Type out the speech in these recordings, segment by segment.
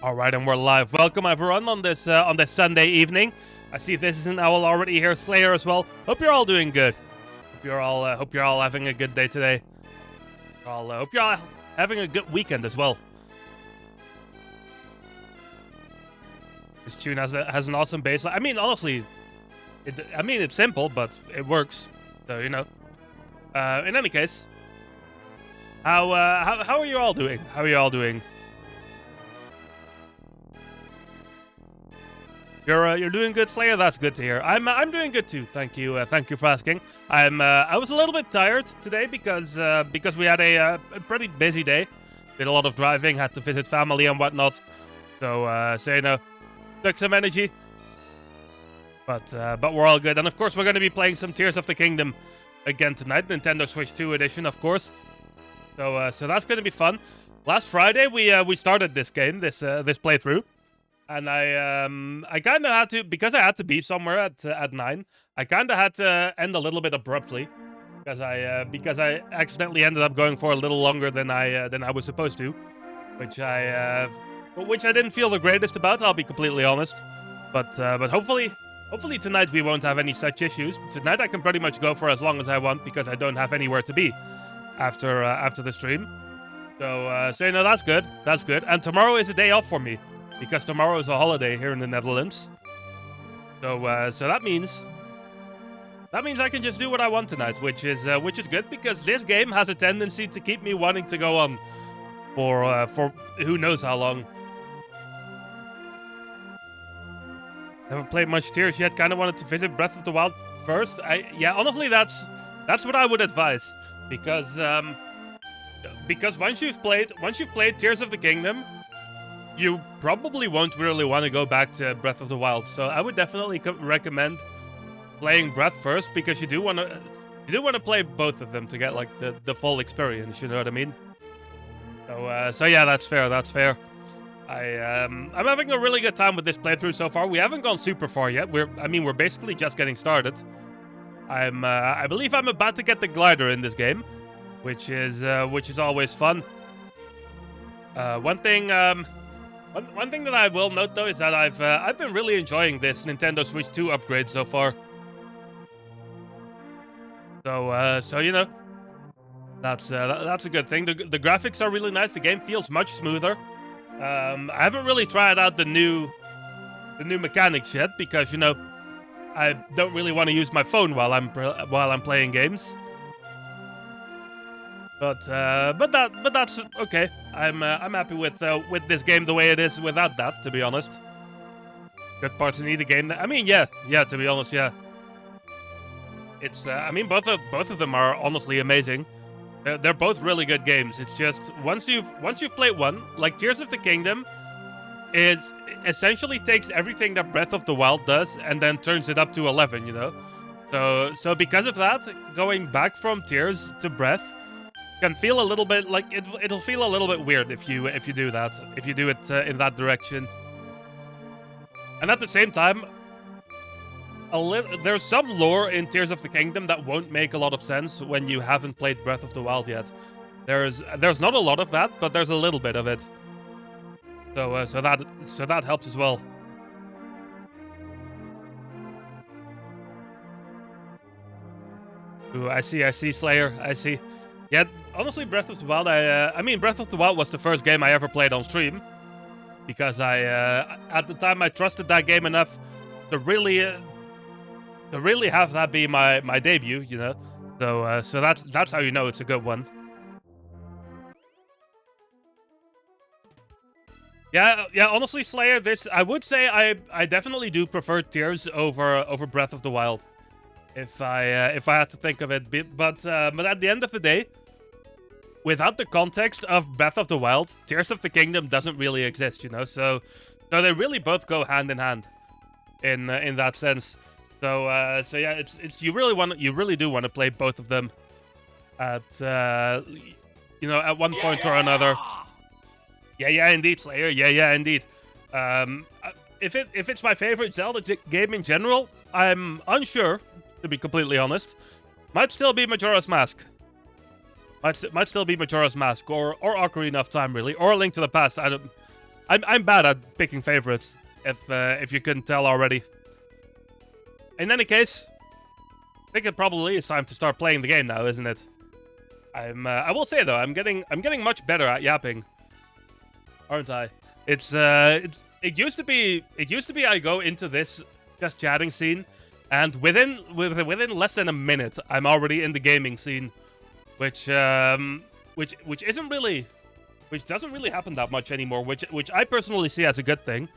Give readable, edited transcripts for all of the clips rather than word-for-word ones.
All right, and we're live. Welcome everyone on this Sunday evening. I see this is an owl already here, Slayer as well. Hope you're all doing good. Hope you're all having a good day today. Hope you're all having a good weekend as well. This tune has an awesome bass line. I mean, honestly, it's simple, but it works. So you know. In any case, how are you all doing? How are you all doing? You're doing good, Slayer. That's good to hear. I'm doing good too. Thank you for asking. I was a little bit tired today because we had a pretty busy day. Did a lot of driving, had to visit family and whatnot. So you know, took some energy. But we're all good. And of course, we're going to be playing some Tears of the Kingdom again tonight, Nintendo Switch 2 edition, of course. So that's going to be fun. Last Friday we started this game, this playthrough. And I kind of had to, because I had to be somewhere at 9. I kind of had to end a little bit abruptly, because I accidentally ended up going for a little longer than I was supposed to, which I didn't feel the greatest about. I'll be completely honest, but hopefully tonight we won't have any such issues. Tonight I can pretty much go for as long as I want because I don't have anywhere to be after the stream. So you know, that's good. That's good. And tomorrow is a day off for me, because tomorrow is a holiday here in the Netherlands. So that means I can just do what I want tonight, which is good, because this game has a tendency to keep me wanting to go on for who knows how long. Haven't played much Tears yet. Kind of wanted to visit Breath of the Wild first. Honestly, that's what I would advise, because once you've played Tears of the Kingdom, you probably won't really want to go back to Breath of the Wild. So I would definitely recommend playing Breath first, because you do want to play both of them to get like the full experience. You know what I mean? So yeah, that's fair. That's fair. I'm having a really good time with this playthrough so far. We haven't gone super far yet. We're basically just getting started. I believe I'm about to get the glider in this game, which is always fun. One thing that I will note though is that I've been really enjoying this Nintendo Switch 2 upgrade so far. So you know, that's a good thing. The graphics are really nice. The game feels much smoother. I haven't really tried out the new mechanics yet, because you know, I don't really want to use my phone while I'm playing games. But that's okay. I'm happy with this game the way it is without that, to be honest. Good parts in either game. I mean, yeah. To be honest, yeah. It's I mean, both of them are honestly amazing. They're both really good games. It's just once you've played one, like Tears of the Kingdom, is essentially takes everything that Breath of the Wild does and then turns it up to 11. You know, so because of that, going back from Tears to Breath can feel a little bit like it'll feel a little bit weird if you do that, if you do it in that direction. And at the same time, there's some lore in Tears of the Kingdom that won't make a lot of sense when you haven't played Breath of the Wild yet. There's not a lot of that, but there's a little bit of it. So that helps as well. Ooh, I see, Slayer. I see. Yeah, honestly, Breath of the Wild. I mean, Breath of the Wild was the first game I ever played on stream, because at the time I trusted that game enough to really have that be my debut. You know, so that's how you know it's a good one. Yeah. Honestly, Slayer, I would say I definitely do prefer Tears over Breath of the Wild, if I had to think of it. But at the end of the day, without the context of Breath of the Wild, Tears of the Kingdom doesn't really exist, you know. So they really both go hand in hand in that sense. So yeah, it's you really do want to play both of them at you know, at one point or another. Yeah, indeed, Slayer. Yeah, indeed. If it's my favorite Zelda game in general, I'm unsure, to be completely honest. Might still be Majora's Mask. Might still be Majora's Mask, or Ocarina of Time, really, or A Link to the Past. I'm bad at picking favorites, if you couldn't tell already. In any case, I think it probably is time to start playing the game now, isn't it? I will say though, I'm getting much better at yapping, aren't I? It used to be I go into this just chatting scene, and within less than a minute, I'm already in the gaming scene, which doesn't really happen that much anymore, which I personally see as a good thing.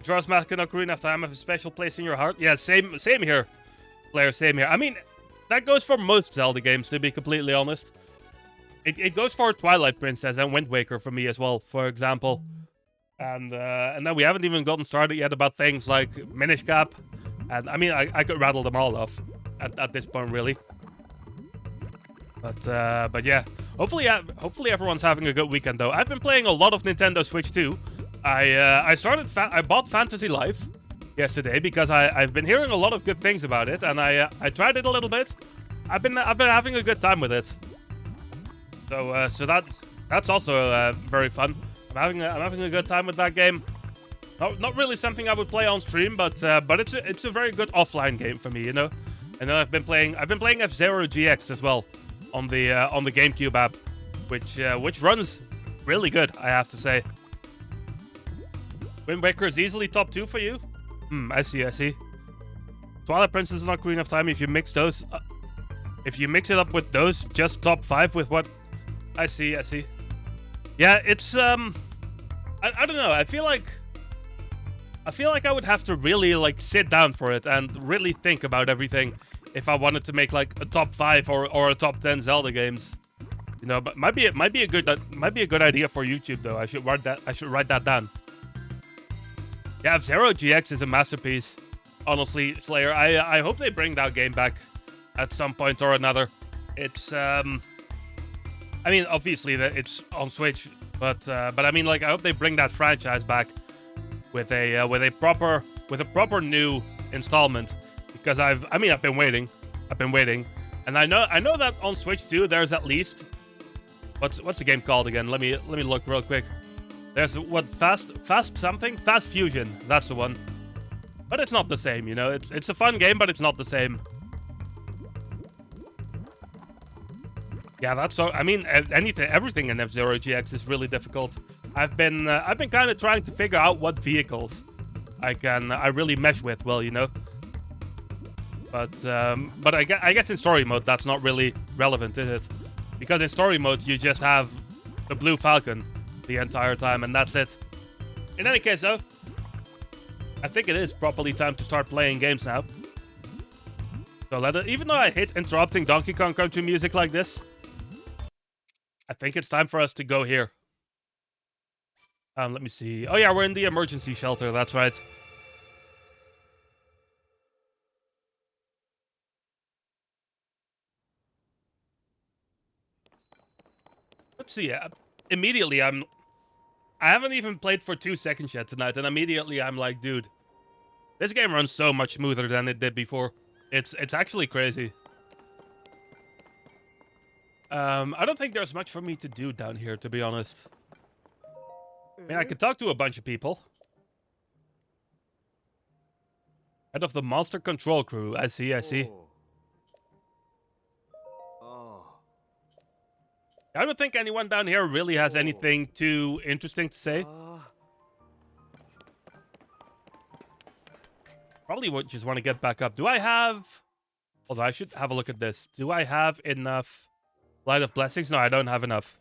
Draws Mask and Ocarina of Time have a special place in your heart. Yeah, same here, Blair, same here. I mean, that goes for most Zelda games, to be completely honest. It goes for Twilight Princess and Wind Waker for me as well, for example. And then we haven't even gotten started yet about things like Minish Cap. And I mean, I could rattle them all off at this point, really. But yeah, hopefully everyone's having a good weekend though. I've been playing a lot of Nintendo Switch too. I bought Fantasy Life yesterday because I've been hearing a lot of good things about it, and I tried it a little bit. I've been having a good time with it. So that's also very fun. I'm having a good time with that game. Not really something I would play on stream, but it's a very good offline game for me, you know. And then I've been playing F-Zero GX as well on the GameCube app, which runs really good, I have to say. Wind Waker is easily top 2 for you. I see. Twilight Princess and Ocarina of Time. If you mix those, if you mix it up with those, just top 5 with what? I see. Yeah, it's I don't know. I feel like I would have to really like sit down for it and really think about everything if I wanted to make like a top 5 or a top 10 Zelda games. You know, but might be a good idea for YouTube though. I should write that down. Yeah, F-Zero GX is a masterpiece. Honestly, Slayer, I hope they bring that game back at some point or another. It's I mean, obviously that it's on Switch, but I mean, like, I hope they bring that franchise back with a proper new installment, because I've been waiting, and I know that on Switch too there's at least what's the game called again? Let me look real quick. There's what Fast Fusion, that's the one. But it's not the same, you know. It's a fun game, but it's not the same. Yeah, that's so. I mean, everything in F-Zero GX is really difficult. I've been kind of trying to figure out what vehicles I really mesh with well, you know. But I guess in story mode that's not really relevant, is it? Because in story mode you just have the Blue Falcon the entire time, and that's it. In any case, though, I think it is properly time to start playing games now. So even though I hate interrupting Donkey Kong Country music like this, I think it's time for us to go here. Let me see. Oh yeah, we're in the emergency shelter, that's right. Let's see. Immediately, I haven't even played for 2 seconds yet tonight, and immediately I'm like, dude, this game runs so much smoother than it did before. It's actually crazy. I don't think there's much for me to do down here, to be honest. I mean, I could talk to a bunch of people. Head of the Monster Control Crew. I see. I don't think anyone down here really has anything too interesting to say. Probably would just want to get back up. Do I have... Although I should have a look at this. Do I have enough Light of Blessings? No, I don't have enough.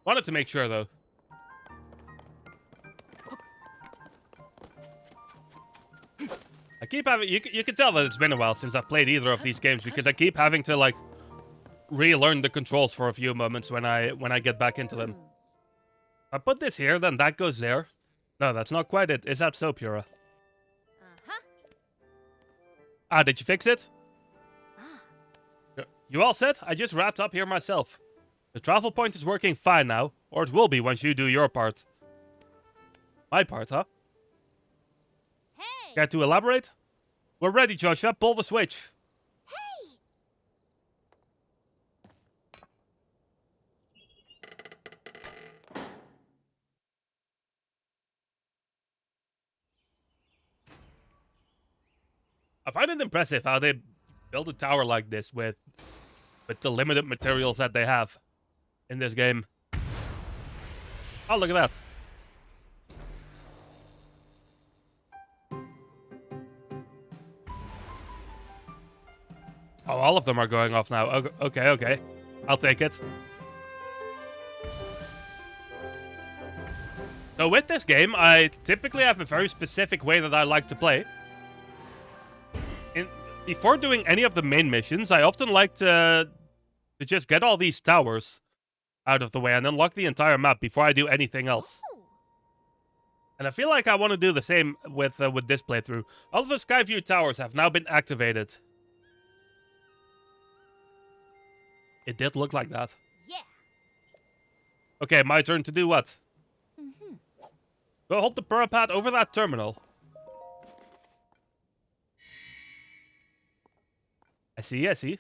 Wanted to make sure, though. I keep having... You can tell that it's been a while since I've played either of these games, because I keep having to, like, relearn the controls for a few moments when I get back into them. I put this here, then that goes there. No, that's not quite it. Is that so, Pura? Ah, did you fix it? You all set? I just wrapped up here myself. The travel point is working fine now, or it will be once you do your part. My part, huh? Care to elaborate? We're ready, Joshua. Pull the switch. Hey! I find it impressive how they build a tower like this with the limited materials that they have in this game. Oh, look at that. Oh, all of them are going off now. Okay, okay. I'll take it. So with this game, I typically have a very specific way that I like to play. Before doing any of the main missions, I often like to just get all these towers out of the way and unlock the entire map before I do anything else. And I feel like I want to do the same with this playthrough. All of the Skyview towers have now been activated. It did look like that. Yeah. Okay, my turn to do what? Go hold the pad over that terminal. I see, I see.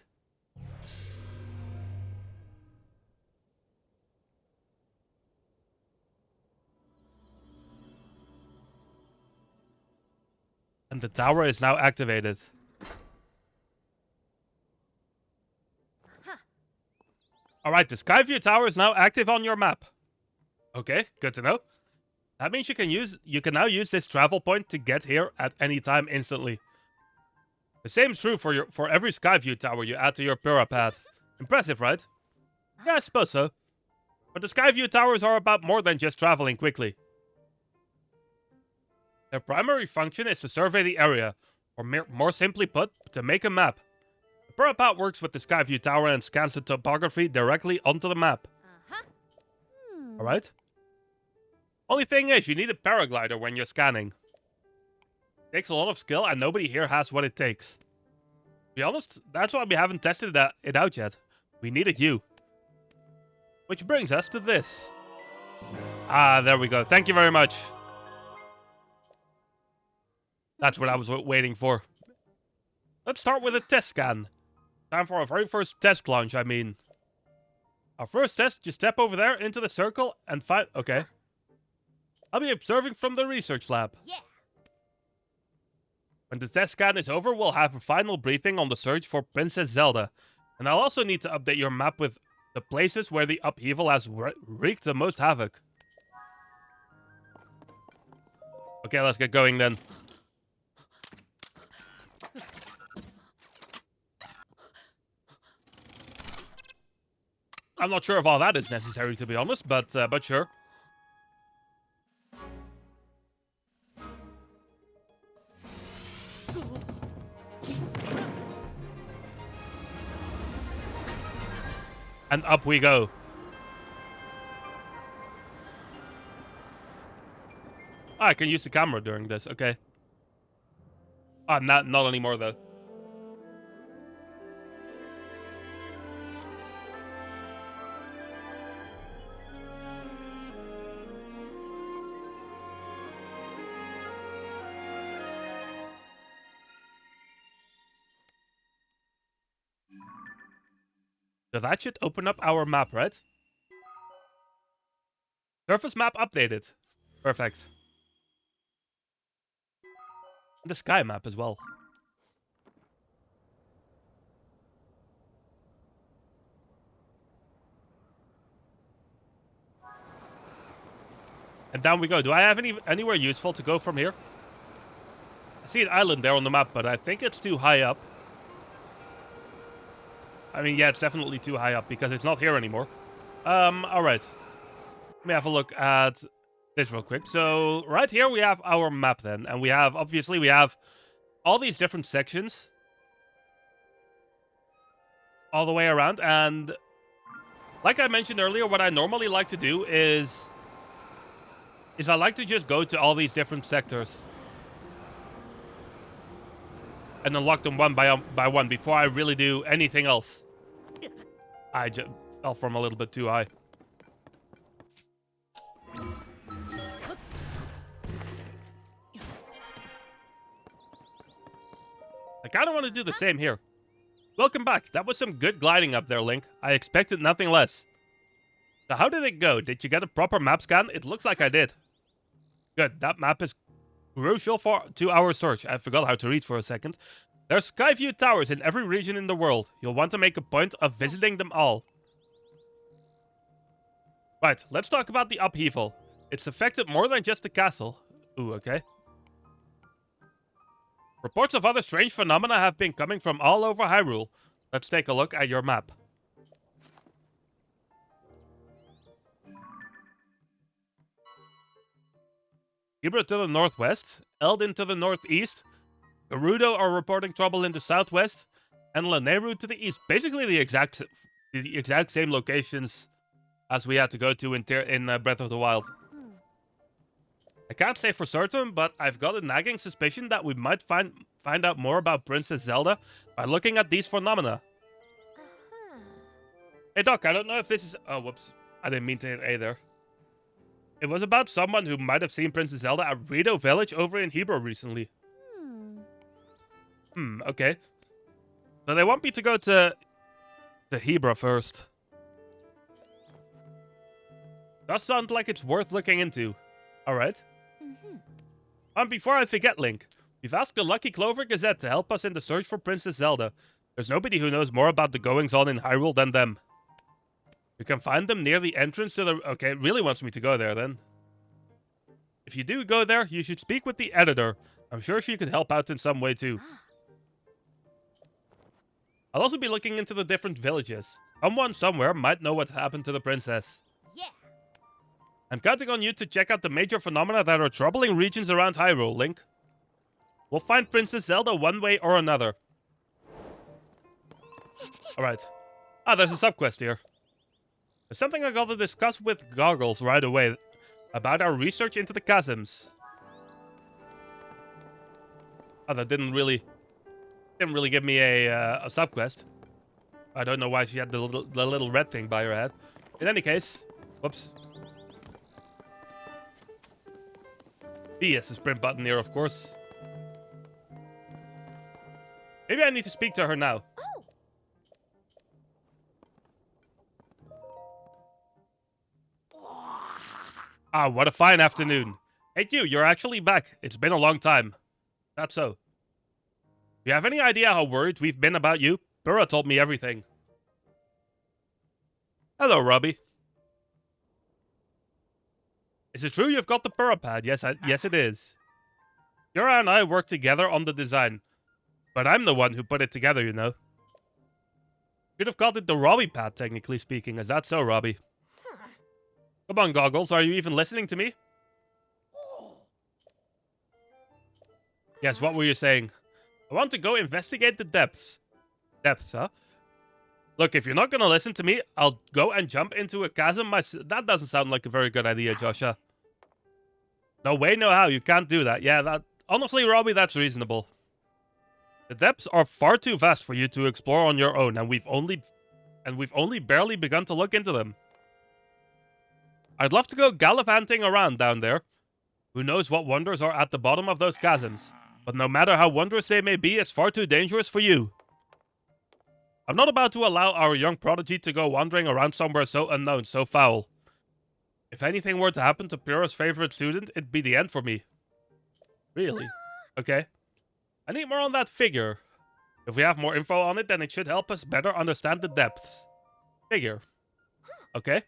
And the tower is now activated. Alright, the Skyview tower is now active on your map. Okay, good to know. That means you can now use this travel point to get here at any time instantly. The same is true for every Skyview tower you add to your pad. Impressive, right? Yeah, I suppose so. But the Skyview towers are about more than just traveling quickly. Their primary function is to survey the area, or more simply put, to make a map. The pad works with the Skyview tower and scans the topography directly onto the map. Alright? Only thing is, you need a paraglider when you're scanning. It takes a lot of skill, and nobody here has what it takes. To be honest, that's why we haven't tested it out yet. We needed you. Which brings us to this. Ah, there we go. Thank you very much. That's what I was waiting for. Let's start with a test scan. Time for our very first test launch, I mean. Our first test, just step over there into the circle and find... Okay. I'll be observing from the research lab. Yeah. When the test scan is over, we'll have a final briefing on the search for Princess Zelda. And I'll also need to update your map with the places where the upheaval has wreaked the most havoc. Okay, let's get going then. I'm not sure if all that is necessary, to be honest, but sure. And up we go. Ah, I can use the camera during this, okay. Ah, not anymore though. So that should open up our map, right? Surface map updated. Perfect. The sky map as well. And down we go. Do I have anywhere useful to go from here? I see an island there on the map, but I think it's too high up. I mean, yeah, it's definitely too high up because it's not here anymore. Alright. Let me have a look at this real quick. So, right here we have our map then. And we have, obviously, we have all these different sections. All the way around. And like I mentioned earlier, what I normally like to do is I like to just go to all these different sectors. And unlock them one by one before I really do anything else. I just fell from a little bit too high. I kind of want to do the same here. Welcome back. That was some good gliding up there, Link. I expected nothing less. So how did it go? Did you get a proper map scan? It looks like I did. Good. That map is crucial to our search. I forgot how to read for a second. There's Skyview towers in every region in the world. You'll want to make a point of visiting them all. Right, let's talk about the upheaval. It's affected more than just the castle. Ooh, okay. Reports of other strange phenomena have been coming from all over Hyrule. Let's take a look at your map. Ibra to the northwest, Eldin to the northeast, Gerudo are reporting trouble in the southwest, and Lanayru to the east. Basically the exact same locations as we had to go to in Breath of the Wild. I can't say for certain, but I've got a nagging suspicion that we might find out more about Princess Zelda by looking at these phenomena. Hey Doc, I don't know if this is... Oh, whoops. I didn't mean to hit A there. It was about someone who might have seen Princess Zelda at Rito Village over in Hebron recently. Okay. So they want me to go to Hebra first. Does sound like it's worth looking into. Alright. Before I forget, Link, we've asked the Lucky Clover Gazette to help us in the search for Princess Zelda. There's nobody who knows more about the goings-on in Hyrule than them. You can find them near the entrance to the... Okay, it really wants me to go there, then. If you do go there, you should speak with the editor. I'm sure she could help out in some way, too. I'll also be looking into the different villages. Someone somewhere might know what happened to the princess. Yeah. I'm counting on you to check out the major phenomena that are troubling regions around Hyrule, Link. We'll find Princess Zelda one way or another. Alright. There's a subquest here. There's something I gotta discuss with Goggles right away about our research into the chasms. That didn't really give me a subquest. I don't know why she had the little red thing by her head. In any case, whoops. B is the sprint button here, of course. Maybe I need to speak to her now. What a fine afternoon. Hey, you're actually back. It's been a long time. That's so. Do you have any idea how worried we've been about you? Burra told me everything. Hello, Robbie. Is it true you've got the Burra pad? Yes, it is. Yura and I worked together on the design. But I'm the one who put it together, you know. You'd have called it the Robbie pad, technically speaking. Is that so, Robbie? Come on, Goggles. Are you even listening to me? Yes, what were you saying? I want to go investigate the depths. Depths, huh? Look, if you're not gonna listen to me, I'll go and jump into a chasm myself. That doesn't sound like a very good idea, Joshua. No way, no how. You can't do that. Yeah, honestly, Robbie, that's reasonable. The depths are far too vast for you to explore on your own, and we've only barely begun to look into them. I'd love to go gallivanting around down there. Who knows what wonders are at the bottom of those chasms. But no matter how wondrous they may be, it's far too dangerous for you. I'm not about to allow our young prodigy to go wandering around somewhere so unknown, so foul. If anything were to happen to Pura's favorite student, it'd be the end for me. Really? Okay. I need more on that figure. If we have more info on it, then it should help us better understand the depths. Figure. Okay.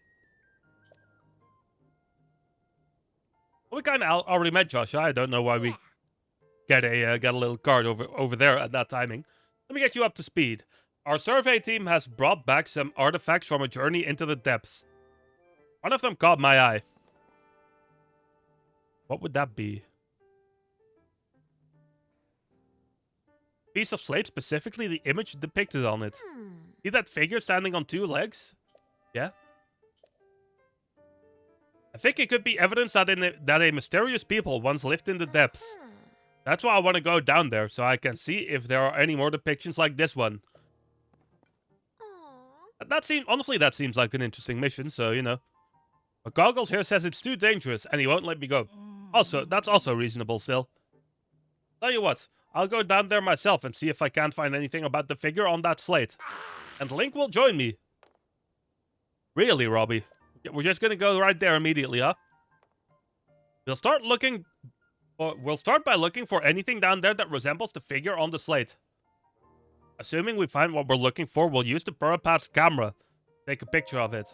Well, we kind of already met Joshua. I don't know why we get a little card over there at that timing. Let me get you up to speed. Our survey team has brought back some artifacts from a journey into the depths. One of them caught my eye. What would that be? Piece of slate, specifically the image depicted on it. See that figure standing on two legs? Yeah. I think it could be evidence that a mysterious people once lived in the depths. That's why I want to go down there, so I can see if there are any more depictions like this one. Honestly, that seems like an interesting mission, so, you know. But Goggles here says it's too dangerous, and he won't let me go. Also, that's also reasonable still. Tell you what, I'll go down there myself and see if I can't find anything about the figure on that slate. And Link will join me. Really, Robbie? We're just gonna go right there immediately, huh? We'll start by looking for anything down there that resembles the figure on the slate. Assuming we find what we're looking for, we'll use the Purapat's camera. Take a picture of it.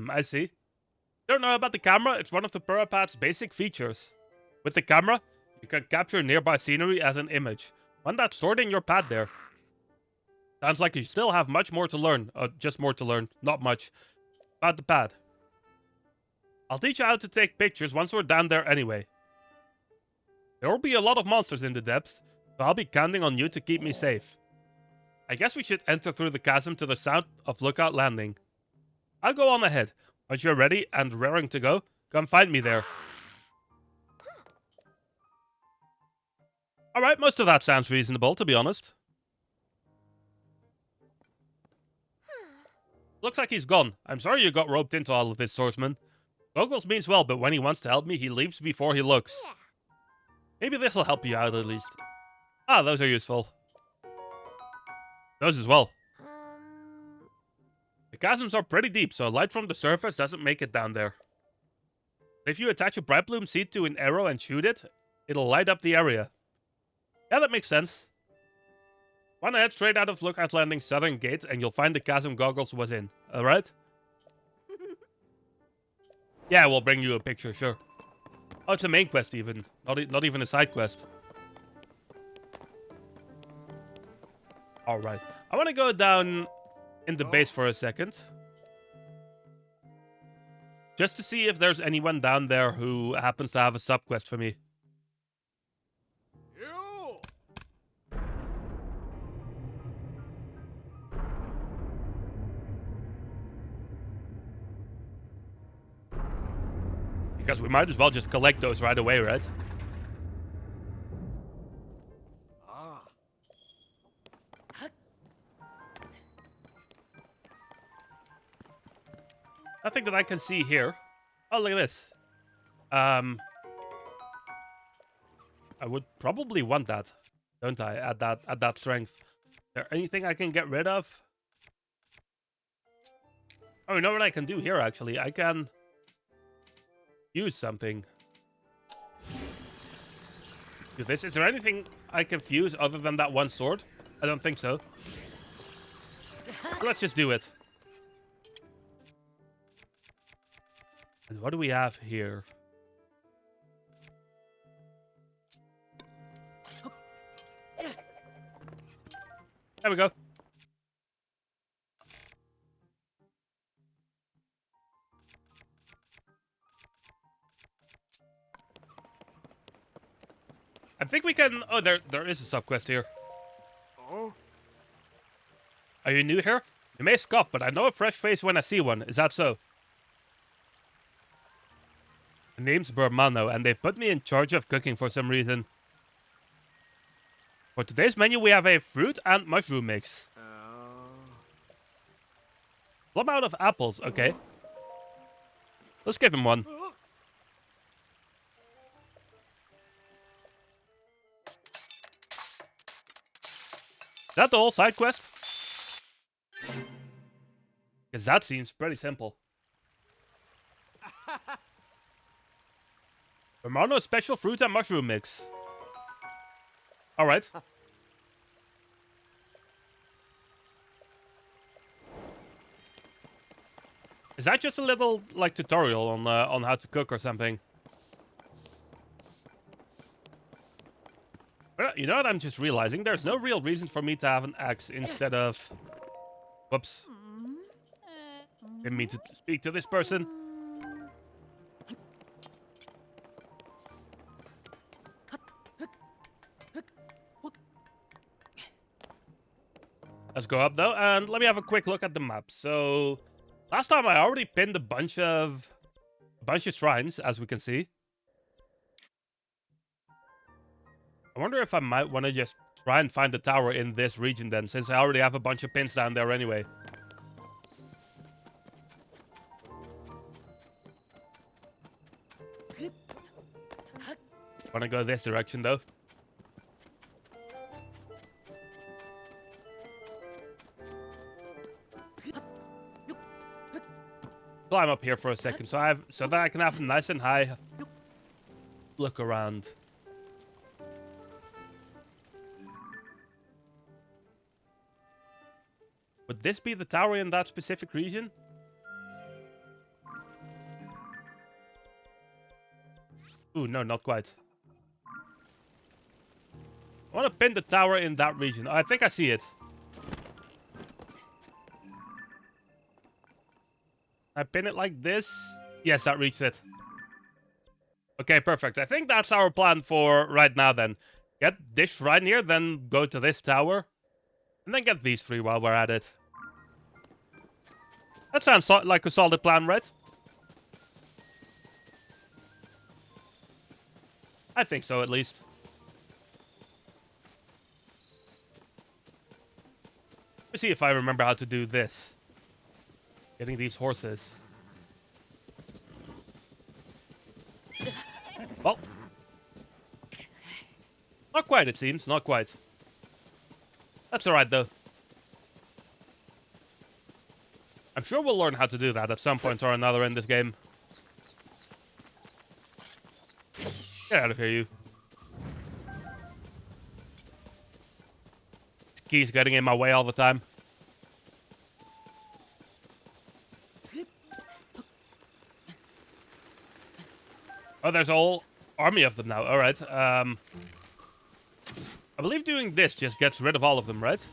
I see. Don't know about the camera, it's one of the Purapat's basic features. With the camera, you can capture nearby scenery as an image. One that's stored in your pad there. Sounds like you still have much more to learn. Just more to learn, not much. About the pad. I'll teach you how to take pictures once we're down there anyway. There will be a lot of monsters in the depths, so I'll be counting on you to keep me safe. I guess we should enter through the chasm to the south of Lookout Landing. I'll go on ahead. Once you're ready and raring to go, come find me there. Alright, most of that sounds reasonable, to be honest. Looks like he's gone. I'm sorry you got roped into all of this, swordsman. Goggles means well, but when he wants to help me, he leaps before he looks. Maybe this'll help you out at least. Ah, those are useful. Those as well. The chasms are pretty deep, so light from the surface doesn't make it down there. If you attach a bright bloom seed to an arrow and shoot it, it'll light up the area. Yeah, that makes sense. Wanna head straight out of Lookout Landing's southern gate and you'll find the chasm Goggles was in, alright? Yeah, we'll bring you a picture, sure. Oh, it's a main quest even, not even a side quest. Alright, I wanna go down in the base for a second. Just to see if there's anyone down there who happens to have a sub-quest for me. Because we might as well just collect those right away, right? Nothing that I can see here. Oh, look at this. I would probably want that, don't I? At that strength. Is there anything I can get rid of? Oh, you know what I can do here, actually? I can use something. Do this. Is there anything I can fuse other than that one sword? I don't think so. Let's just do it. And what do we have here? There we go. I think we can... Oh, there is a sub-quest here. Oh. Are you new here? You may scoff, but I know a fresh face when I see one. Is that so? The name's Bermano, and they put me in charge of cooking for some reason. For today's menu, we have a fruit and mushroom mix. Plum out of apples, okay. Let's give him one. Is that the whole side quest? Because that seems pretty simple. Romano special fruit and mushroom mix. Alright. Is that just a little, like, tutorial on how to cook or something? But you know what I'm just realizing? There's no real reason for me to have an axe instead of... Whoops. Didn't mean to speak to this person. Let's go up, though, and let me have a quick look at the map. So, last time I already pinned a bunch of shrines, as we can see. I wonder if I might want to just try and find the tower in this region then, since I already have a bunch of pins down there anyway. Want to go this direction, though. Climb up here for a second, so that I can have a nice and high look around. Would this be the tower in that specific region? Ooh, no, not quite. I want to pin the tower in that region. I think I see it. I pin it like this. Yes, that reached it. Okay, perfect. I think that's our plan for right now then. Get this shrine here, then go to this tower. And then get these three while we're at it. That sounds like a solid plan, right? I think so, at least. Let me see if I remember how to do this. Getting these horses. Well. Not quite, it seems. Not quite. That's alright, though. I'm sure we'll learn how to do that at some point or another in this game. Get out of here, you. This key's getting in my way all the time. Oh, there's a whole army of them now. Alright, I believe doing this just gets rid of all of them, right?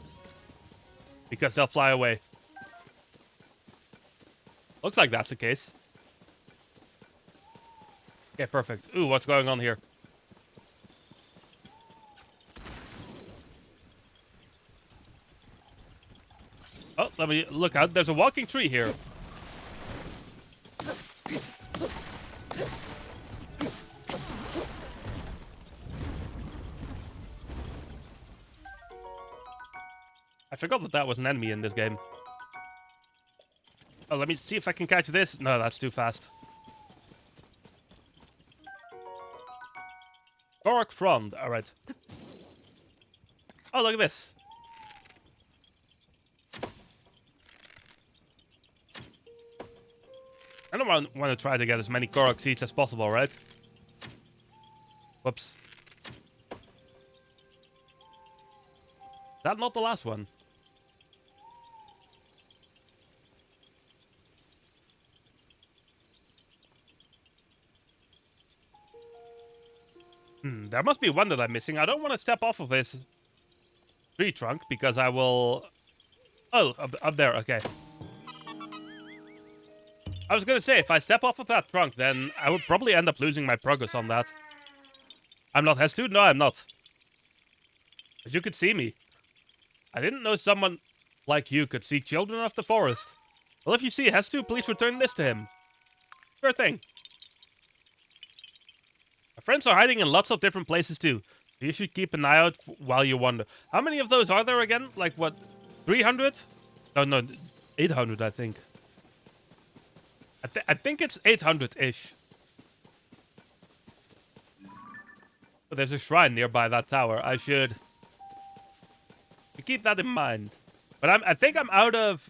Because they'll fly away. Looks like that's the case. Okay, perfect. Ooh, what's going on here? Oh, let me look out. There's a walking tree here. I forgot that that was an enemy in this game. Oh, let me see if I can catch this. No, that's too fast. Korok frond. Alright. Oh, look at this. I don't want to try to get as many Korok seeds as possible, right? Whoops. Is that not the last one? There must be one that I'm missing. I don't want to step off of this tree trunk because I will... Oh, up there, okay. I was gonna say, if I step off of that trunk, then I would probably end up losing my progress on that. I'm not Hestu? No, I'm not. But you could see me. I didn't know someone like you could see children of the forest. Well, if you see Hestu, please return this to him. Sure thing. My friends are hiding in lots of different places too. So you should keep an eye out while you wander. How many of those are there again? Like what? 300? Oh no, 800 I think. I think it's 800-ish. But there's a shrine nearby that tower. I should keep that in mind. But I think I'm out of...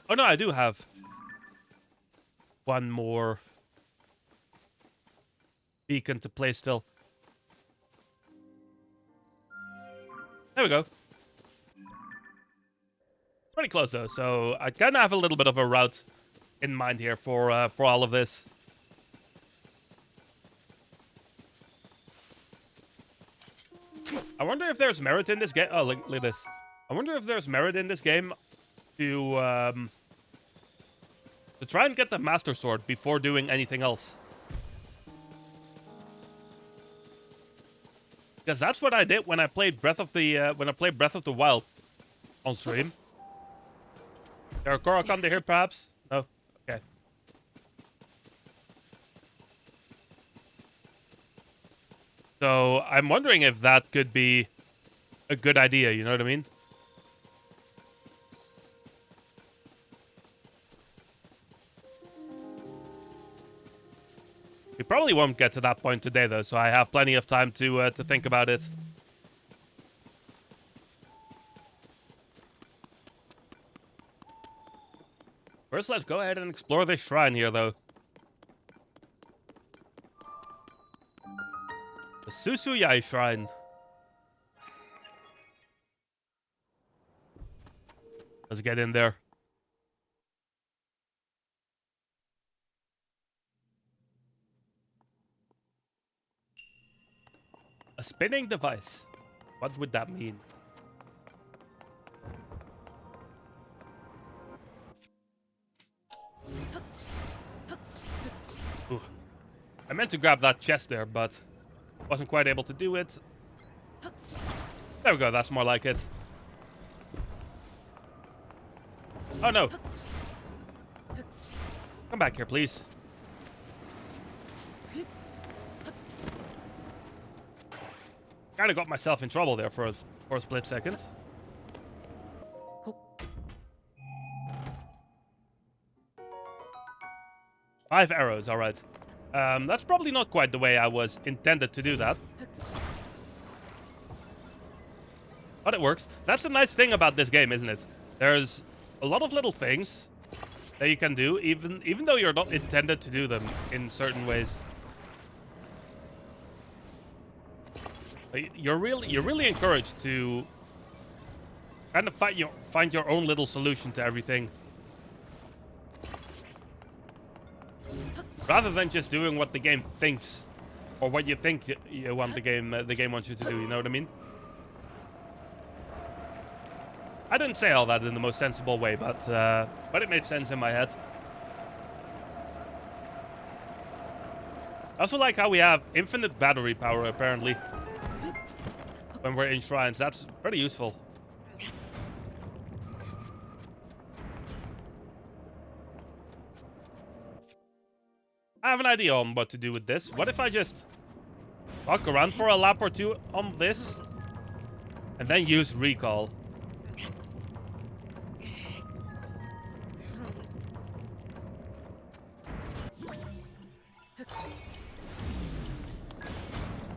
Oh no, I do have one more beacon to play still. There we go. Pretty close though, so I kind of have a little bit of a route in mind here for all of this. I wonder if there's merit in this game. Oh, look at this. I wonder if there's merit in this game to try and get the Master Sword before doing anything else. Because that's what I did when I played Breath of the Wild on stream. There are Korok under here, perhaps? No? Okay. So, I'm wondering if that could be a good idea, you know what I mean? We probably won't get to that point today, though, so I have plenty of time to think about it. First, let's go ahead and explore this shrine here, though. The Susuyai Shrine. Let's get in there. A spinning device. What would that mean? Ooh. I meant to grab that chest there, but wasn't quite able to do it. There we go, that's more like it. Oh no. Come back here, please. Kinda got myself in trouble there for a split second. 5 arrows, alright. That's probably not quite the way I was intended to do that. But it works. That's the nice thing about this game, isn't it? There's a lot of little things that you can do, even though you're not intended to do them in certain ways. You're really encouraged to kind of find your own little solution to everything, rather than just doing what the game thinks or what you think you want the game wants you to do. You know what I mean? I didn't say all that in the most sensible way, but it made sense in my head. I also like how we have infinite battery power, apparently, when we're in shrines. That's pretty useful. I have an idea on what to do with this. What if I just walk around for a lap or two on this, and then use recall?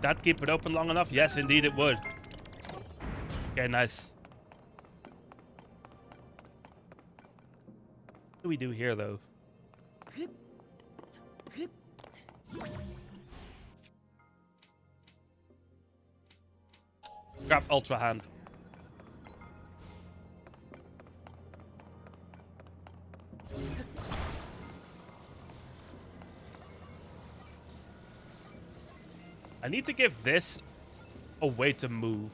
That keep it open long enough? Yes, indeed it would. Okay, nice. What do we do here, though? Grab Ultra Hand. I need to give this a way to move.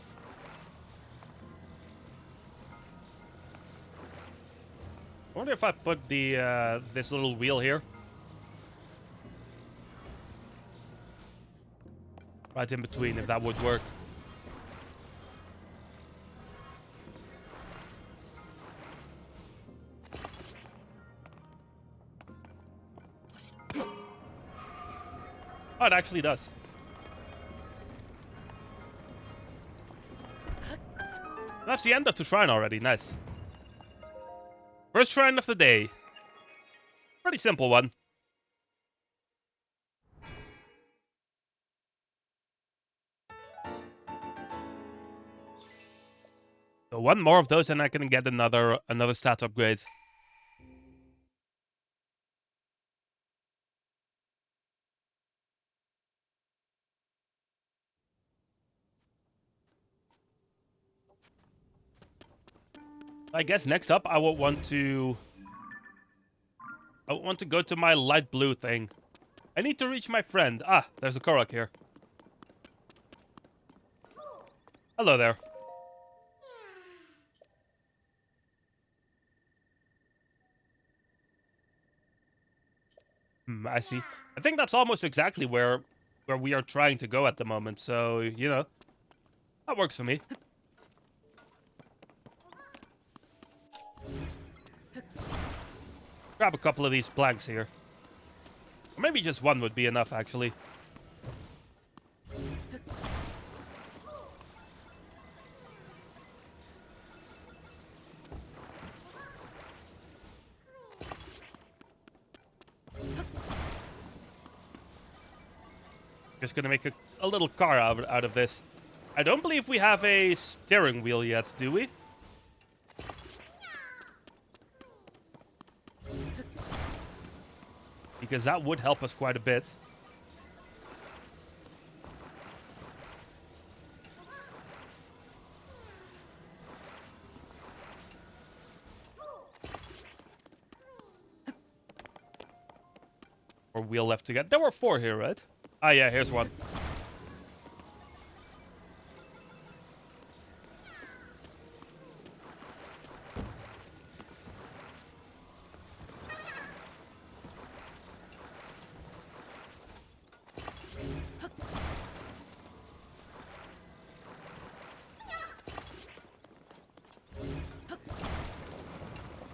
I wonder if I put the this little wheel here right in between, if that would work. Oh, it actually does. That's the end of the shrine already. Nice. First shrine of the day. Pretty simple one. So one more of those and I can get another stat upgrade. I guess next up I will want to go to my light blue thing. I need to reach my friend. Ah, there's a Korok here. Hello there. I see. I think that's almost exactly where we are trying to go at the moment. So, you know, that works for me. Grab a couple of these planks here. Or maybe just one would be enough, actually. Just gonna make a little car out of this. I don't believe we have a steering wheel yet, do we? Because that would help us quite a bit. Or wheel left to get. There were 4 here, right? Ah, yeah, here's one.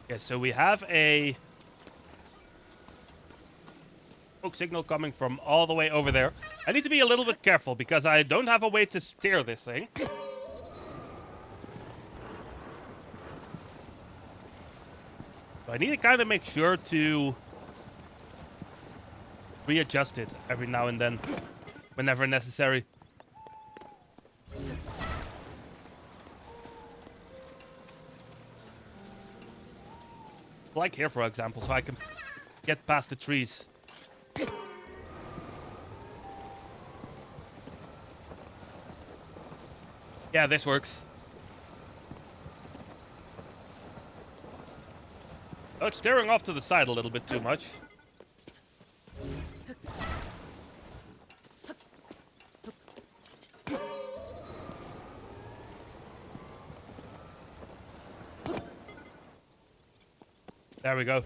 Okay, so we have a smoke signal coming from all the way over there. I need to be a little bit careful because I don't have a way to steer this thing. So I need to kind of make sure to readjust it every now and then, whenever necessary. Like here, for example, so I can get past the trees. Yeah, this works. Oh, it's steering off to the side a little bit too much. There we go.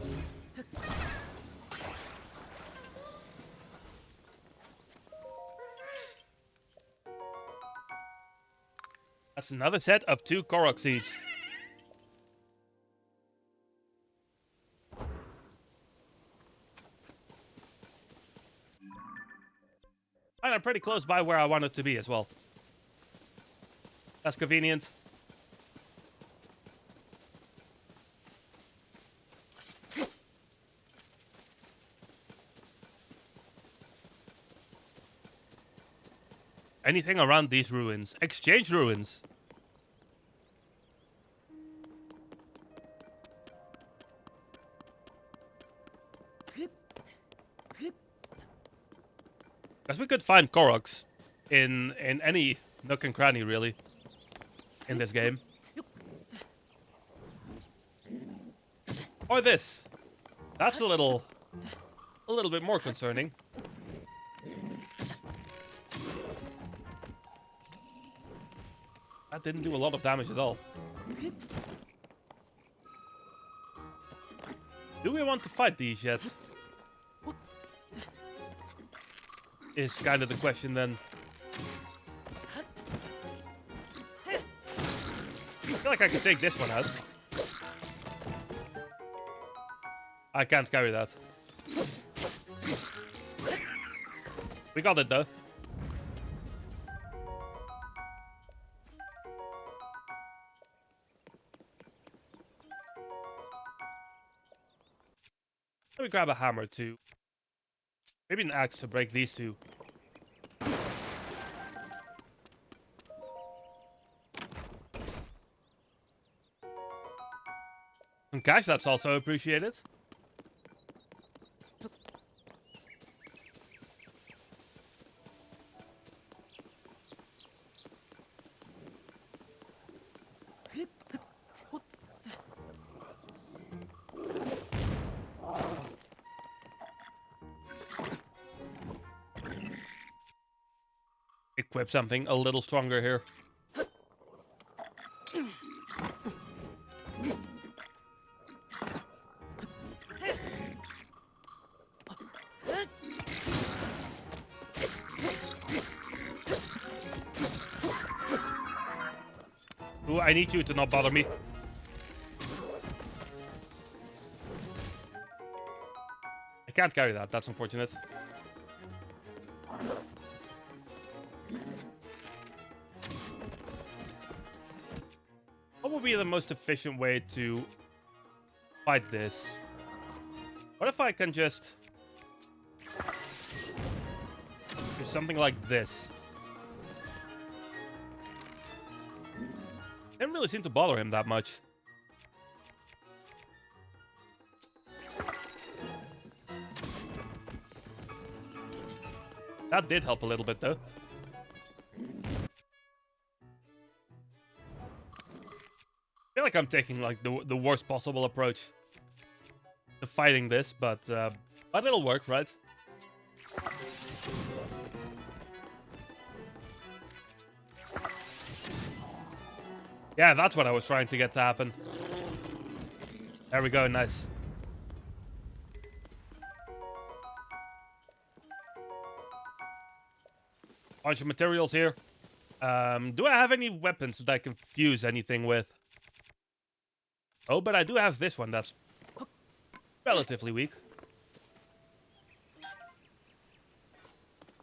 That's another set of 2 Korok seeds. And I'm pretty close by where I want it to be as well. That's convenient. Anything around these ruins? Exchange ruins. Because we could find Koroks in any nook and cranny, really, in this game. Or this. That's a little bit more concerning. That didn't do a lot of damage at all. Do we want to fight these yet? Is kind of the question then. I feel like I could take this one out. I can't carry that. We got it though. Let me grab a hammer too. Maybe an axe to break these 2. And cash, that's also appreciated. Equip something a little stronger here. Ooh, I need you to not bother me. I can't carry that, that's unfortunate. What would be the most efficient way to fight this? What if I can just do something like this? Didn't really seem to bother him that much. That did help a little bit though. I feel like I'm taking like the worst possible approach to fighting this, but it'll work, right? Yeah, that's what I was trying to get to happen. There we go, nice. Bunch of materials here. Do I have any weapons that I can fuse anything with? Oh, but I do have this one that's relatively weak.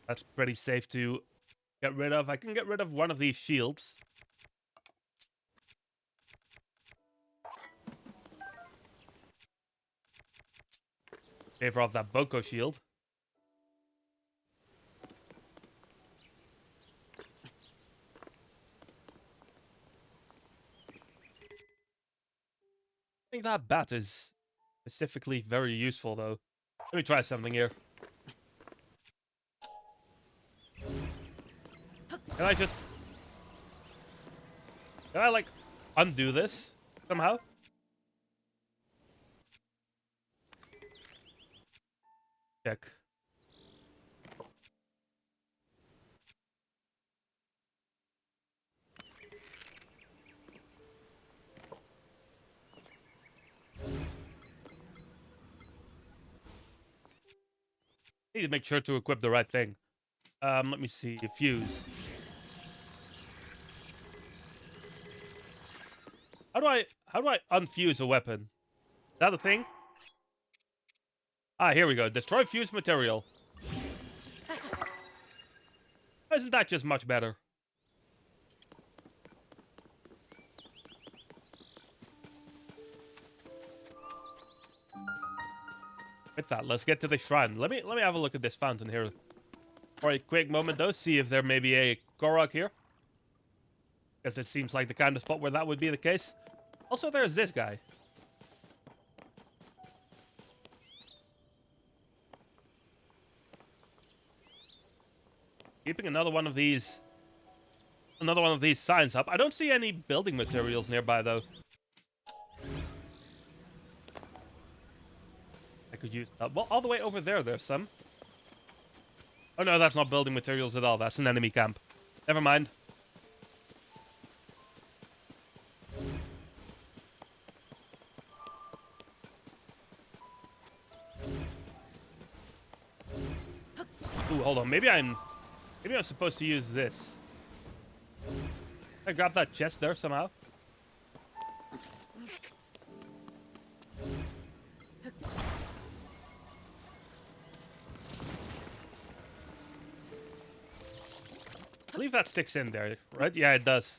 That's pretty safe to get rid of. I can get rid of one of these shields. Favor off that Boko shield. I think that bat is specifically very useful, though. Let me try something here. Can I, like, undo this somehow? Check. Need to make sure to equip the right thing. Let me see. Fuse. How do I unfuse a weapon? Is that a thing? Ah, here we go. Destroy fused material. Isn't that just much better? With that, let's get to the shrine. Let me have a look at this fountain here for a quick moment, though. See if there may be a Korok here. Because it seems like the kind of spot where that would be the case. Also, there's this guy. Keeping another one of these signs up. I don't see any building materials nearby, though. I could use... well, all the way over there, there's some. Oh, no, that's not building materials at all. That's an enemy camp. Never mind. Ooh, hold on. Maybe I'm supposed to use this. I grab that chest there somehow. I believe that sticks in there, right? Yeah, it does.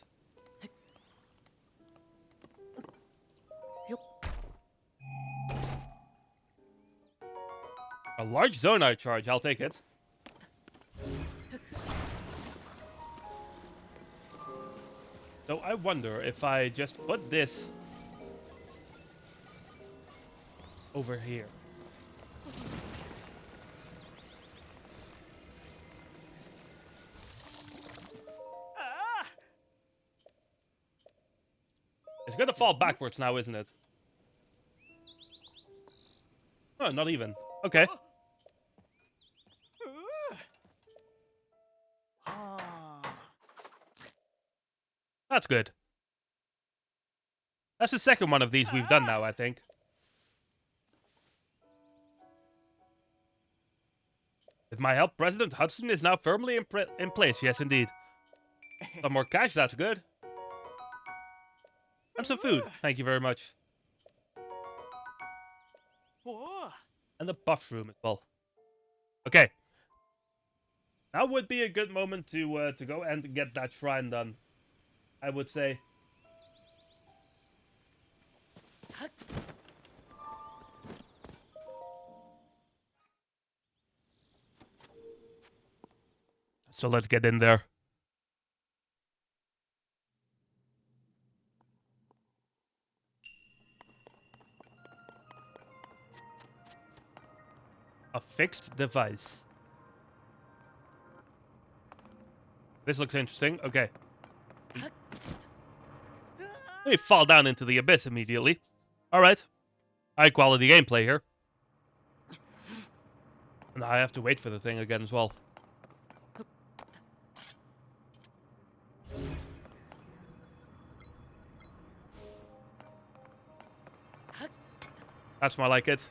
A large Zonite charge. I'll take it. So I wonder if I just put this over here. It's gonna fall backwards now, isn't it? Oh, not even. Okay. That's good. That's the second one of these we've done now, I think. With my help, President Hudson is now firmly in place. Yes, indeed. Some more cash, that's good. And some food. Thank you very much. And the buff room as well. Okay. Now would be a good moment to go and get that shrine done, I would say. So let's get in there. A fixed device. This looks interesting. Okay. Let me fall down into the abyss immediately. Alright. High quality gameplay here. And I have to wait for the thing again as well. That's more like it.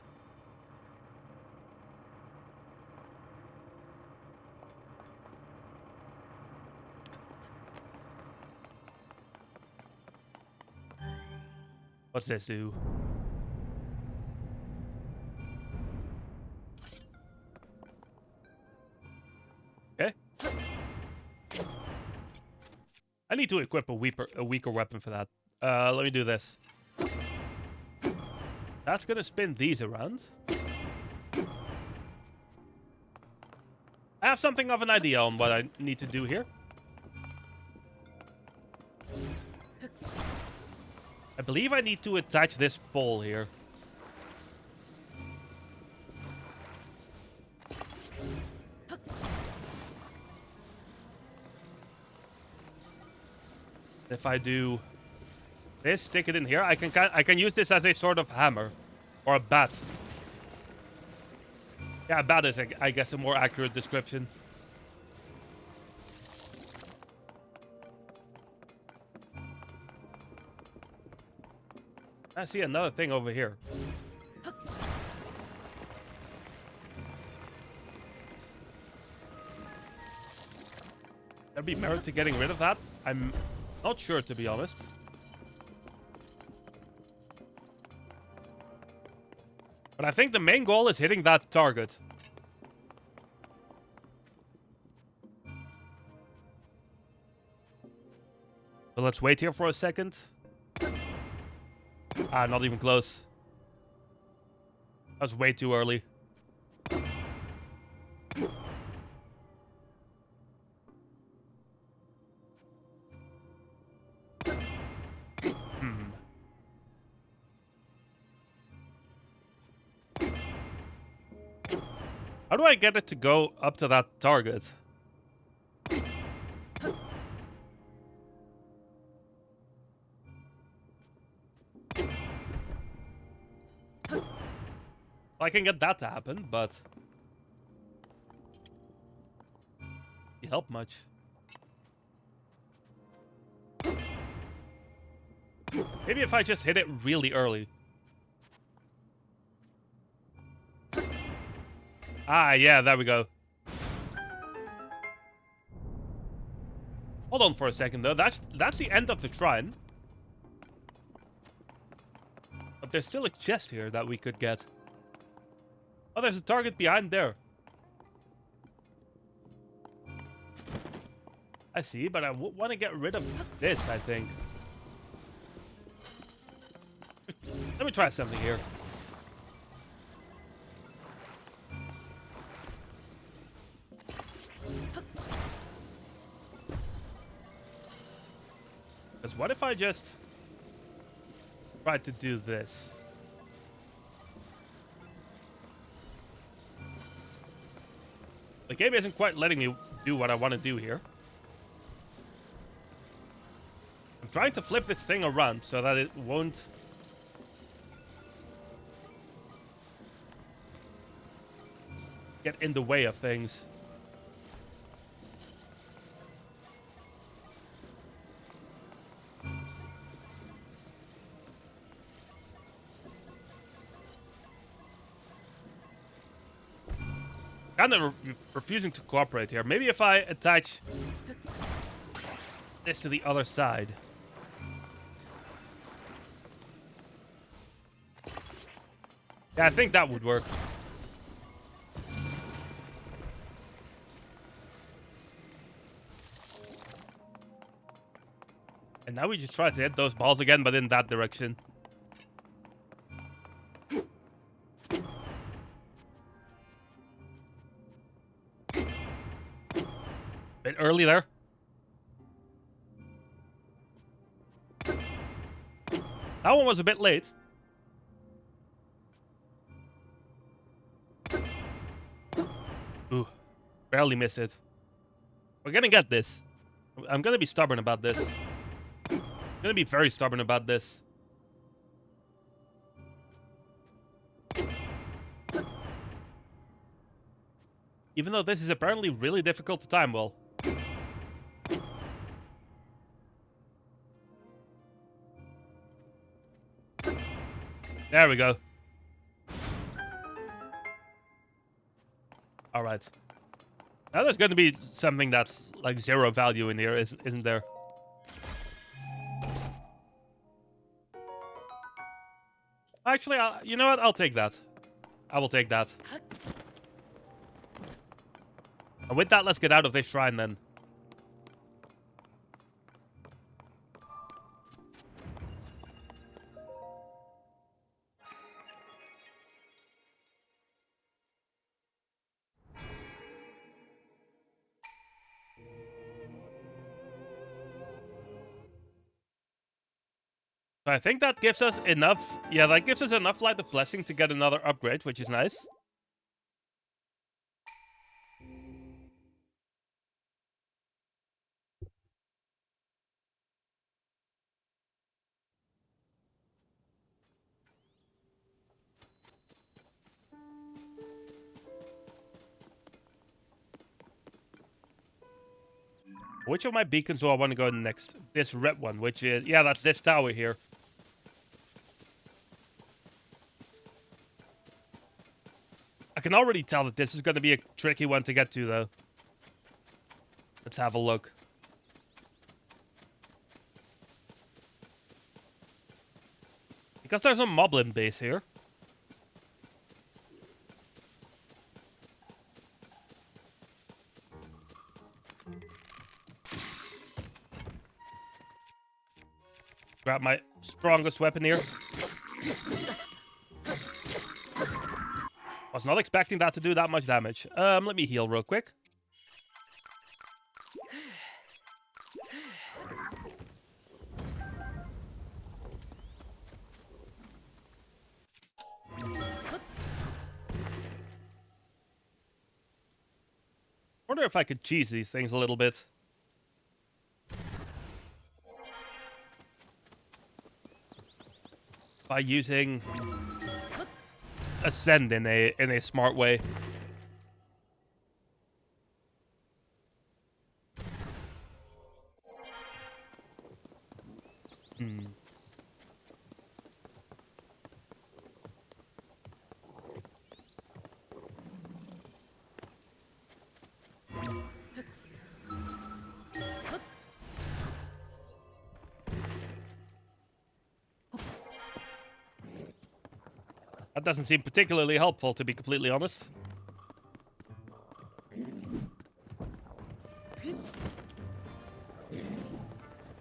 What's this do? Okay. I need to equip a weaker weapon for that. Let me do this. That's gonna spin these around. I have something of an idea on what I need to do here. I believe I need to attach this pole here. If I do this, stick it in here, I can use this as a sort of hammer or a bat. Yeah, a bat is, I guess, a more accurate description. I see another thing over here. There'd be merit to getting rid of that. I'm not sure, to be honest. But I think the main goal is hitting that target. So let's wait here for a second. Ah, not even close. That was way too early. How do I get it to go up to that target? I can get that to happen, but it help much. Maybe if I just hit it really early. Ah, yeah, there we go. Hold on for a second, though. That's the end of the shrine. But there's still a chest here that we could get. Oh, there's a target behind there. I see, but I want to get rid of this, I think. Let me try something here. Because what if I just try to do this? The game isn't quite letting me do what I want to do here. I'm trying to flip this thing around so that it won't... get in the way of things. Kind of refusing to cooperate here. Maybe if I attach this to the other side. Yeah, I think that would work. And now we just try to hit those balls again, but in that direction. Bit early there. That one was a bit late. Ooh, barely missed it. We're gonna get this. I'm gonna be stubborn about this. I'm gonna be very stubborn about this. Even though this is apparently really difficult to time well. There we go. Alright. Now there's going to be something that's like 0 value in here, isn't there? Actually, you know what? I'll take that. I will take that. And with that, let's get out of this shrine then. So I think that gives us enough... Yeah, that gives us enough Light of Blessing to get another upgrade, which is nice. Which of my beacons do I want to go next? This red one, which is... Yeah, that's this tower here. I can already tell that this is going to be a tricky one to get to, though. Let's have a look. Because there's a moblin base here. Grab my strongest weapon here. Was not expecting that to do that much damage. Let me heal real quick. Wonder if I could cheese these things a little bit. By using Ascend in a smart way. That doesn't seem particularly helpful, to be completely honest.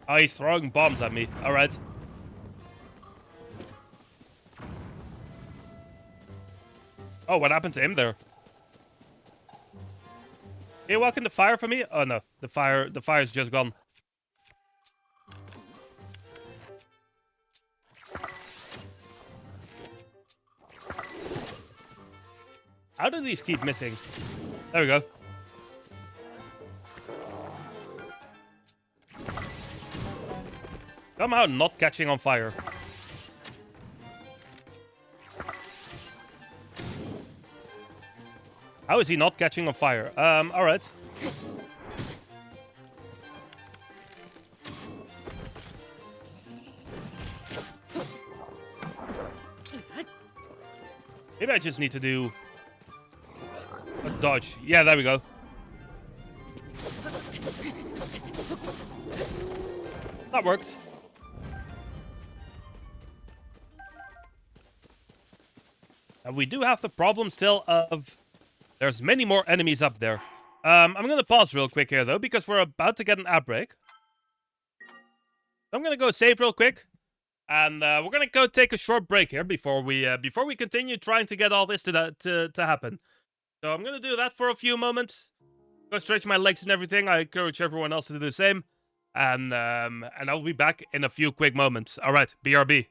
Oh, he's throwing bombs at me. Alright. Oh, what happened to him there? Can you walk in the fire for me? Oh no, the fire's just gone. How do these keep missing? There we go. Somehow not catching on fire. How is he not catching on fire? Alright. Maybe I just need to do a dodge. Yeah, there we go. That worked. And we do have the problem still of... There's many more enemies up there. I'm going to pause real quick here, though, because we're about to get an outbreak. I'm going to go save real quick. And we're going to go take a short break here before we continue trying to get all this to happen. So I'm going to do that for a few moments. Go stretch my legs and everything. I encourage everyone else to do the same. And I'll be back in a few quick moments. All right, BRB.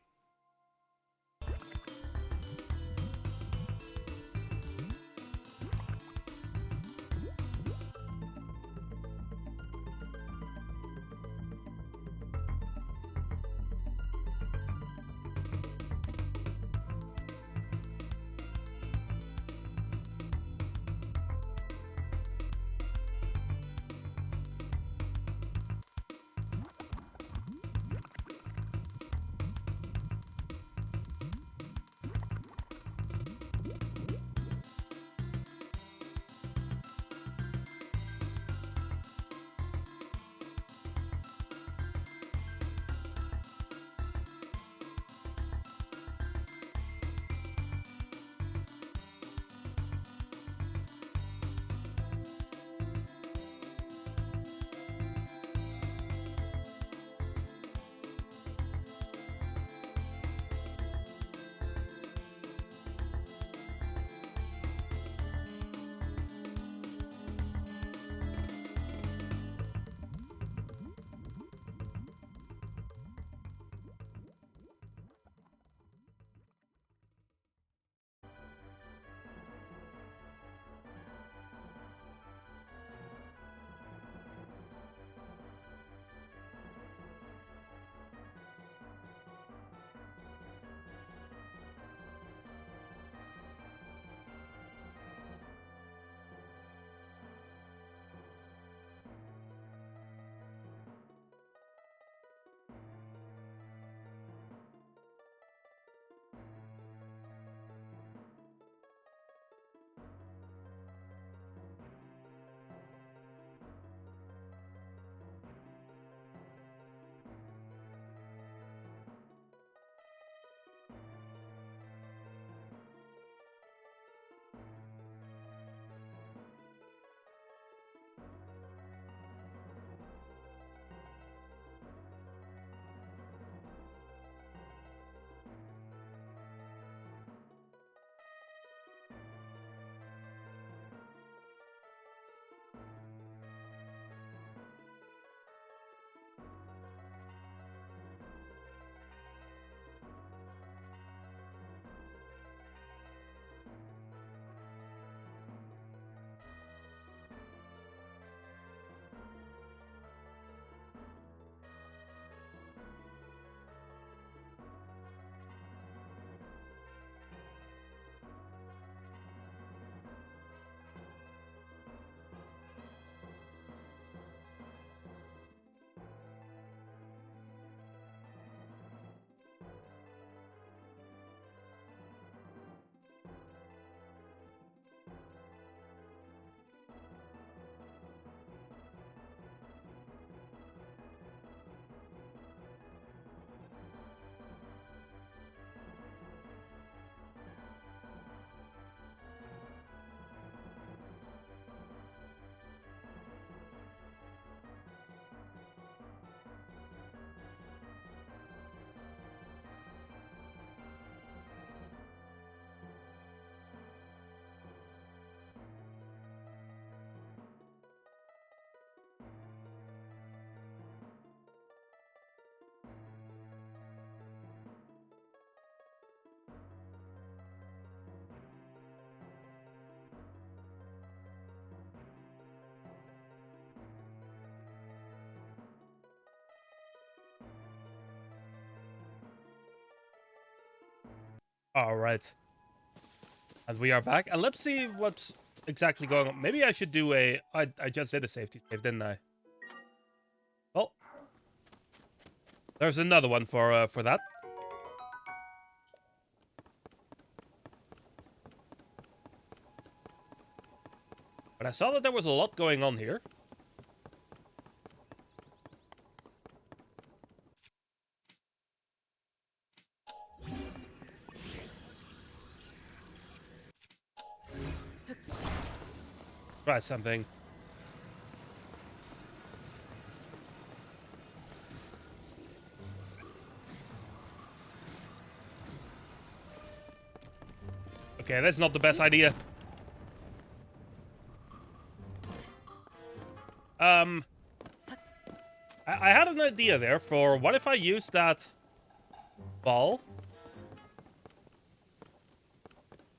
All right. And we are back. And let's see what's exactly going on. Maybe I should do a... I just did a safety save, didn't I? Well, there's another one for that. But I saw that there was a lot going on here. Try something. Okay, that's not the best idea. I had an idea there for what if I use that ball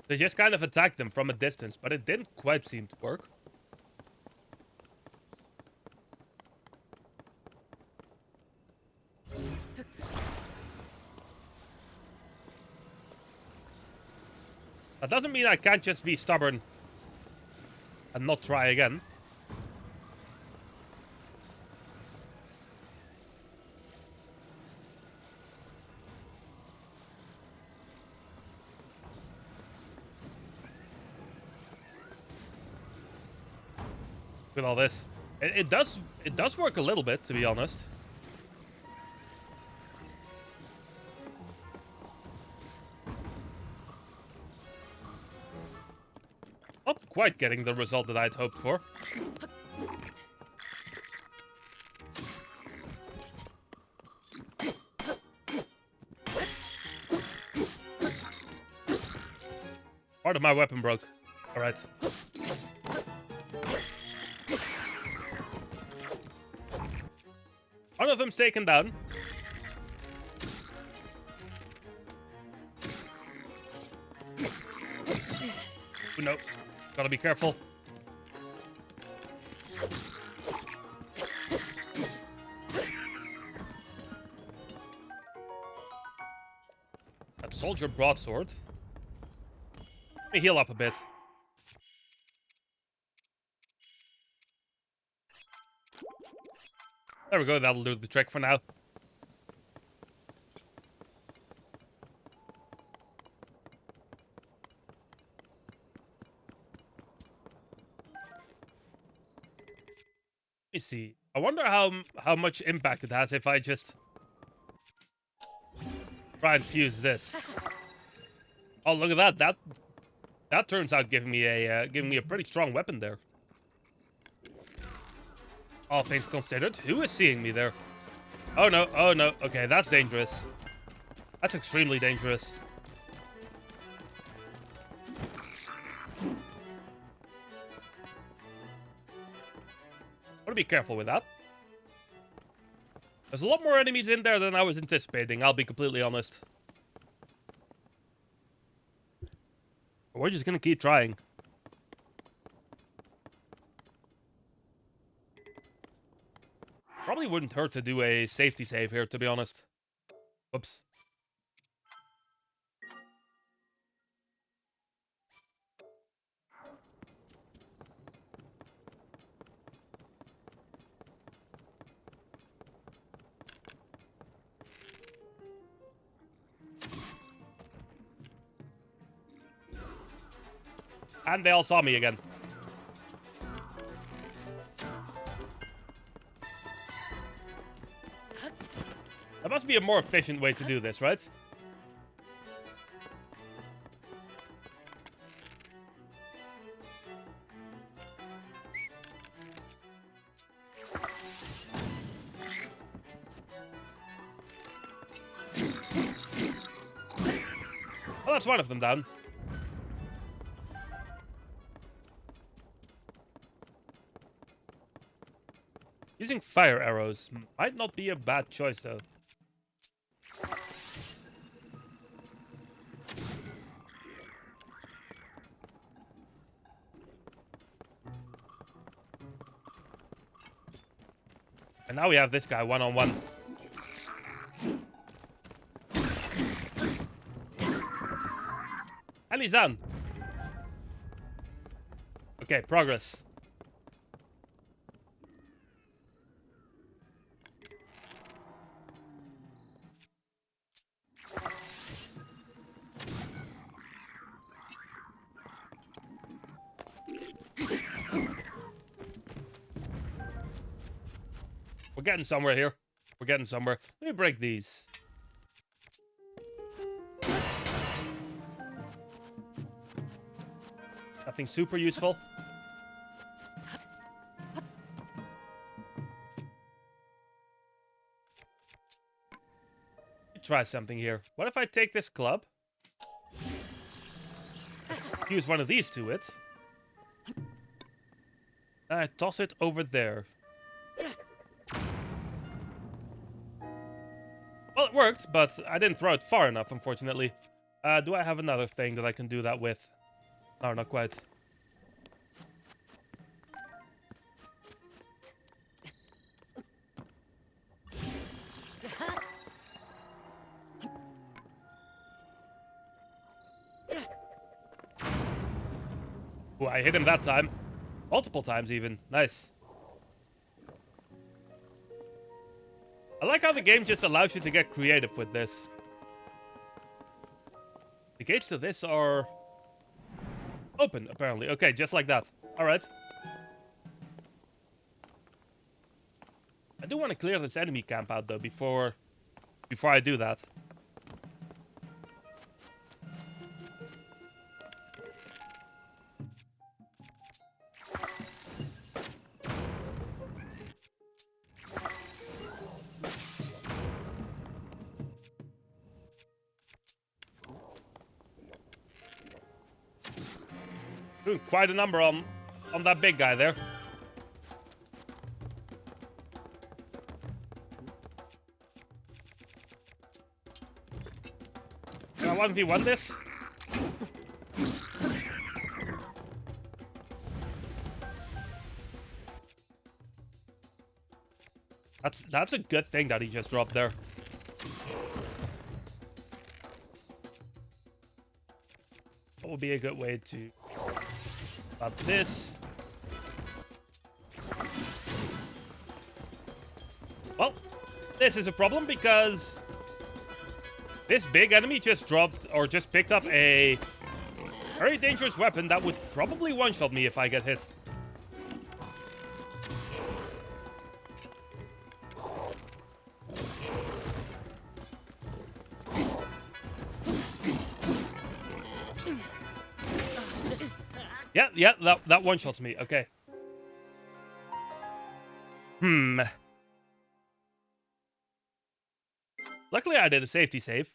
to just kind of attack them from a distance, but it didn't quite seem to work. That doesn't mean I can't just be stubborn and not try again. With all this, it does work a little bit, to be honest. Not quite getting the result that I'd hoped for. Part of my weapon broke. All right. One of them's taken down. Oh, no. Gotta be careful. That soldier broadsword. Let me heal up a bit. There we go, that'll do the trick for now. Let me see. I wonder how much impact it has if I just try and fuse this. Oh, look at that. That turns out giving me a pretty strong weapon there. All things considered, who is seeing me there? Oh no, oh no. Okay, that's dangerous. That's extremely dangerous. Gotta be careful with that. There's a lot more enemies in there than I was anticipating, I'll be completely honest. We're just gonna keep trying. Probably wouldn't hurt to do a safety save here, to be honest. Oops. And they all saw me again. There must be a more efficient way to do this, right? Well, that's one of them down. Using fire arrows might not be a bad choice, though. And now we have this guy Enemies down. Okay, progress. We're getting somewhere here. We're getting somewhere. Let me break these. Nothing super useful. Try something here. What if I take this club? Use one of these to it. And I toss it over there. Well, it worked, but I didn't throw it far enough, unfortunately. Do I have another thing that I can do that with? No, not quite. Ooh, I hit him that time. Multiple times, even. Nice. I like how the game just allows you to get creative with this. The gates to this are open, apparently. Okay, just like that. Alright. I do want to clear this enemy camp out, though, before I do that. Doing quite a number on that big guy there. Can I 1v1 this? That's a good thing that he just dropped there. What would be a good way to stop this? Well, this is a problem because this big enemy just dropped or just picked up a very dangerous weapon that would probably one-shot me if I get hit. Yeah, that one-shots me. Okay. Luckily, I did a safety save.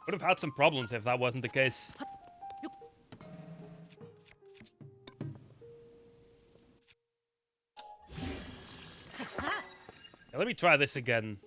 Would have had some problems if that wasn't the case. Now, let me try this again.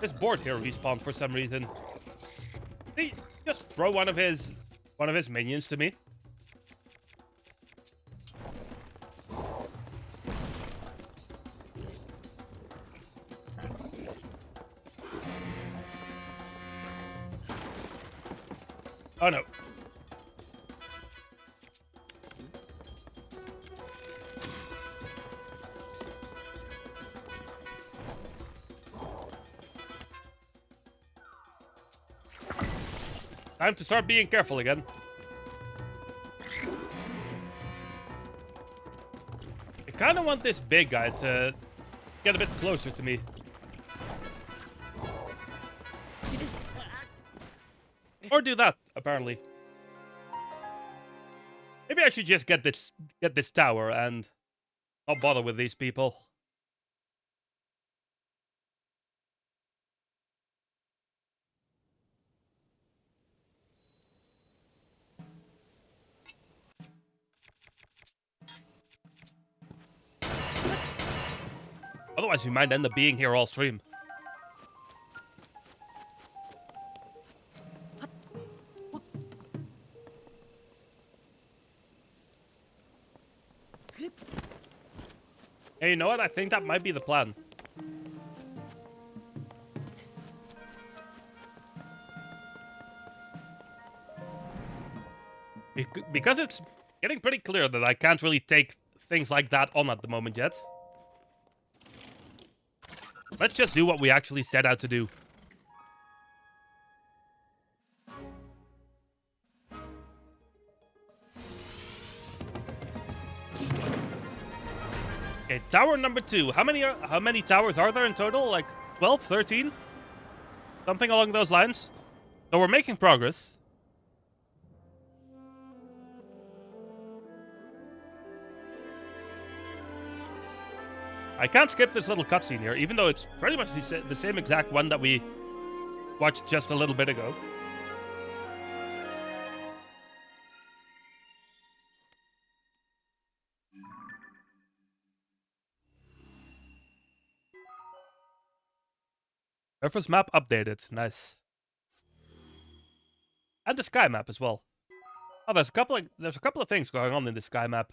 This board here respawned for some reason. Did he just throw one of his minions to me? Oh no. Time to start being careful again. I kind of want this big guy to get a bit closer to me. Or do that, apparently. Maybe I should just get this tower and not bother with these people. Otherwise, we might end up being here all stream. Hey, you know what? I think that might be the plan. Because it's getting pretty clear that I can't really take things like that on at the moment yet. Let's just do what we actually set out to do. Okay, tower number 2. How many towers are there in total? Like 12, 13? Something along those lines. So we're making progress. I can't skip this little cutscene here, even though it's pretty much the same exact one that we watched just a little bit ago. Surface map updated. Nice. And the sky map as well. Oh, there's a couple of things going on in the sky map.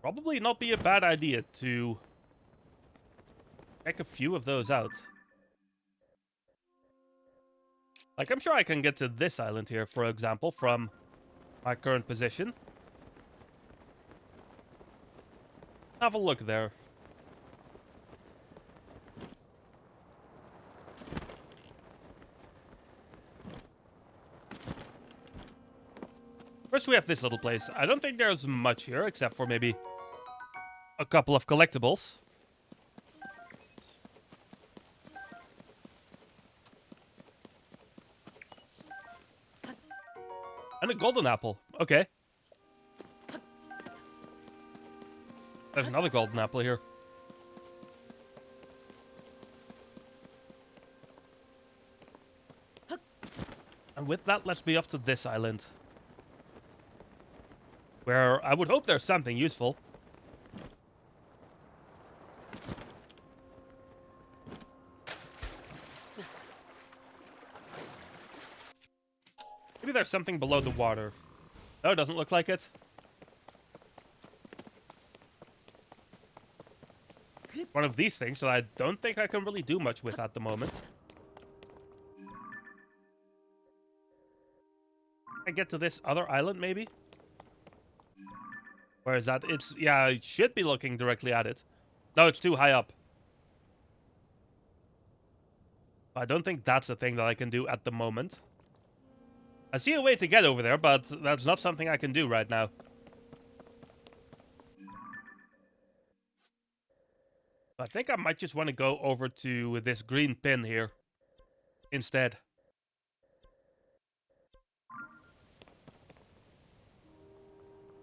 Probably not be a bad idea to check a few of those out. Like, I'm sure I can get to this island here, for example, from my current position. Have a look there. First we have this little place. I don't think there's much here, except for maybe a couple of collectibles. And a golden apple. Okay. There's another golden apple here. And with that, let's be off to this island. Where I would hope there's something useful. Maybe there's something below the water. No, it doesn't look like it. One of these things that I don't think I can really do much with at the moment. I get to this other island, maybe? Where is that? It's... yeah, I should be looking directly at it. No, it's too high up. I don't think that's a thing that I can do at the moment. I see a way to get over there, but that's not something I can do right now. I think I might just want to go over to this green pin here instead.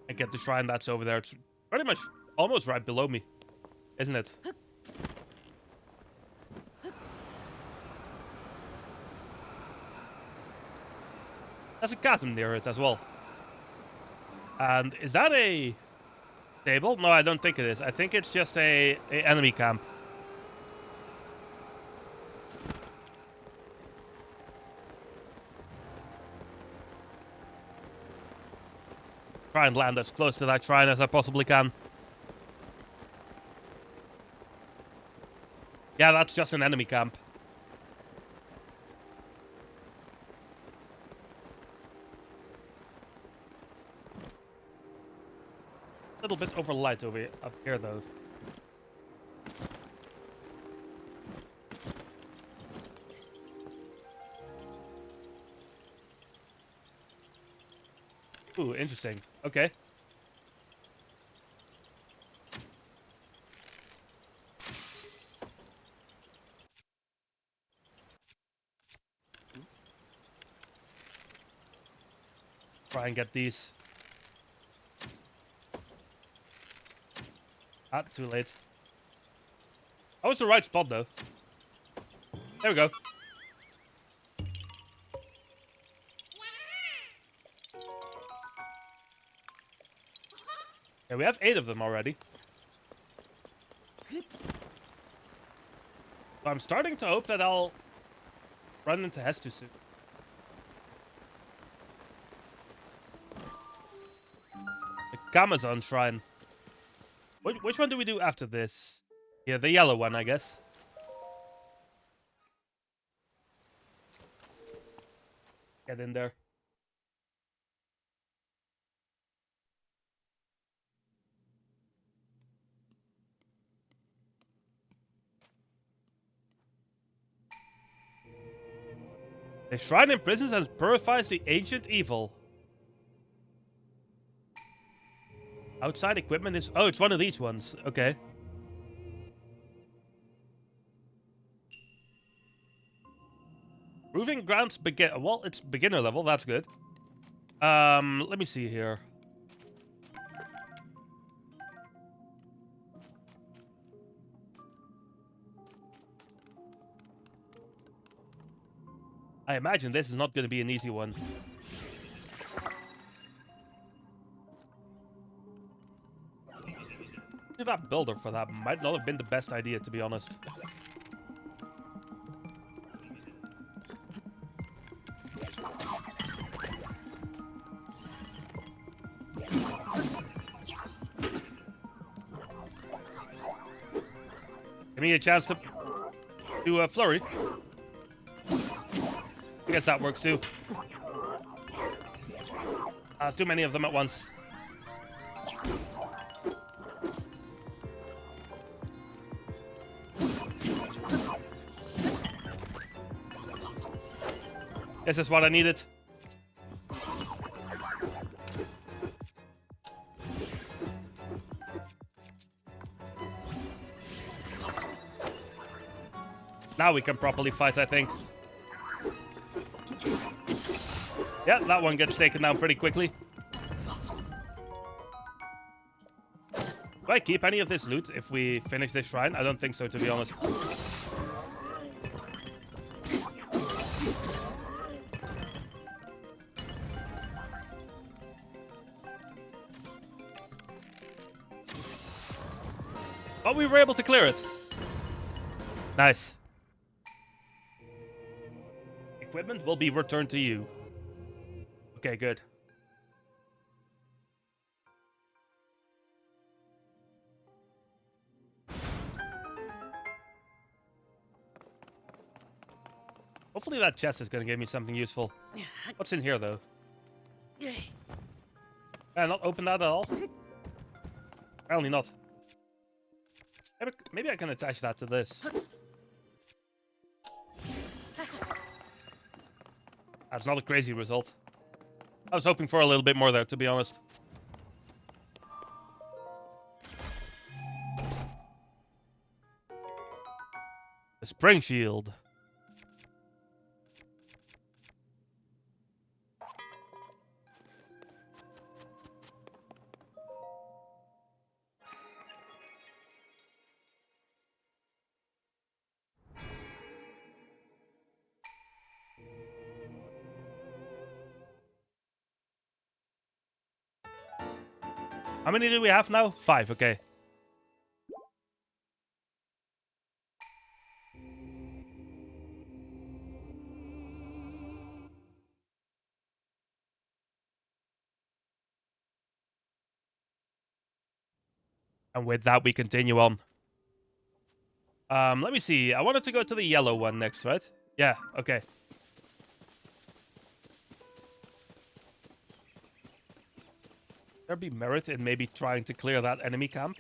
And get the shrine that's over there. It's pretty much almost right below me, isn't it? There's a chasm near it as well. And is that a stable? No, I don't think it is. I think it's just a enemy camp. Try and land as close to that shrine as I possibly can. Yeah, that's just an enemy camp. A little bit over light over up here, though. Ooh, interesting. Okay. Try and get these. Ah, too late. That was the right spot, though. There we go. Yeah, we have 8 of them already. So I'm starting to hope that I'll run into Hestu soon. The Kamazon Shrine. Which one do we do after this? Yeah, the yellow one, I guess. Get in there. The shrine imprisons and purifies the ancient evil. Outside equipment is... Oh, it's one of these ones. Okay. Proving grounds begin... Well, it's beginner level. That's good. Let me see here. I imagine this is not going to be an easy one. That builder for that might not have been the best idea, to be honest. Give me a chance to do a flurry. I guess that works too. Too many of them at once. This is what I needed. Now we can properly fight, I think. Yeah, that one gets taken down pretty quickly. Do I keep any of this loot if we finish this shrine? I don't think so, to be honest. But we were able to clear it. Nice. Equipment will be returned to you. Okay, good. Hopefully that chest is going to give me something useful. What's in here, though? Can I not open that at all? Apparently not. Maybe I can attach that to this. That's not a crazy result. I was hoping for a little bit more there, to be honest. The spring shield. How many do we have now? 5, okay. And with that, we continue on. Let me see. I wanted to go to the yellow one next, right? Yeah, okay. There be merit in maybe trying to clear that enemy camp?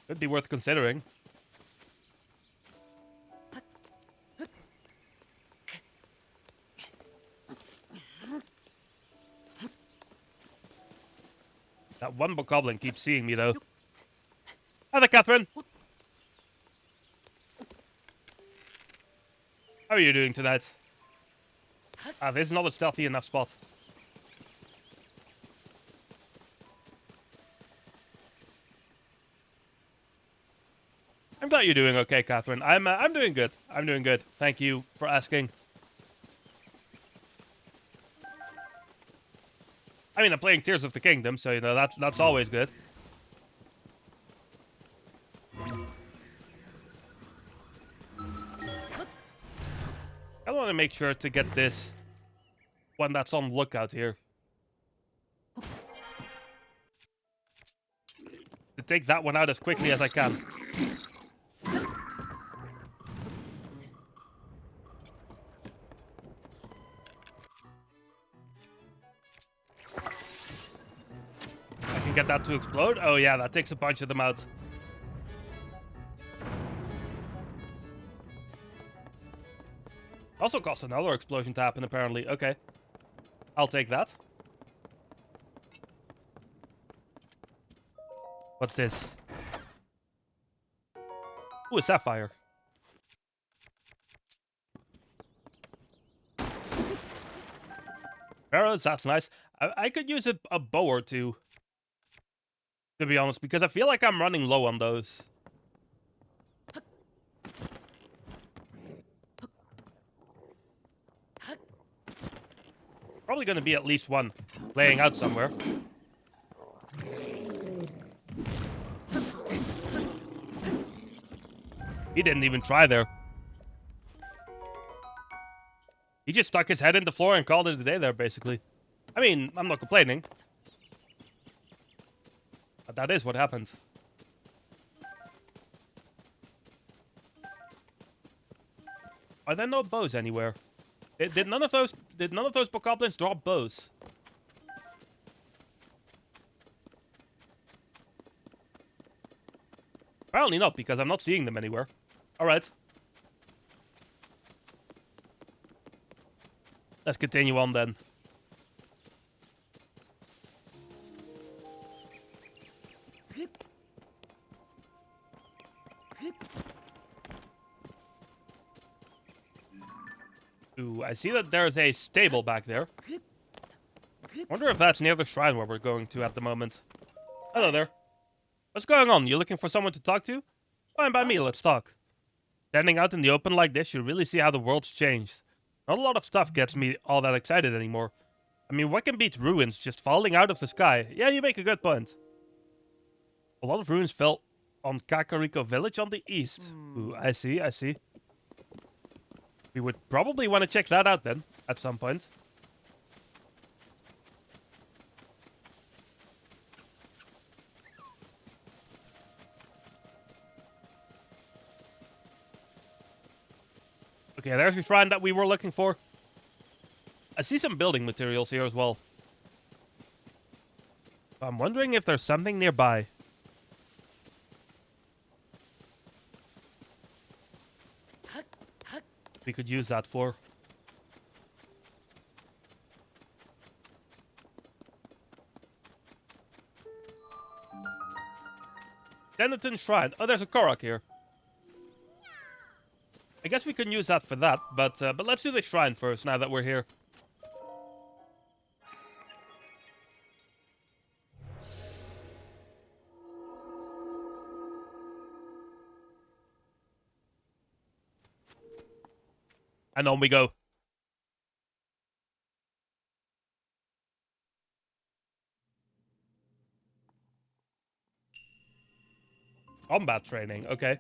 Could be worth considering. That one bokoblin keeps seeing me, though. Hi there, Catherine. How are you doing tonight? This is not a stealthy enough spot. I'm glad you're doing okay, Catherine. I'm doing good. I'm doing good. Thank you for asking. I mean, I'm playing Tears of the Kingdom, so you know that's always good. I want to make sure to get this one that's on lookout here. To take that one out as quickly as I can. I can get that to explode. Oh yeah, that takes a bunch of them out. Also costs another explosion to happen, apparently. Okay. I'll take that. What's this? Ooh, a sapphire. Arrows, that's nice. I could use a bow or two, to be honest, because I feel like I'm running low on those. Probably going to be at least one laying out somewhere. He didn't even try there. He just stuck his head in the floor and called it a day there, basically. I mean, I'm not complaining. But that is what happened. Are there no bows anywhere? Did none of those bokoblins drop bows? Apparently not, because I'm not seeing them anywhere. Alright. Let's continue on then. Ooh, I see that there's a stable back there. Wonder if that's near the shrine where we're going to at the moment. Hello there. What's going on? You looking for someone to talk to? Fine by me, let's talk. Standing out in the open like this, you really see how the world's changed. Not a lot of stuff gets me all that excited anymore. I mean, what can beat ruins just falling out of the sky? Yeah, you make a good point. A lot of ruins fell on Kakariko village on the east. Ooh, I see, I see. We would probably want to check that out then, at some point. Okay, there's the shrine that we were looking for. I see some building materials here as well. I'm wondering if there's something nearby. We could use that for. Denton Shrine. Oh, there's a Korok here. I guess we can use that for that, but let's do the shrine first now that we're here. And on we go. Combat training, okay.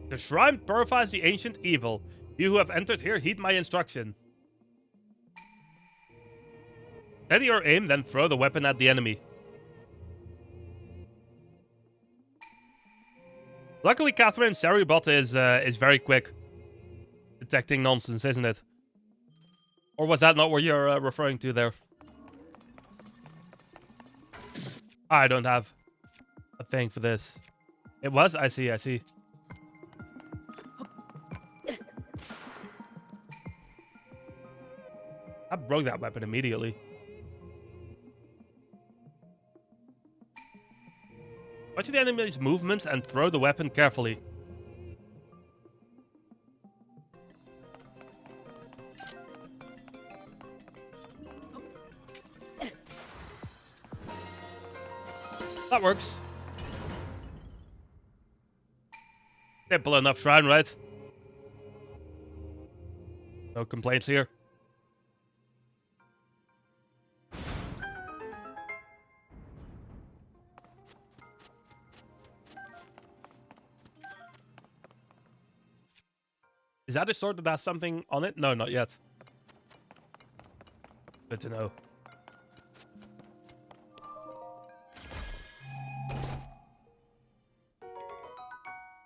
The shrine purifies the ancient evil. You who have entered here, heed my instruction. Steady your aim, then throw the weapon at the enemy. Luckily, Catherine, Saribot is very quick detecting nonsense, isn't it? Or was that not what you're referring to there? I don't have a thing for this. It was? I see, I see. I broke that weapon immediately. Watch the enemy's movements and throw the weapon carefully. That works. Simple enough shrine, right? No complaints here. Is that a sword that has something on it? No, not yet. Good to know.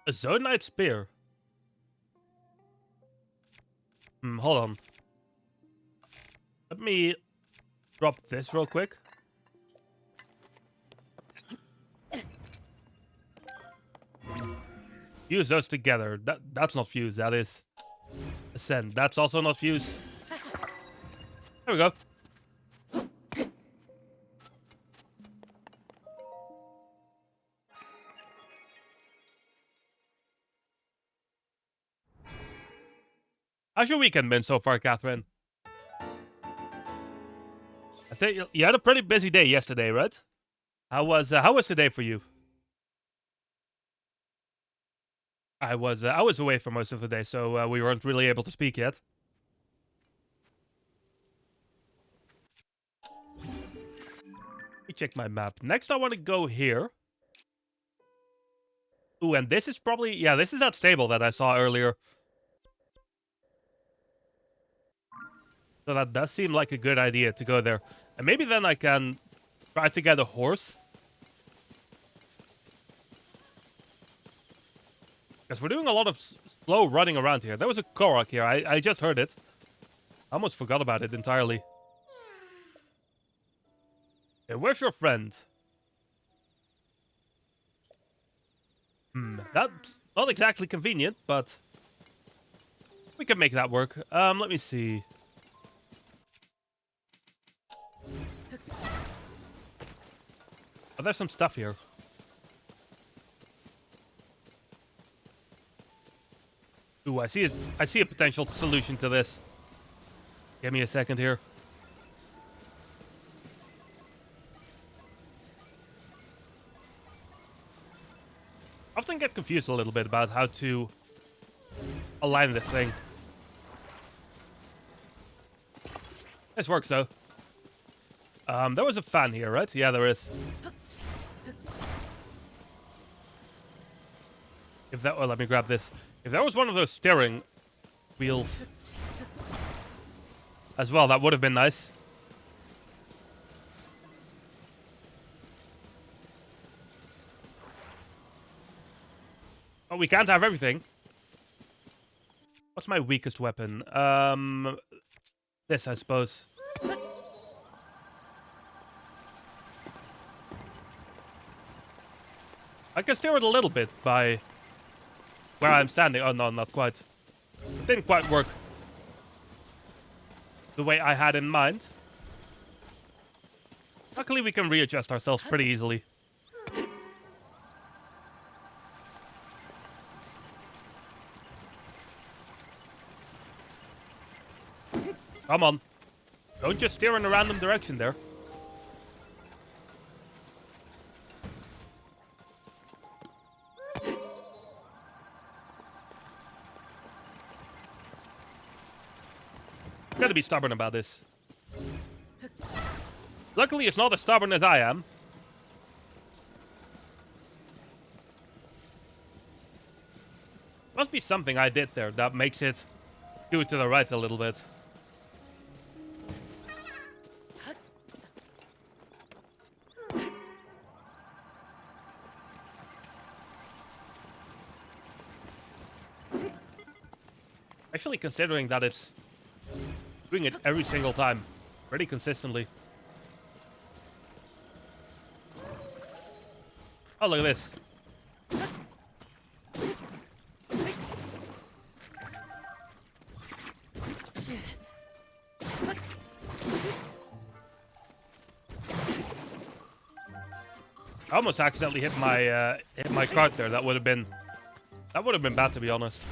A Zonite spear. Hold on. Let me drop this real quick. Fuse those together. That's not fuse. That is ascend. That's also not fuse. There we go. How's your weekend been so far, Catherine? I think you had a pretty busy day yesterday, right? How was today for you? I was away for most of the day, so we weren't really able to speak yet. Let me check my map. Next, I want to go here. Ooh, and this is probably... Yeah, this is that stable that I saw earlier. So that does seem like a good idea to go there. And maybe then I can try to get a horse. Because we're doing a lot of slow running around here. There was a Korok here. I just heard it. I almost forgot about it entirely. Hey, where's your friend? That's not exactly convenient, but we can make that work. Let me see. Oh, there's some stuff here. Ooh, I see a potential solution to this. Give me a second here. I often get confused a little bit about how to align this thing. This works though. There was a fan here, right? Yeah, there is. If that, well, let me grab this. If there was one of those steering wheels as well, that would have been nice. But we can't have everything. What's my weakest weapon? This, I suppose. I can steer it a little bit by where I'm standing. Oh, no, not quite. It didn't quite work the way I had in mind. Luckily, we can readjust ourselves pretty easily. Come on. Don't just steer in a random direction there. Gotta be stubborn about this. Luckily, it's not as stubborn as I am. Must be something I did there that makes it do it to the right a little bit. Actually, considering that it's doing it every single time, pretty consistently. Oh, look at this. I almost accidentally hit my cart there. That would have been bad, to be honest.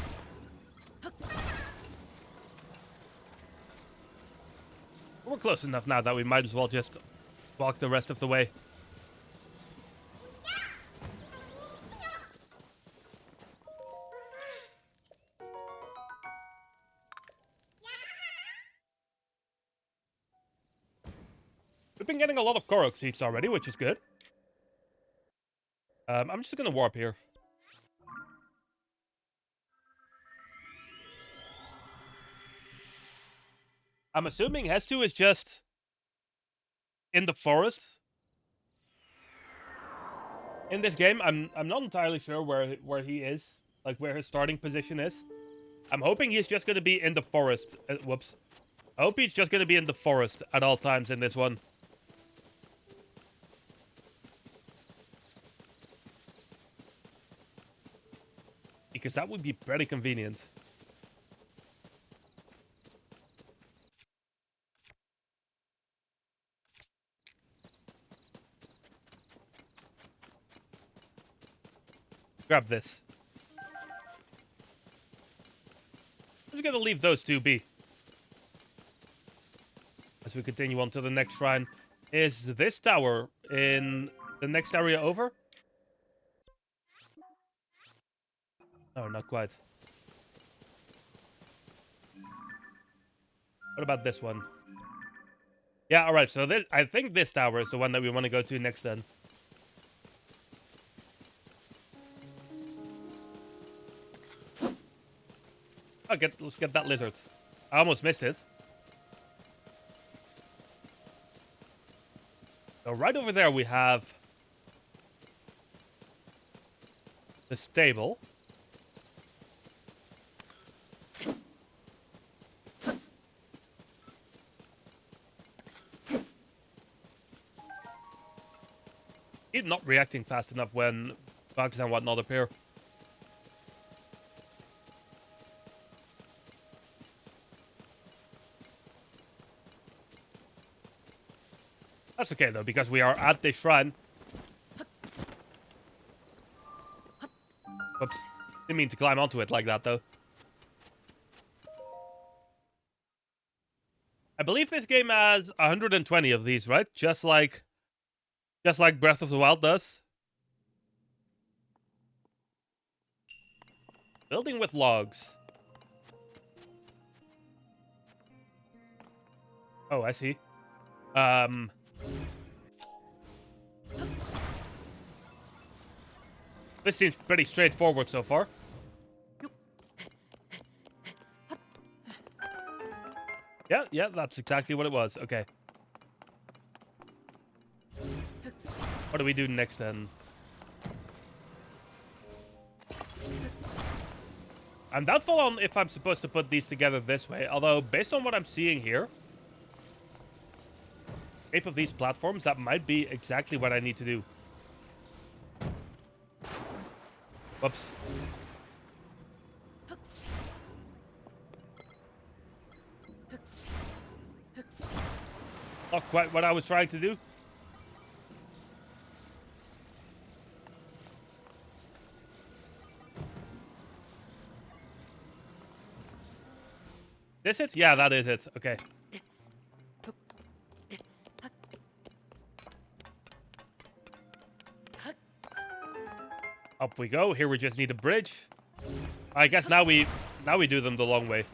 We're close enough now that we might as well just walk the rest of the way. We've been getting a lot of Korok seeds already, which is good. I'm just gonna warp here. I'm assuming Hestu is just in the forest in this game. I'm not entirely sure where he is, like where his starting position is. I'm hoping he's just gonna be in the forest. Whoops. I hope he's just gonna be in the forest at all times in this one. Because that would be pretty convenient. Grab this. I'm just gonna leave those two be. As we continue on to the next shrine. Is this tower in the next area over? No, not quite. What about this one? Yeah, alright, so I think this tower is the one that we want to go to next then. Oh, let's get that lizard. I almost missed it. So right over there we have the stable. He's not reacting fast enough when bugs and whatnot appear. That's okay though, because we are at the shrine. Whoops. Didn't mean to climb onto it like that though. I believe this game has 120 of these, right? Just like Breath of the Wild does. Building with logs. Oh, I see. This seems pretty straightforward so far. Yeah, that's exactly what it was. Okay. What do we do next then? I'm doubtful on if I'm supposed to put these together this way, although based on what I'm seeing here, shape of these platforms, that might be exactly what I need to do. Whoops. Not quite what I was trying to do. This it? Yeah, that is it. Okay. Up we go. Here we just need a bridge. I guess now we do them the long way.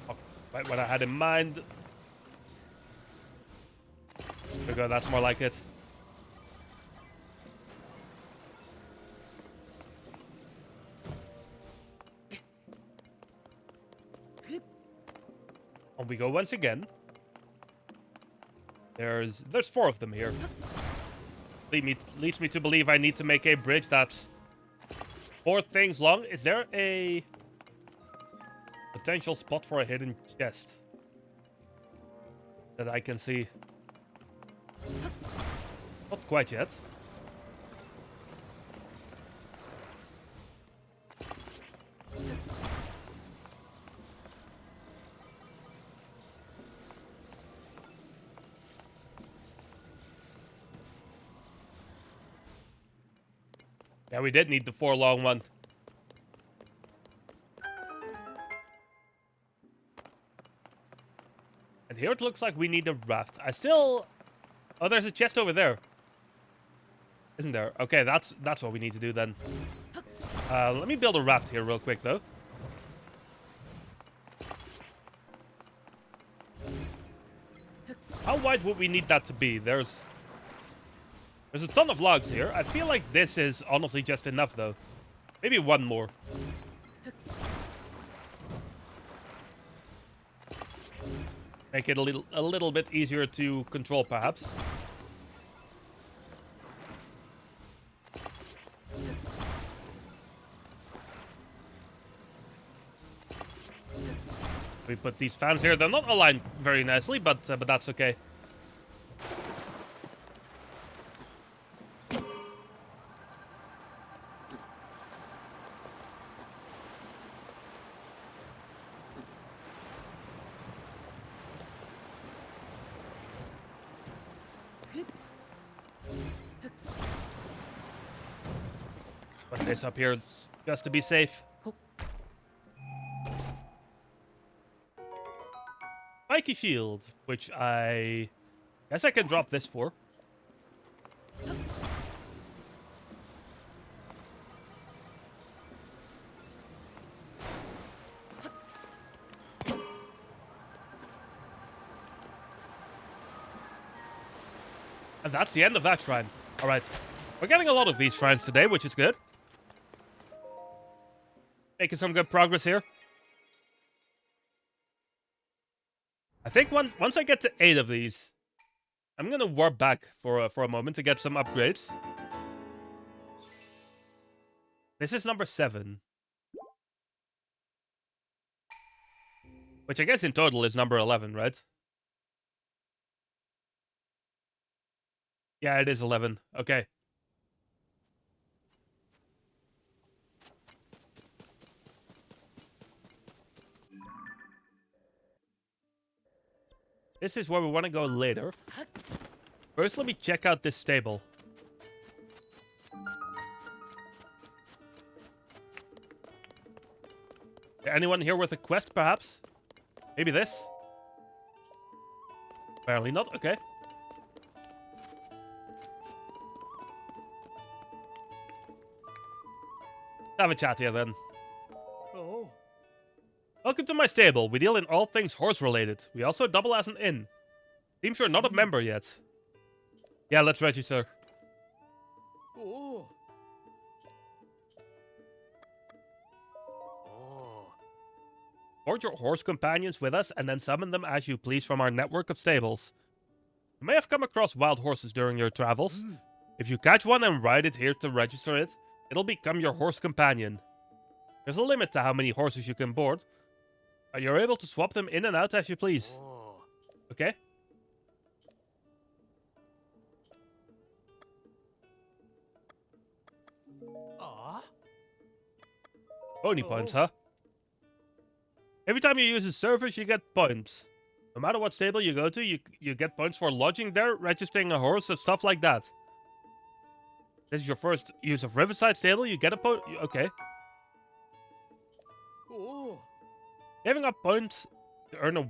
Oh, right, what I had in mind. There we go. That's more like it. On we go once again. There's 4 of them here. Leads me to believe I need to make a bridge that's 4 things long. Is there a potential spot for a hidden chest that I can see? Not quite yet. Yeah, we did need the 4 long one. And here it looks like we need a raft. Oh, there's a chest over there. Isn't there? Okay, that's what we need to do then. Let me build a raft here real quick, though. How wide would we need that to be? There's a ton of logs here. I feel like this is honestly just enough, though. Maybe one more. Make it a little bit easier to control, perhaps. We put these fans here. They're not aligned very nicely, but that's okay. Put this up here just to be safe. Spiky shield, which I guess I can drop this for. And that's the end of that shrine. All right. We're getting a lot of these shrines today, which is good. Making some good progress here. I think once I get to 8 of these, I'm gonna warp back for a moment to get some upgrades. This is number 7. Which I guess in total is number 11, right? Yeah, it is 11. Okay. This is where we want to go later. First, let me check out this stable. Anyone here with a quest, perhaps? Maybe this? Apparently not. Okay. Have a chat here, then. Oh. Welcome to my stable. We deal in all things horse-related. We also double as an inn. Seems you're not a member yet. Yeah, let's register. Oh. Oh. Board your horse companions with us and then summon them as you please from our network of stables. You may have come across wild horses during your travels. If you catch one and ride it here to register it, it'll become your horse companion. There's a limit to how many horses you can board. You're able to swap them in and out as you please. Oh. Okay? Ah. Pony points, huh? Every time you use a service, you get points. No matter what stable you go to, you get points for lodging there, registering a horse, and stuff like that. This is your first use of Riverside Stable, you get a point. Okay. Oh. Giving up points to earn a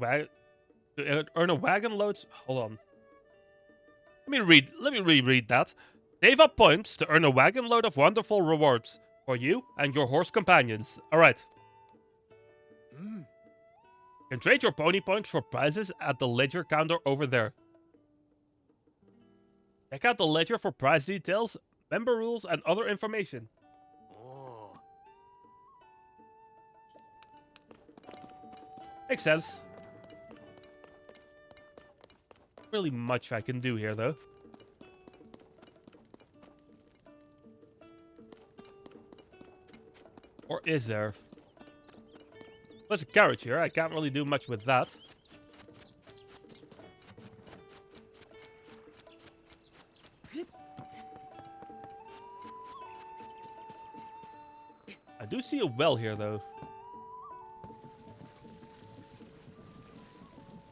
wagon load. Hold on. Let me reread that. Save up points to earn a wagon load of wonderful rewards for you and your horse companions. All right. You can trade your pony points for prizes at the ledger counter over there. Check out the ledger for prize details, member rules, and other information. Oh. Makes sense. Not really much I can do here, though. Or is there? There's a carriage here. I can't really do much with that. I do see a well here, though.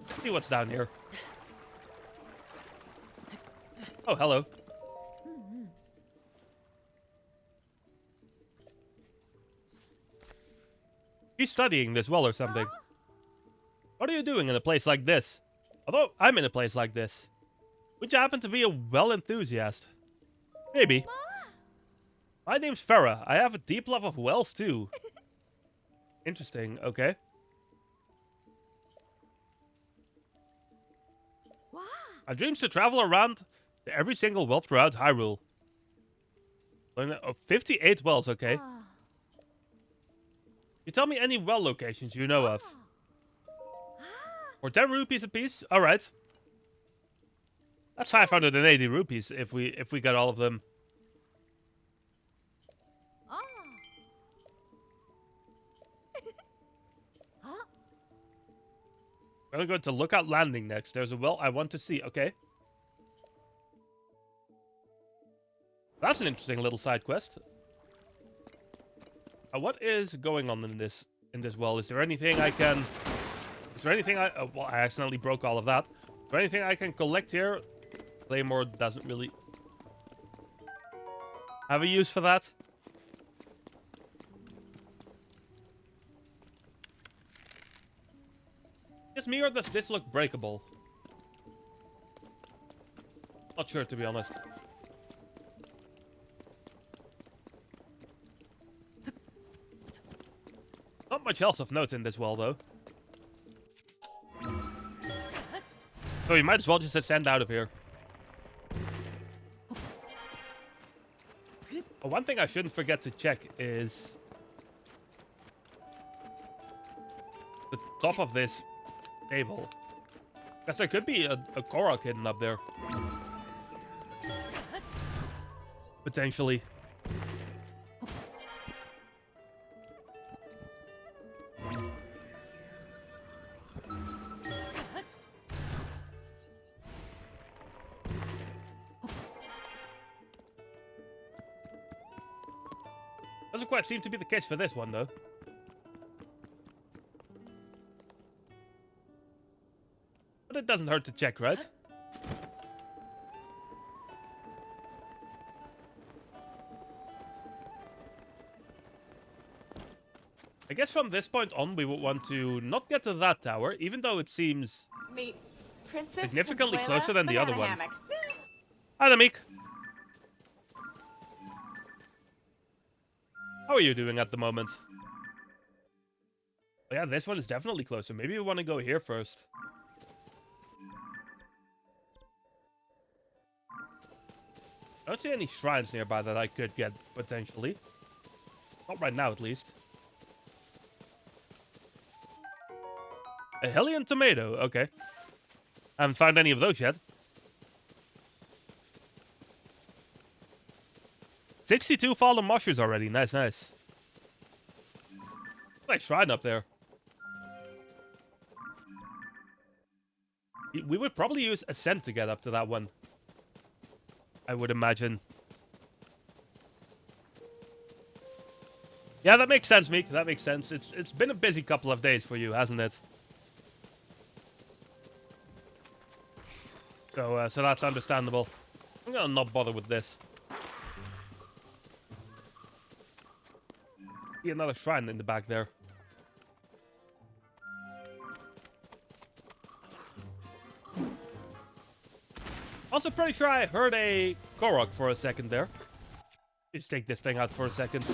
Let's see what's down here. Oh, hello. He's studying this well or something. What are you doing in a place like this? Although, I'm in a place like this. Would you happen to be a well enthusiast? Maybe. My name's Farah. I have a deep love of wells, too. Interesting. Okay. My dream's to travel around to every single well throughout Hyrule. 58 wells, okay. You tell me any well locations you know of. For 10 rupees apiece? Alright. That's 580 rupees if we get all of them. I'm gonna go to Lookout Landing next. There's a well I want to see. Okay. That's an interesting little side quest. What is going on in this well? Is there anything I can... Is there anything I... Oh, well, I accidentally broke all of that. Is there anything I can collect here? Claymore doesn't really have a use for that. Just me, or does this look breakable? Not sure, to be honest. Not much else of note in this well, though. So you might as well just ascend out of here. Oh, one thing I shouldn't forget to check is the top of this table. Guess there could be a Korok hidden up there. Potentially. Doesn't quite seem to be the case for this one, though. But it doesn't hurt to check, right? I guess from this point on, we would want to not get to that tower, even though it seems Meet Princess significantly Consuela closer than the other Banana one. Hammock. Hi there, Meek. How are you doing at the moment? Oh, yeah, this one is definitely closer. Maybe we want to go here first. I don't see any shrines nearby that I could get, potentially. Not right now, at least. A Hellion Tomato, okay. I haven't found any of those yet. 62 fallen mushrooms already. Nice, nice. Nice shrine up there. We would probably use Ascent to get up to that one. I would imagine. Yeah, that makes sense, Meek. That makes sense. It's been a busy couple of days for you, hasn't it? So that's understandable. I'm gonna not bother with this. See another shrine in the back there. Also pretty sure I heard a Korok for a second there. Let's take this thing out for a second.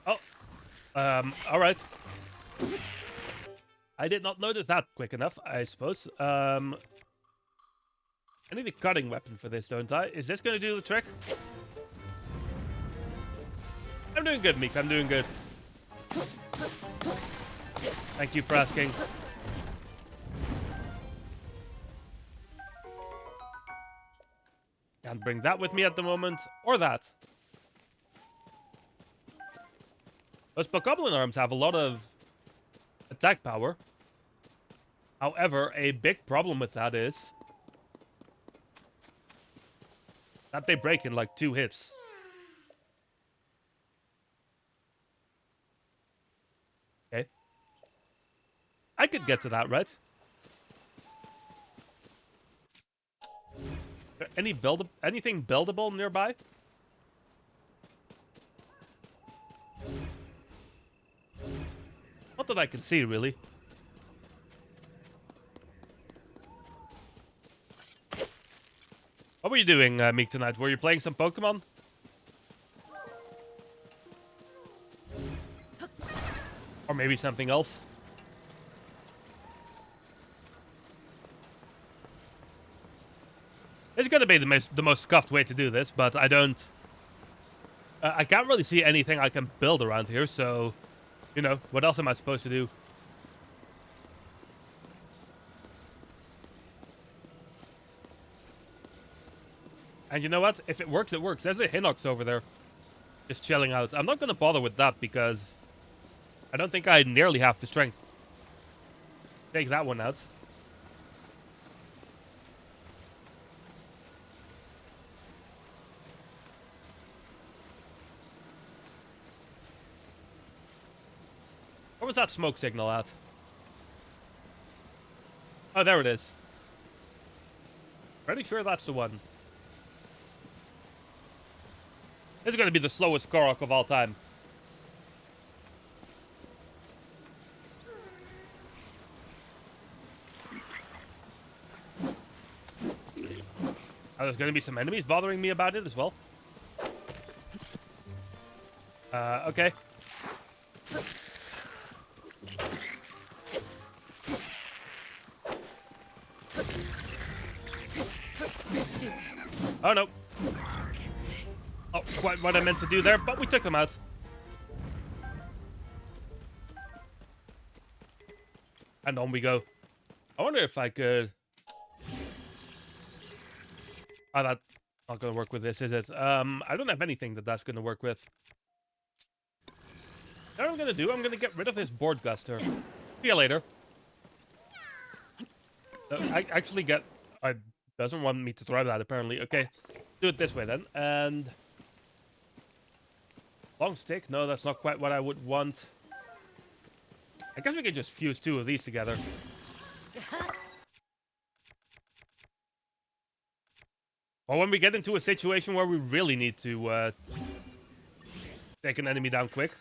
Oh. Alright. I did not notice that quick enough, I suppose. I need a cutting weapon for this, don't I? Is this going to do the trick? I'm doing good, Meek. I'm doing good. Thank you for asking. Can't bring that with me at the moment. Or that. Those Bokoblin arms have a lot of attack power. However, a big problem with that is that they break in like 2 hits. Okay. I could get to that, right? Anything buildable nearby? that I can see, really. What were you doing, Meek, tonight? Were you playing some Pokemon? Or maybe something else? It's gonna be the most scuffed way to do this, but I don't... I can't really see anything I can build around here, so... You know, what else am I supposed to do? And you know what? If it works, it works. There's a Hinox over there. Just chilling out. I'm not gonna bother with that because... I don't think I nearly have the strength. Take that one out. Where was that smoke signal at? Oh, there it is. Pretty sure that's the one. This is going to be the slowest Korok of all time. Oh, there's going to be some enemies bothering me about it as well. Okay. Oh, no. Oh, quite what I meant to do there, but we took them out. And on we go. I wonder if I could... Oh, that's not going to work with this, is it? I don't have anything that's going to work with. What I'm going to do, I'm going to get rid of this board guster. See you later. I actually get... I doesn't want me to throw that, apparently. Okay, do it this way then. And... Long stick? No, that's not quite what I would want. I guess we could just fuse two of these together. Or when we get into a situation where we really need to take an enemy down quick.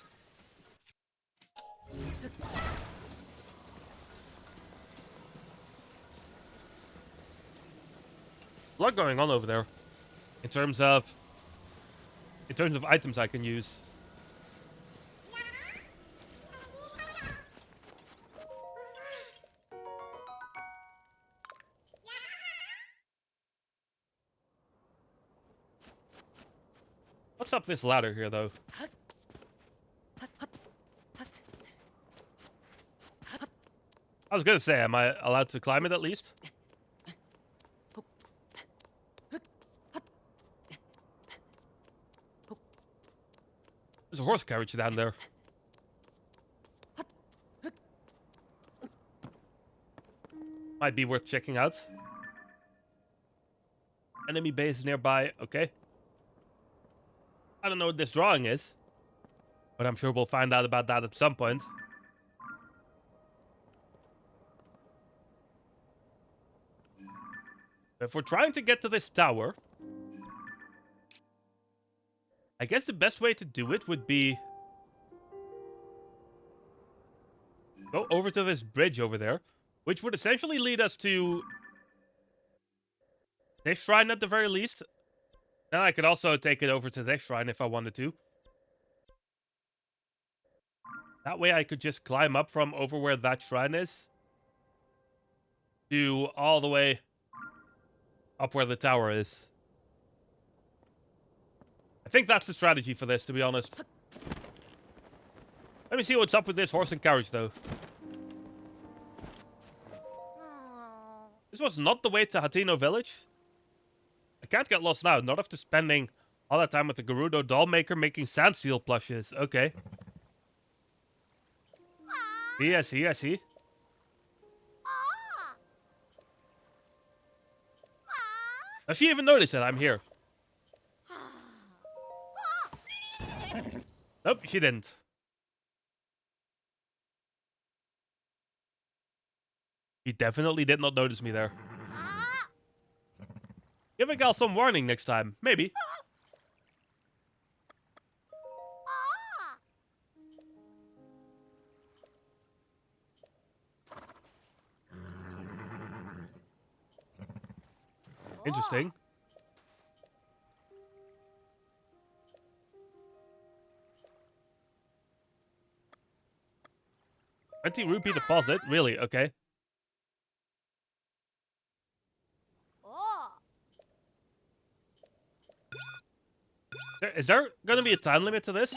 A lot going on over there. In terms of items I can use. What's up this ladder here, though? I was gonna say, am I allowed to climb it at least? There's a horse carriage down there. Might be worth checking out. Enemy base nearby. Okay. I don't know what this drawing is, but I'm sure we'll find out about that at some point. If we're trying to get to this tower, I guess the best way to do it would be go over to this bridge over there, which would essentially lead us to this shrine at the very least. Then I could also take it over to this shrine if I wanted to. That way I could just climb up from over where that shrine is to all the way up where the tower is. I think that's the strategy for this, to be honest. Let me see what's up with this horse and carriage, though. This was not the way to Hatino Village. I can't get lost now, not after spending all that time with the Gerudo doll maker making sand seal plushes. Okay. See, I see, I see. Does she even notice that I'm here? Nope, she didn't. She definitely did not notice me there. Give a gal some warning next time. Maybe. Interesting. $20 deposit? Really? Okay. Is there gonna be a time limit to this?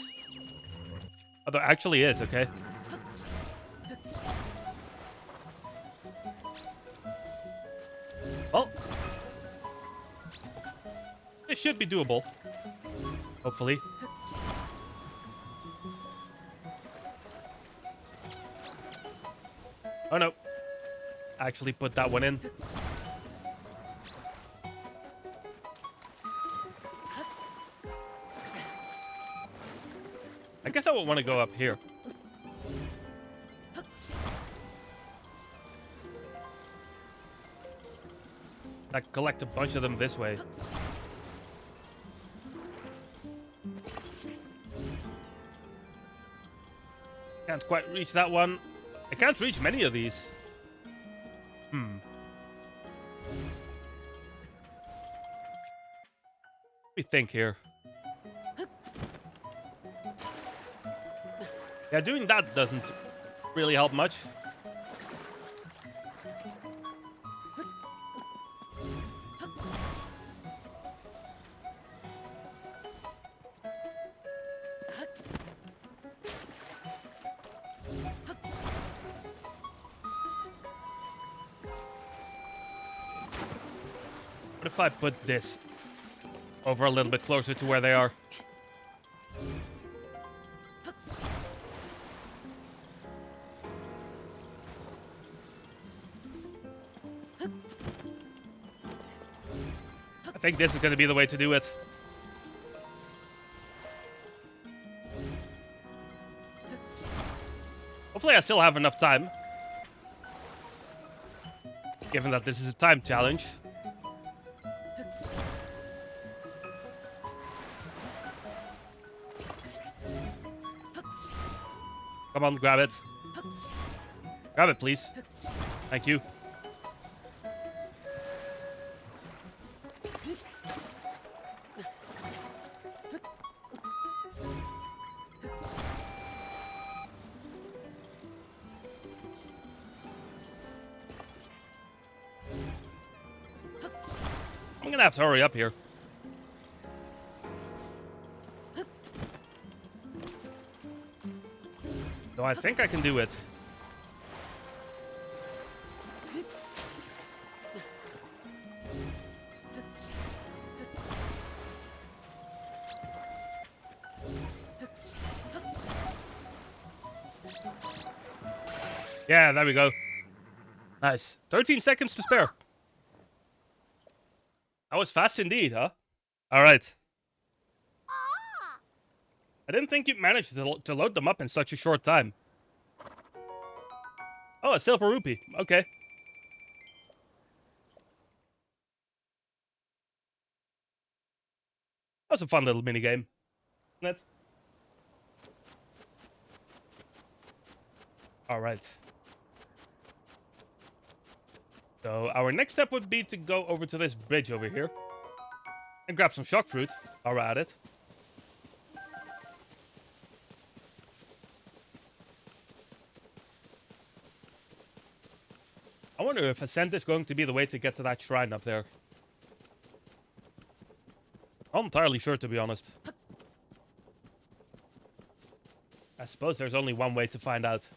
Oh, there actually is, okay. Well, this should be doable. Hopefully. Oh no. Actually put that one in. I guess I would want to go up here. I collect a bunch of them this way. Can't quite reach that one. I can't reach many of these. Let me think here. Yeah, doing that doesn't really help much. What if I put this over a little bit closer to where they are? I think this is going to be the way to do it. Hopefully I still have enough time. Given that this is a time challenge. Come on, grab it. Grab it, please. Thank you. I'm gonna have to hurry up here. So I think I can do it. Yeah, there we go. Nice. 13 seconds to spare. That was fast indeed, huh? Alright. I didn't think you'd manage to load them up in such a short time. Oh, a silver rupee. Okay. That was a fun little minigame. Isn't it? Alright. So our next step would be to go over to this bridge over here. And grab some shock fruit while we're at it. I wonder if ascent is going to be the way to get to that shrine up there. I'm not entirely sure, to be honest. I suppose there's only one way to find out.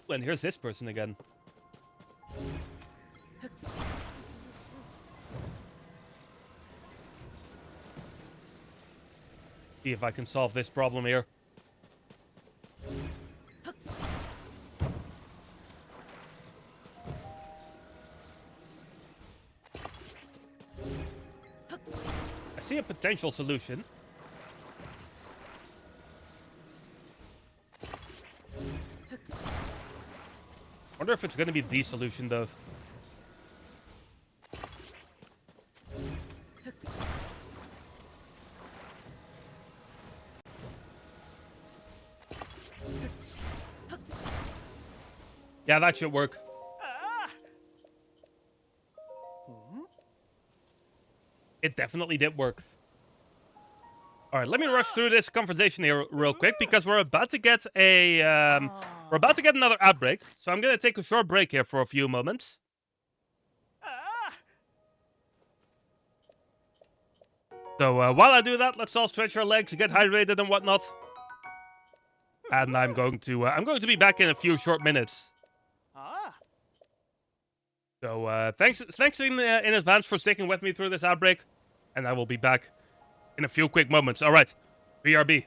And here's this person again. See if I can solve this problem here. I see a potential solution. Wonder if it's going to be the solution, though. Yeah, that should work. Ah! It definitely did work. All right, let me rush through this conversation here real quick because we're about to get another outbreak. So I'm gonna take a short break here for a few moments. Ah! So while I do that, let's all stretch our legs, get hydrated and whatnot. And I'm going to be back in a few short minutes. Ah! So thanks in advance for sticking with me through this outbreak, and I will be back in a few quick moments. All right, BRB.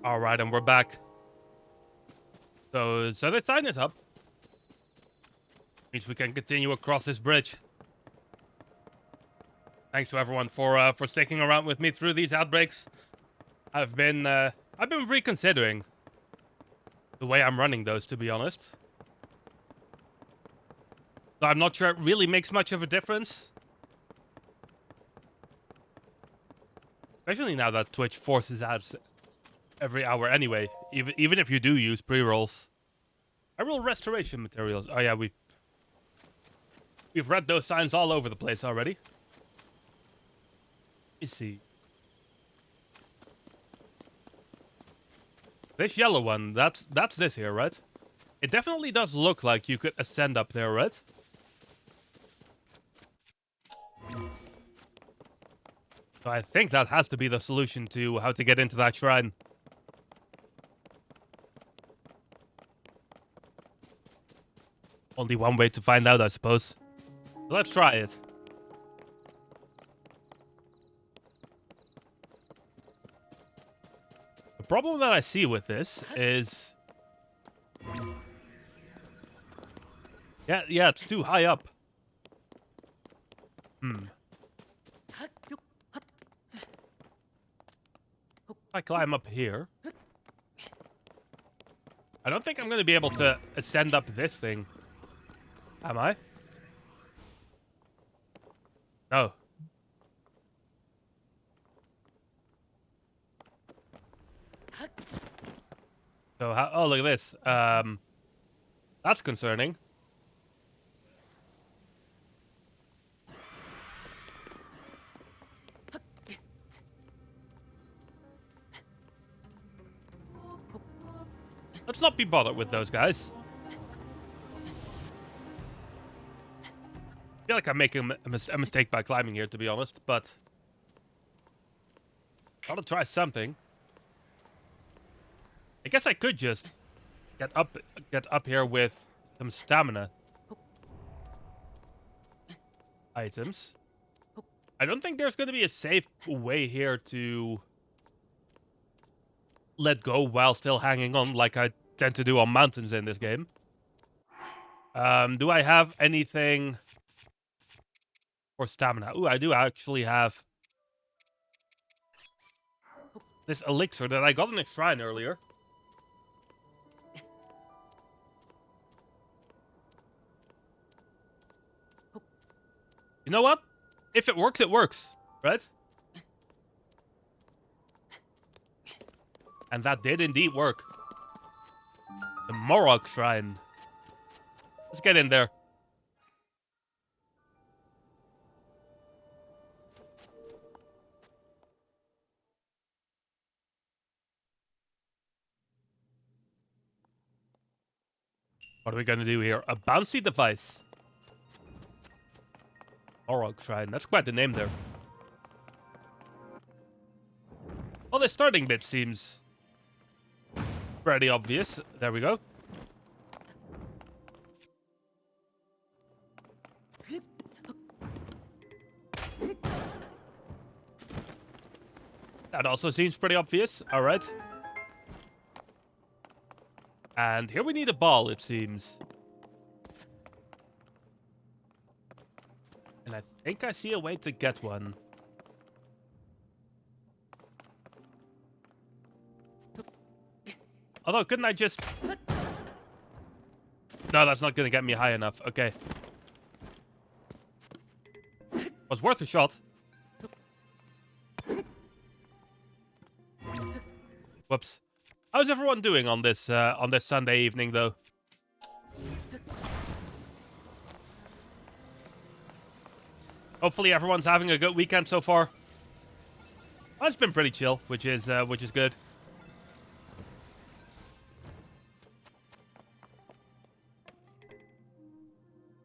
All right, and we're back. So the sign is up. Means we can continue across this bridge. Thanks to everyone for sticking around with me through these outbreaks. I've been reconsidering the way I'm running those, to be honest. So I'm not sure it really makes much of a difference. Especially now that Twitch forces ads every hour anyway, even if you do use pre-rolls. I roll restoration materials. Oh yeah, we've read those signs all over the place already. Let's see. This yellow one, that's this here, right? It definitely does look like you could ascend up there, right? So I think that has to be the solution to how to get into that shrine. Only one way to find out, I suppose. Let's try it. The problem that I see with this is... Yeah, it's too high up. If I climb up here... I don't think I'm going to be able to ascend up this thing. Am I? No. So how... Oh, look at this. That's concerning. Let's not be bothered with those guys. I feel like I'm making a mistake by climbing here, to be honest, but... Gotta try something. I guess I could just get up here with some stamina items. I don't think there's gonna be a safe way here to let go while still hanging on like I tend to do on mountains in this game. Do I have anything for stamina? Ooh, I do actually have this elixir that I got in a shrine earlier. You know what? If it works, it works, right? And that did indeed work. The Morok Shrine. Let's get in there. What are we gonna do here? A bouncy device. Morok Shrine. That's quite the name there. Well, the starting bit seems pretty obvious. There we go. That also seems pretty obvious. All right. And here we need a ball, it seems. And I think I see a way to get one. Although, couldn't I just... No, that's not going to get me high enough. Okay. Was worth a shot. Whoops. How's everyone doing on this Sunday evening, though? Hopefully everyone's having a good weekend so far. Well, it's been pretty chill, which is good.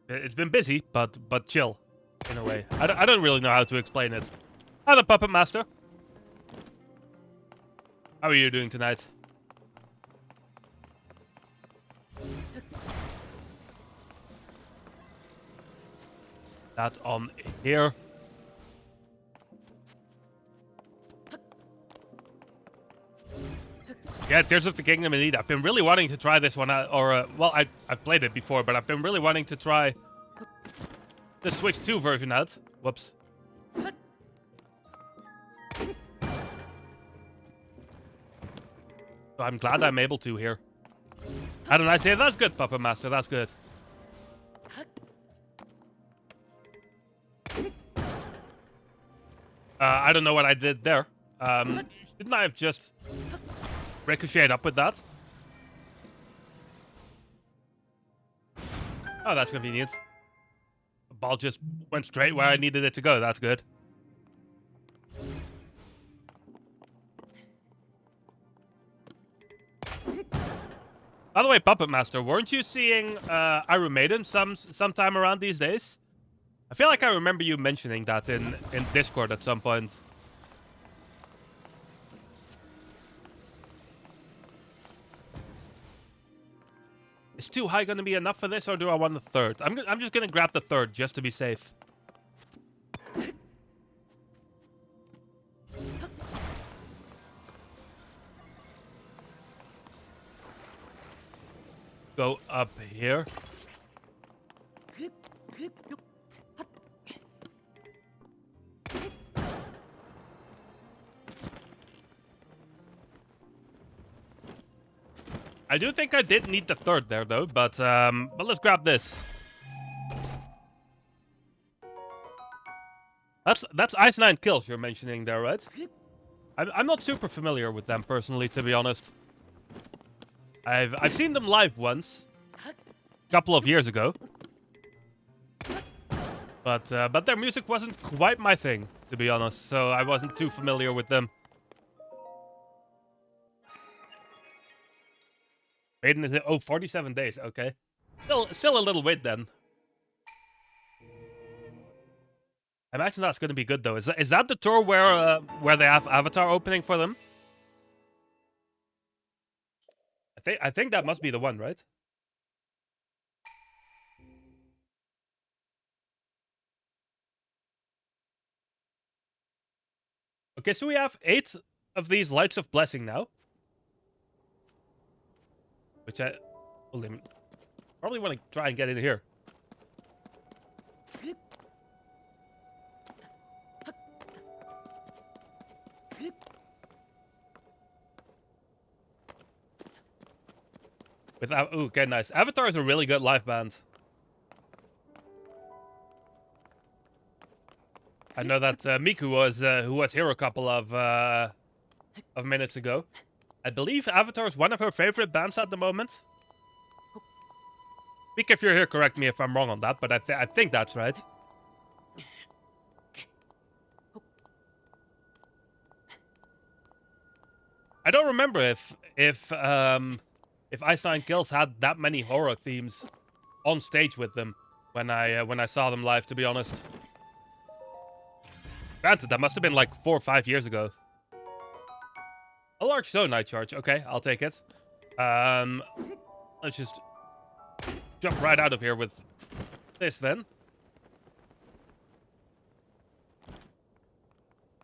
It's been busy, but chill, in a way. I don't really know how to explain it. Hi, the Puppet Master. How are you doing tonight? That on here. Yeah, Tears of the Kingdom indeed. I've been really wanting to try this one out, or well, I've played it before, but I've been really wanting to try the Switch 2 version out. Whoops. So I'm glad I'm able to here. How did I say? That's good, Puppet Master. That's good. I don't know what I did there. Didn't I have just ricocheted up with that? Oh, that's convenient. The ball just went straight where I needed it to go. That's good. By the way, Puppet Master, weren't you seeing Iron Maiden sometime around these days? I feel like I remember you mentioning that in Discord at some point. Is 2 high going to be enough for this, or do I want the third? I'm just going to grab the third, just to be safe. Go up here. I do think I did need the third there, though, but let's grab this. That's Ice 9 Kills you're mentioning there, right? I'm not super familiar with them personally, to be honest. I've seen them live once, a couple of years ago, but their music wasn't quite my thing, to be honest. So I wasn't too familiar with them. Maiden is 47 days. Okay, still a little wait then. I imagine that's going to be good though. Is that the tour where they have Avatar opening for them? I think that must be the one, right? Okay, so we have 8 of these Lights of Blessing now. Which I probably want to try and get in here. Without, ooh, okay, nice. Avatar is a really good live band. I know that Miku was who was here a couple of minutes ago. I believe Avatar is one of her favorite bands at the moment. Speak if you're here, correct me if I'm wrong on that, but I think that's right. I don't remember if Ice Nine Kills had that many horror themes on stage with them when I saw them live, to be honest. Granted, that must have been like 4 or 5 years ago. A large stone night charge. Okay, I'll take it. Let's just jump right out of here with this then.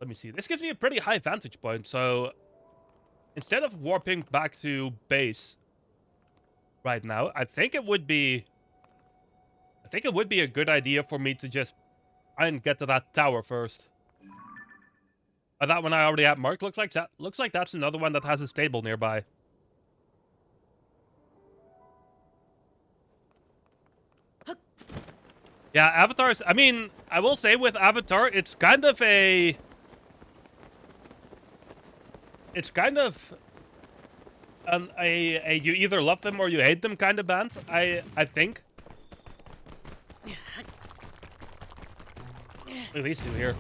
Let me see. This gives me a pretty high vantage point, so instead of warping back to base right now, I think it would be a good idea for me to just try and get to that tower first. That one I already have marked. Looks like that's another one that has a stable nearby. Yeah, Avatar's... I mean, I will say with Avatar, it's kind of a... It's kind of... a you either love them or you hate them kind of band, I think. Look at these two here.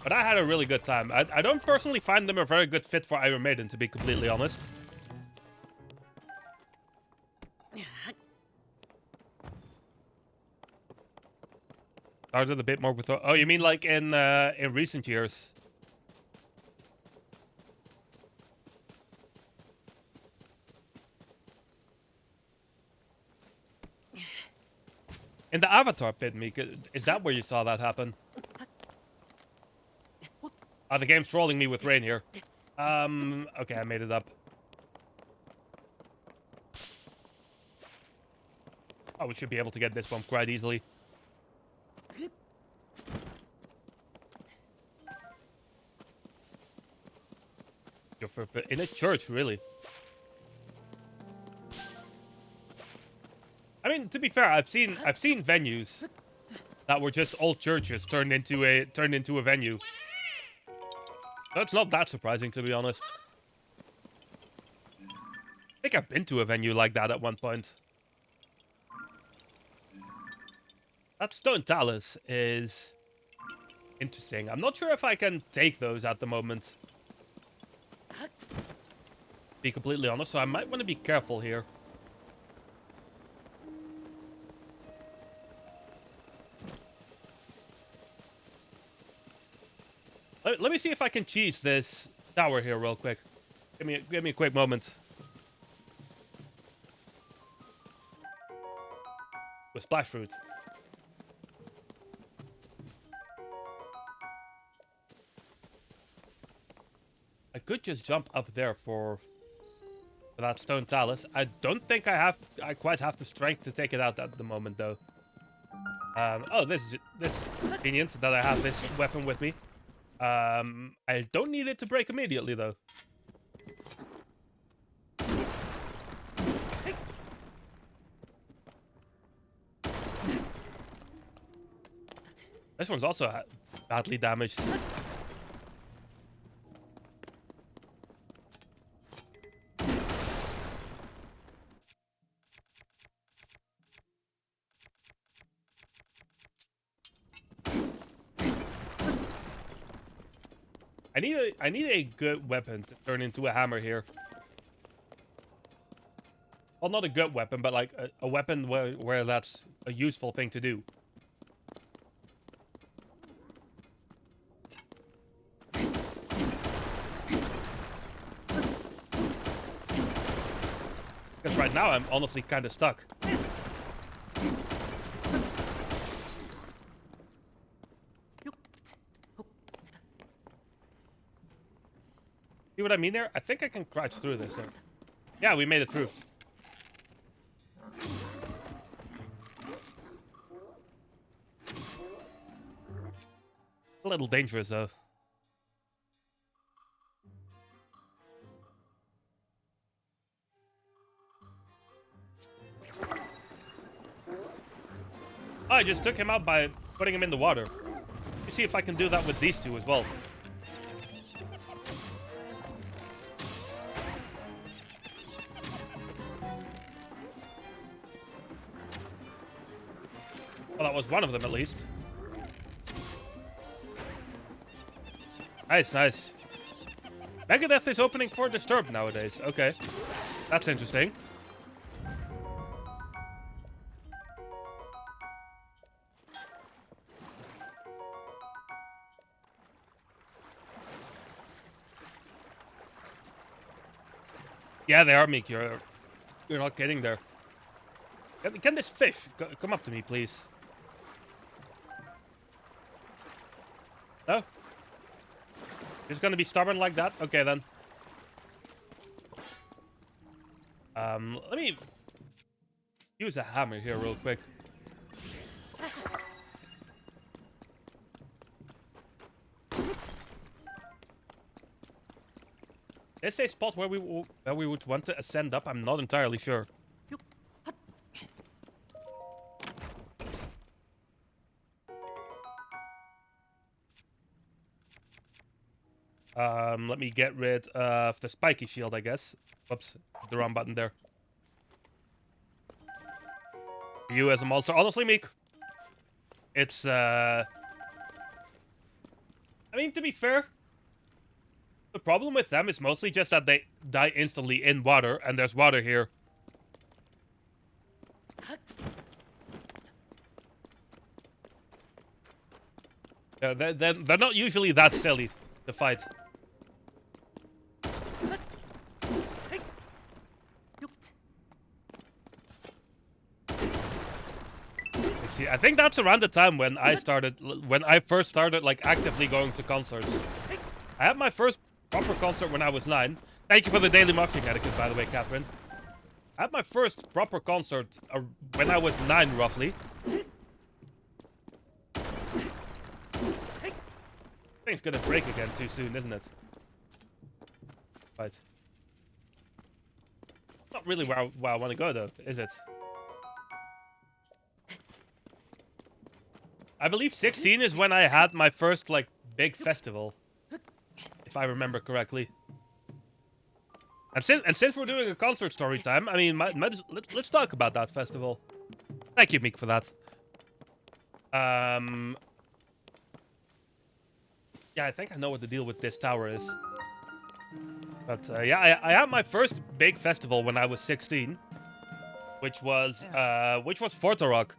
But I had a really good time. I don't personally find them a very good fit for Iron Maiden, to be completely honest. Started a bit more with... Oh, you mean like in recent years? In the Avatar pit, Mika, is that where you saw that happen? The game's trolling me with rain here. Okay, I made it up. Oh, we should be able to get this one quite easily. In a church, really. I mean, to be fair, I've seen venues that were just old churches turned into a venue. That's not that surprising, to be honest. I think I've been to a venue like that at one point. That stone talus is interesting. I'm not sure if I can take those at the moment. Be completely honest, so I might want to be careful here. Let me see if I can cheese this tower here real quick. Give me a quick moment. With splash fruit. I could just jump up there for that stone talus. I don't think I quite have the strength to take it out at the moment, though. Oh, this is convenient that I have this weapon with me. I don't need it to break immediately, though. This one's also badly damaged. I need a good weapon to turn into a hammer here. Well, not a good weapon, but like a weapon where that's a useful thing to do. Because right now I'm honestly kind of stuck. See what I mean there? I think I can crouch through this thing. Yeah, we made it through. A little dangerous, though. Oh, I just took him out by putting him in the water. Let me see if I can do that with these two as well. Well, that was one of them, at least. Nice, nice. Megadeth is opening for Disturbed nowadays. Okay. That's interesting. Yeah, they are, Meek. You're not kidding there. Can this fish come up to me, please? No? He's gonna be stubborn like that? Okay, then. Let me use a hammer here real quick. Is a spot where we would want to ascend up? I'm not entirely sure. Let me get rid of the spiky shield, I guess. Whoops, the wrong button there. You as a monster. Honestly, Meek, it's, I mean, to be fair, the problem with them is mostly just that they die instantly in water, and there's water here. Yeah, they're not usually that silly to fight. See, I think that's around the time when I first started like actively going to concerts. I had my first proper concert when I was 9. Thank you for the daily mushing etiquette, by the way, Catherine. I had my first proper concert when I was 9, roughly. Thing's gonna break again too soon, isn't it? Right. Not really where I want to go, though, is it? I believe 16 is when I had my first, like, big festival. If I remember correctly. And since we're doing a concert story time, I mean, let's talk about that festival. Thank you, Meek, for that. Yeah, I think I know what the deal with this tower is. But yeah, I had my first big festival when I was 16, which was Fortarok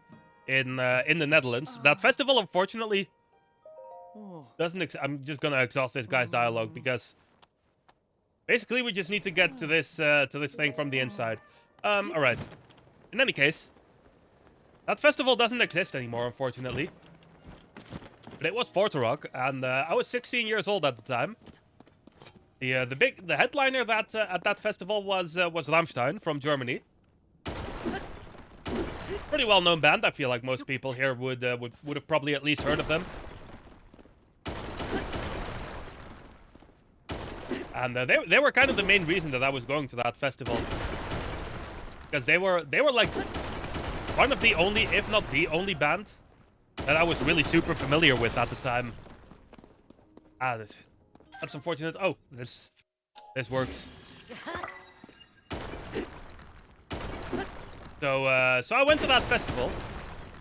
in the Netherlands. That festival, unfortunately, doesn't. I'm just gonna exhaust this guy's dialogue because basically we just need to get to this thing from the inside. All right. In any case, that festival doesn't exist anymore, unfortunately. But it was Fortarok, and I was 16 years old at the time. The headliner that at that festival was Rammstein from Germany. Pretty well known band. I feel like most people here would have probably at least heard of them. And they were kind of the main reason that I was going to that festival, because they were like one of the only, if not the only band that I was really super familiar with at the time. That's unfortunate. Oh, this works. So I went to that festival,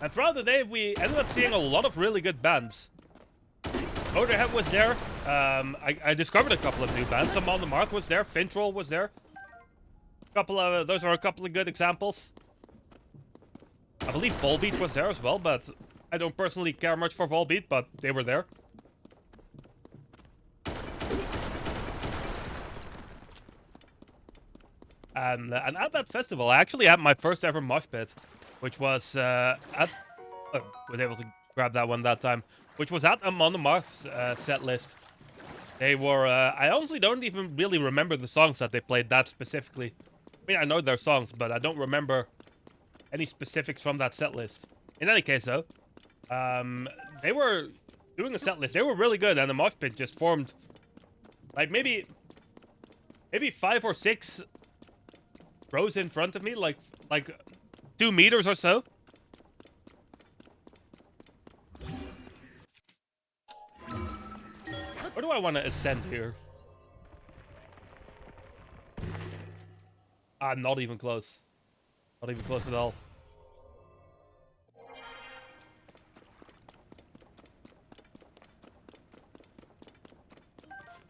and throughout the day we ended up seeing a lot of really good bands. Motorhead was there. I discovered a couple of new bands. Some on the Mark was there. Fintroll was there. Those are a couple of good examples. I believe Volbeat was there as well, but I don't personally care much for Volbeat, but they were there. And at that festival, I actually had my first ever mosh pit, which was was able to grab that one that time, which was at Amon Amarth's set list. They were, I honestly don't even really remember the songs that they played that specifically. I mean, I know their songs, but I don't remember any specifics from that set list. In any case, though, they were doing a set list. They were really good, and the mosh pit just formed, like, maybe 5 or 6 rows in front of me, like 2 meters or so. Where do I want to ascend here? Not even close. Not even close at all.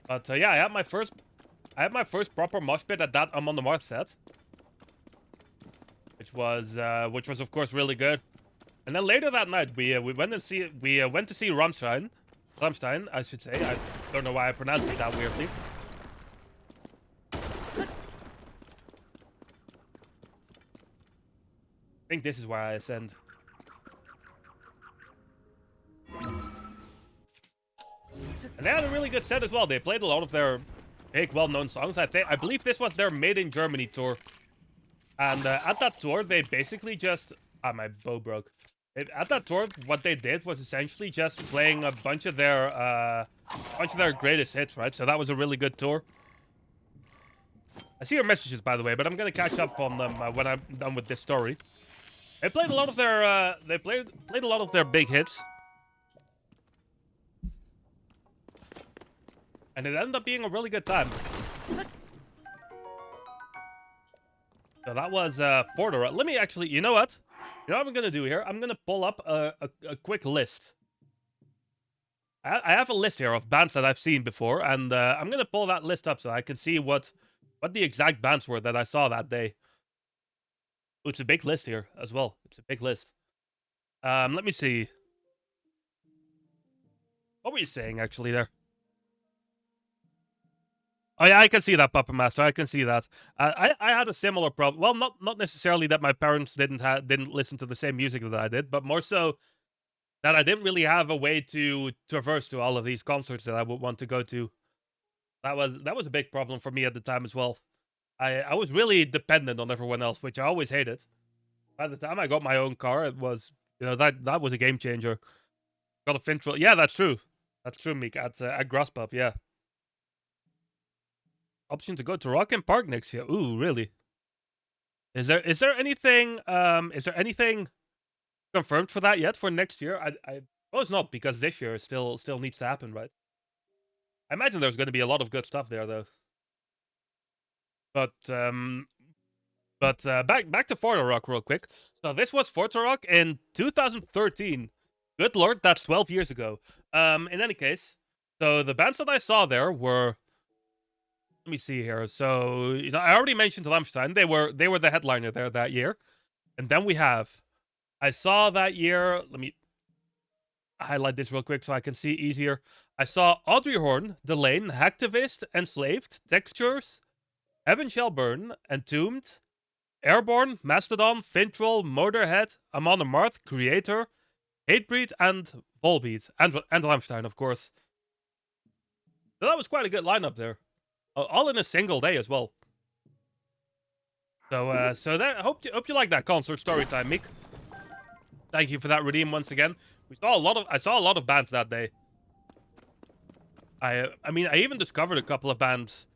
But yeah, I had my first proper mosh pit at that Amon Amarth set, which was of course really good. And then later that night, we went to see Rammstein. Rammstein, I should say. I don't know why I pronounced it that weirdly. I think this is where I ascend. And they had a really good set as well. They played a lot of their big, well-known songs. I believe this was their Made in Germany tour. And at that tour, they basically just... my bow broke. At that tour, what they did was essentially just playing a bunch of their greatest hits, right? So that was a really good tour. I see your messages, by the way, but I'm gonna catch up on them when I'm done with this story. They played a lot of their played a lot of their big hits, and it ended up being a really good time. So that was Fortarok. Let me actually, you know what? You know what I'm gonna do here? I'm gonna pull up a quick list. I have a list here of bands that I've seen before, and I'm gonna pull that list up so I can see what the exact bands were that I saw that day. Oh, it's a big list here as well. It's a big list. Let me see. What were you saying actually there? Oh yeah, I can see that, Puppet Master. I can see that. I had a similar problem. Well, not necessarily that my parents didn't listen to the same music that I did, but more so that I didn't really have a way to traverse to all of these concerts that I would want to go to. That was a big problem for me at the time as well. I was really dependent on everyone else, which I always hated. By the time I got my own car, it was, that was a game changer. Got a Fintroll. Yeah, that's true. That's true, Meek. At Grosspop, yeah. Option to go to Rock and Park next year. Ooh, really? Is there anything confirmed for that yet for next year? I suppose not, because this year still needs to happen, right? I imagine there's going to be a lot of good stuff there, though. But back to Forza Rock real quick. So this was Forza Rock in 2013. Good lord, that's 12 years ago. In any case, so the bands that I saw there were. Let me see here. So I already mentioned Rammstein. They were the headliner there that year, and then we have. I saw that year. Let me highlight this real quick so I can see easier. I saw Audrey Horn, Delane, Hacktivist, Enslaved, Textures, Heaven Shall Burn, Entombed, Airborne, Mastodon, Fintroll, Motorhead, Amon Amarth, Creator, Hatebreed, and Volbeat, and Rammstein, of course. So that was quite a good lineup there, all in a single day as well. So that hope you like that concert story time, Mick. Thank you for that redeem once again. I saw a lot of bands that day. I mean, I even discovered a couple of bands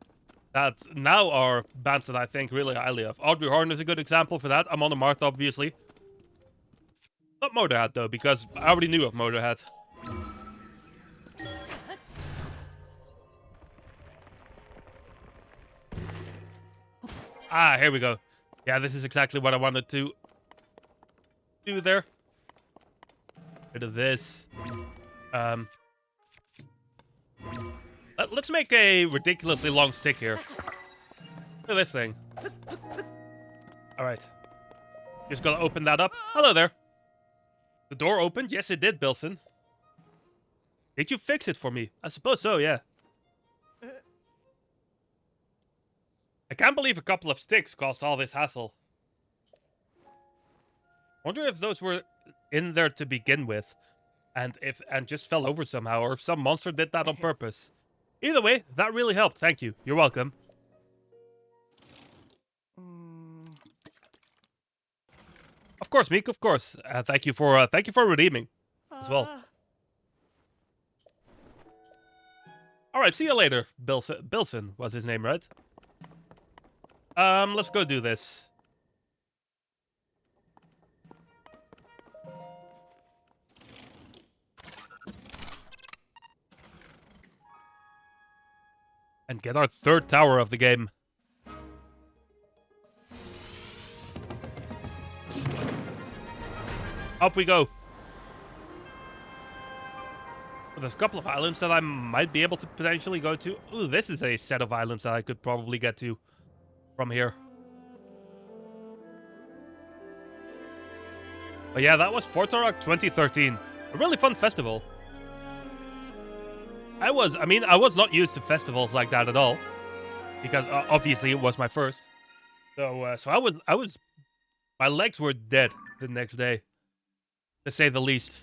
that now are bands that I think really highly of. Audrey Horn is a good example for that. Amon Amarth, obviously. Not Motorhead, though, because I already knew of Motorhead. Ah, here we go. Yeah, this is exactly what I wanted to do there. Bit of this. Let's make a ridiculously long stick here. Look at this thing. Alright. Just gotta open that up. Hello there. The door opened? Yes, it did, Bilson. Did you fix it for me? I suppose so, yeah. I can't believe a couple of sticks caused all this hassle. Wonder if those were in there to begin with, and just fell over somehow, or if some monster did that on purpose. Either way, that really helped. Thank you. You're welcome. Of course, Meek. Of course. Thank you for redeeming as well. All right. See you later, Bilson was his name, right? Let's go do this. And get our third tower of the game. Up we go. There's a couple of islands that I might be able to potentially go to. Ooh, this is a set of islands that I could probably get to from here. But yeah, that was Forza Rock 2013. A really fun festival. I was not used to festivals like that at all, because obviously it was my first. So my legs were dead the next day, to say the least.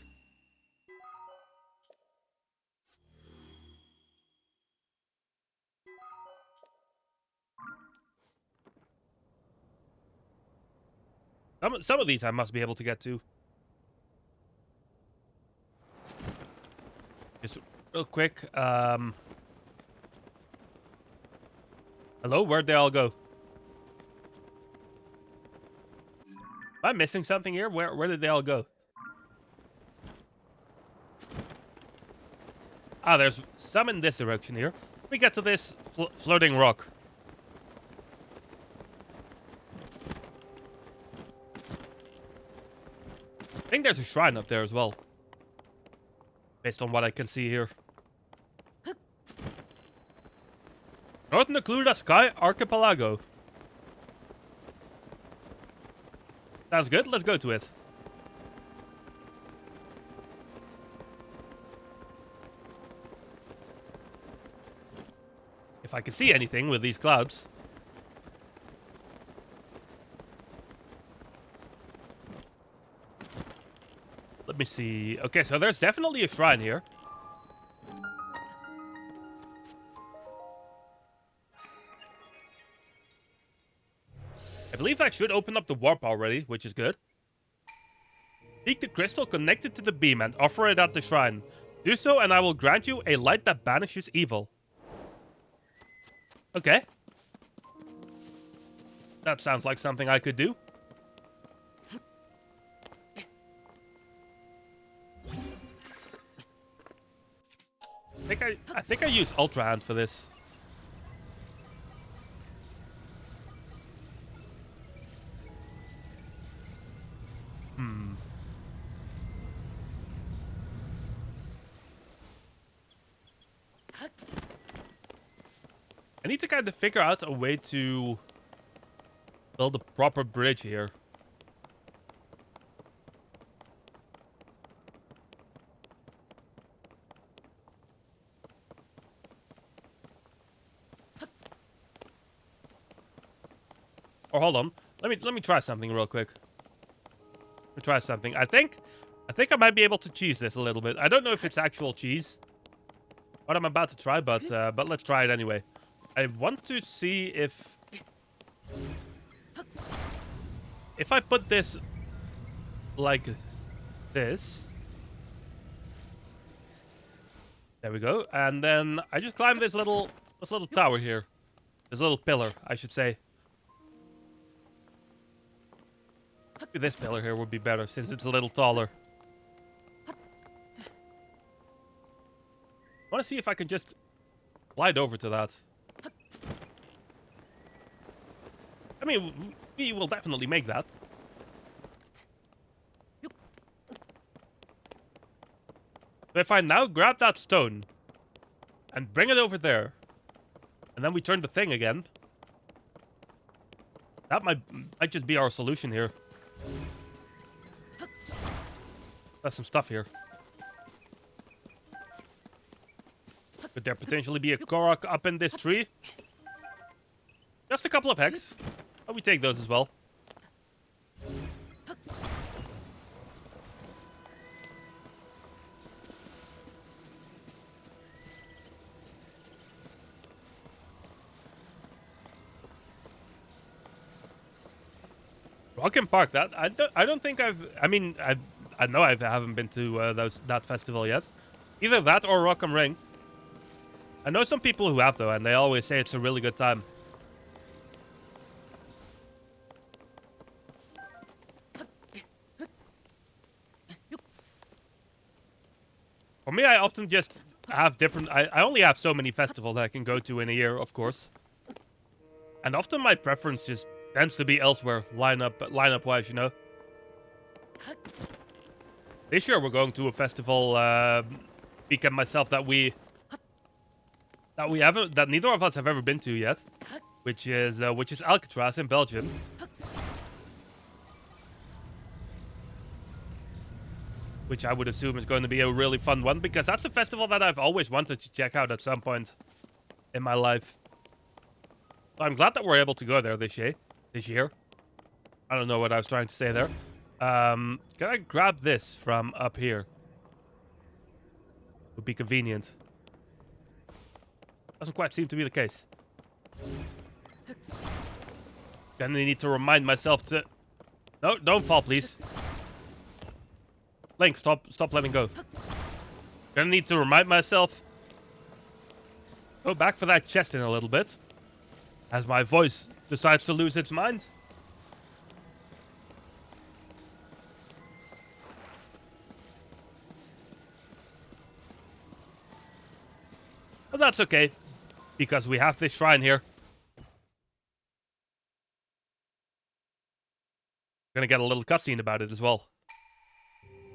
Some of these I must be able to get to. Just real quick. Hello, where'd they all go? Am I missing something here? Where did they all go? Ah, there's some in this direction here. Let me get to this floating rock. I think there's a shrine up there as well, based on what I can see here. North Nucluda Sky Archipelago. Sounds good. Let's go to it. If I can see anything with these clouds. Let me see. Okay, so there's definitely a shrine here. I believe that should open up the warp already, which is good. Seek the crystal connected to the beam and offer it at the shrine. Do so and I will grant you a light that banishes evil. Okay. That sounds like something I could do. I think I use Ultra Hand for this. I need to kind of figure out a way to build a proper bridge here. Or hold on. Let me try something real quick. Let me try something. I think I might be able to cheese this a little bit. I don't know if it's actual cheese. What I'm about to try, but let's try it anyway. I want to see if I put this like this. There we go. And then I just climb this little tower here. This little pillar, I should say. Maybe this pillar here would be better since it's a little taller. I want to see if I can just glide over to that. I mean, we will definitely make that. So if I now grab that stone and bring it over there, and then we turn the thing again, that might just be our solution here. There's some stuff here. Could there potentially be a Korok up in this tree? Just a couple of hex. Oh, we take those as well. Rock and Park. That I don't think I've. I mean, I know I haven't been to that festival yet. Either that or Rock and Ring. I know some people who have though, and they always say it's a really good time. For me, I often just have different. I only have so many festivals that I can go to in a year, of course. And often my preference just tends to be elsewhere, lineup wise, you know. This year we're going to a festival, Peek and myself, that neither of us have ever been to yet, which is Alcatraz in Belgium. Which I would assume is going to be a really fun one, because that's a festival that I've always wanted to check out at some point in my life. So I'm glad that we're able to go there this year. I don't know what I was trying to say there. Can I grab this from up here? Would be convenient. Doesn't quite seem to be the case. Then I need to remind myself to... No, don't fall, please. Link, stop letting go. Gonna need to remind myself. Go back for that chest in a little bit. As my voice decides to lose its mind. But that's okay, because we have this shrine here. Gonna get a little cutscene about it as well.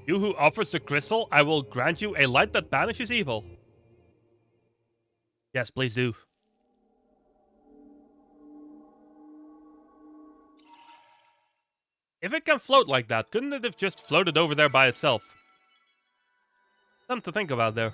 You who offers the crystal, I will grant you a light that banishes evil. Yes, please do. If it can float like that, couldn't it have just floated over there by itself? Something to think about there.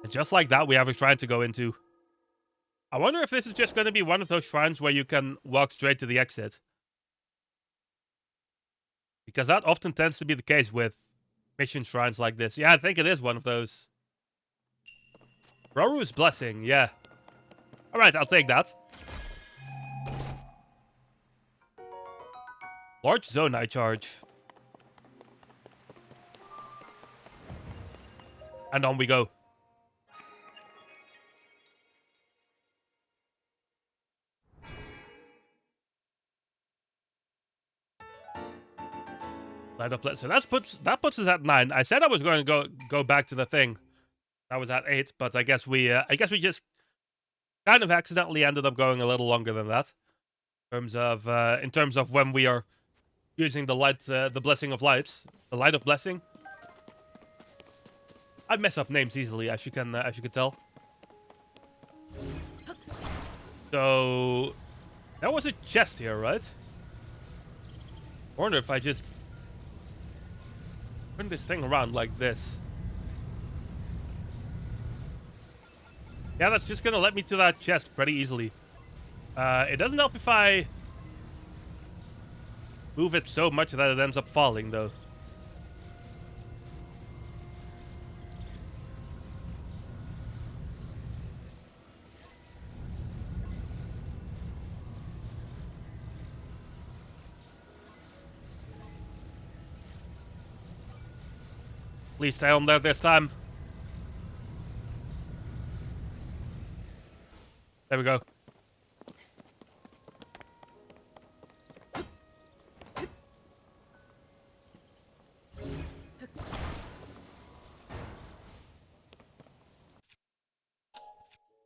And just like that, we have a shrine to go into. I wonder if this is just going to be one of those shrines where you can walk straight to the exit. Because that often tends to be the case with mission shrines like this. Yeah, I think it is one of those. Roru's Blessing, yeah. Alright, I'll take that. Large Zonai Charge. And on we go. Light up. So that puts us at 9. I said I was going to go back to the thing. I was at 8, but I guess we just kind of accidentally ended up going a little longer than that. In terms of when we are using the light, the Blessing of Lights, the Light of Blessing. I mess up names easily, as you can tell. So there was a chest here, right? I wonder if I just turn this thing around like this. Yeah, that's just gonna let me to that chest pretty easily. It doesn't help if I move it so much that it ends up falling, though. Please stay on there this time. There we go.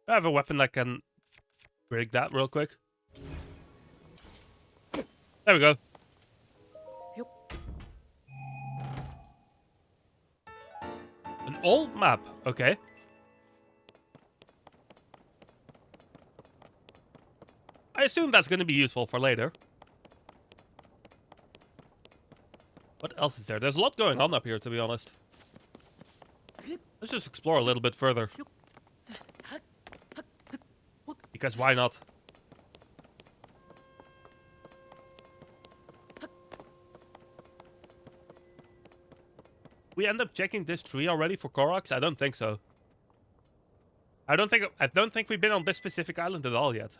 I have a weapon that can break that real quick. There we go. An old map. Okay. I assume that's going to be useful for later. What else is there? There's a lot going on up here, to be honest. Let's just explore a little bit further. Because why not? We end up checking this tree already for Koroks? I don't think so. I don't think we've been on this specific island at all yet.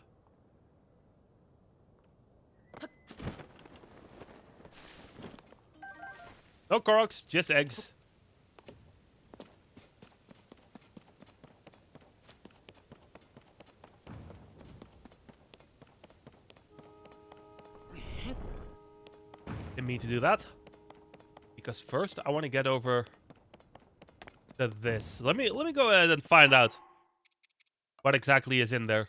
No Koroks, just eggs. Didn't mean to do that. Because first I want to get over to this. Let me go ahead and find out what exactly is in there.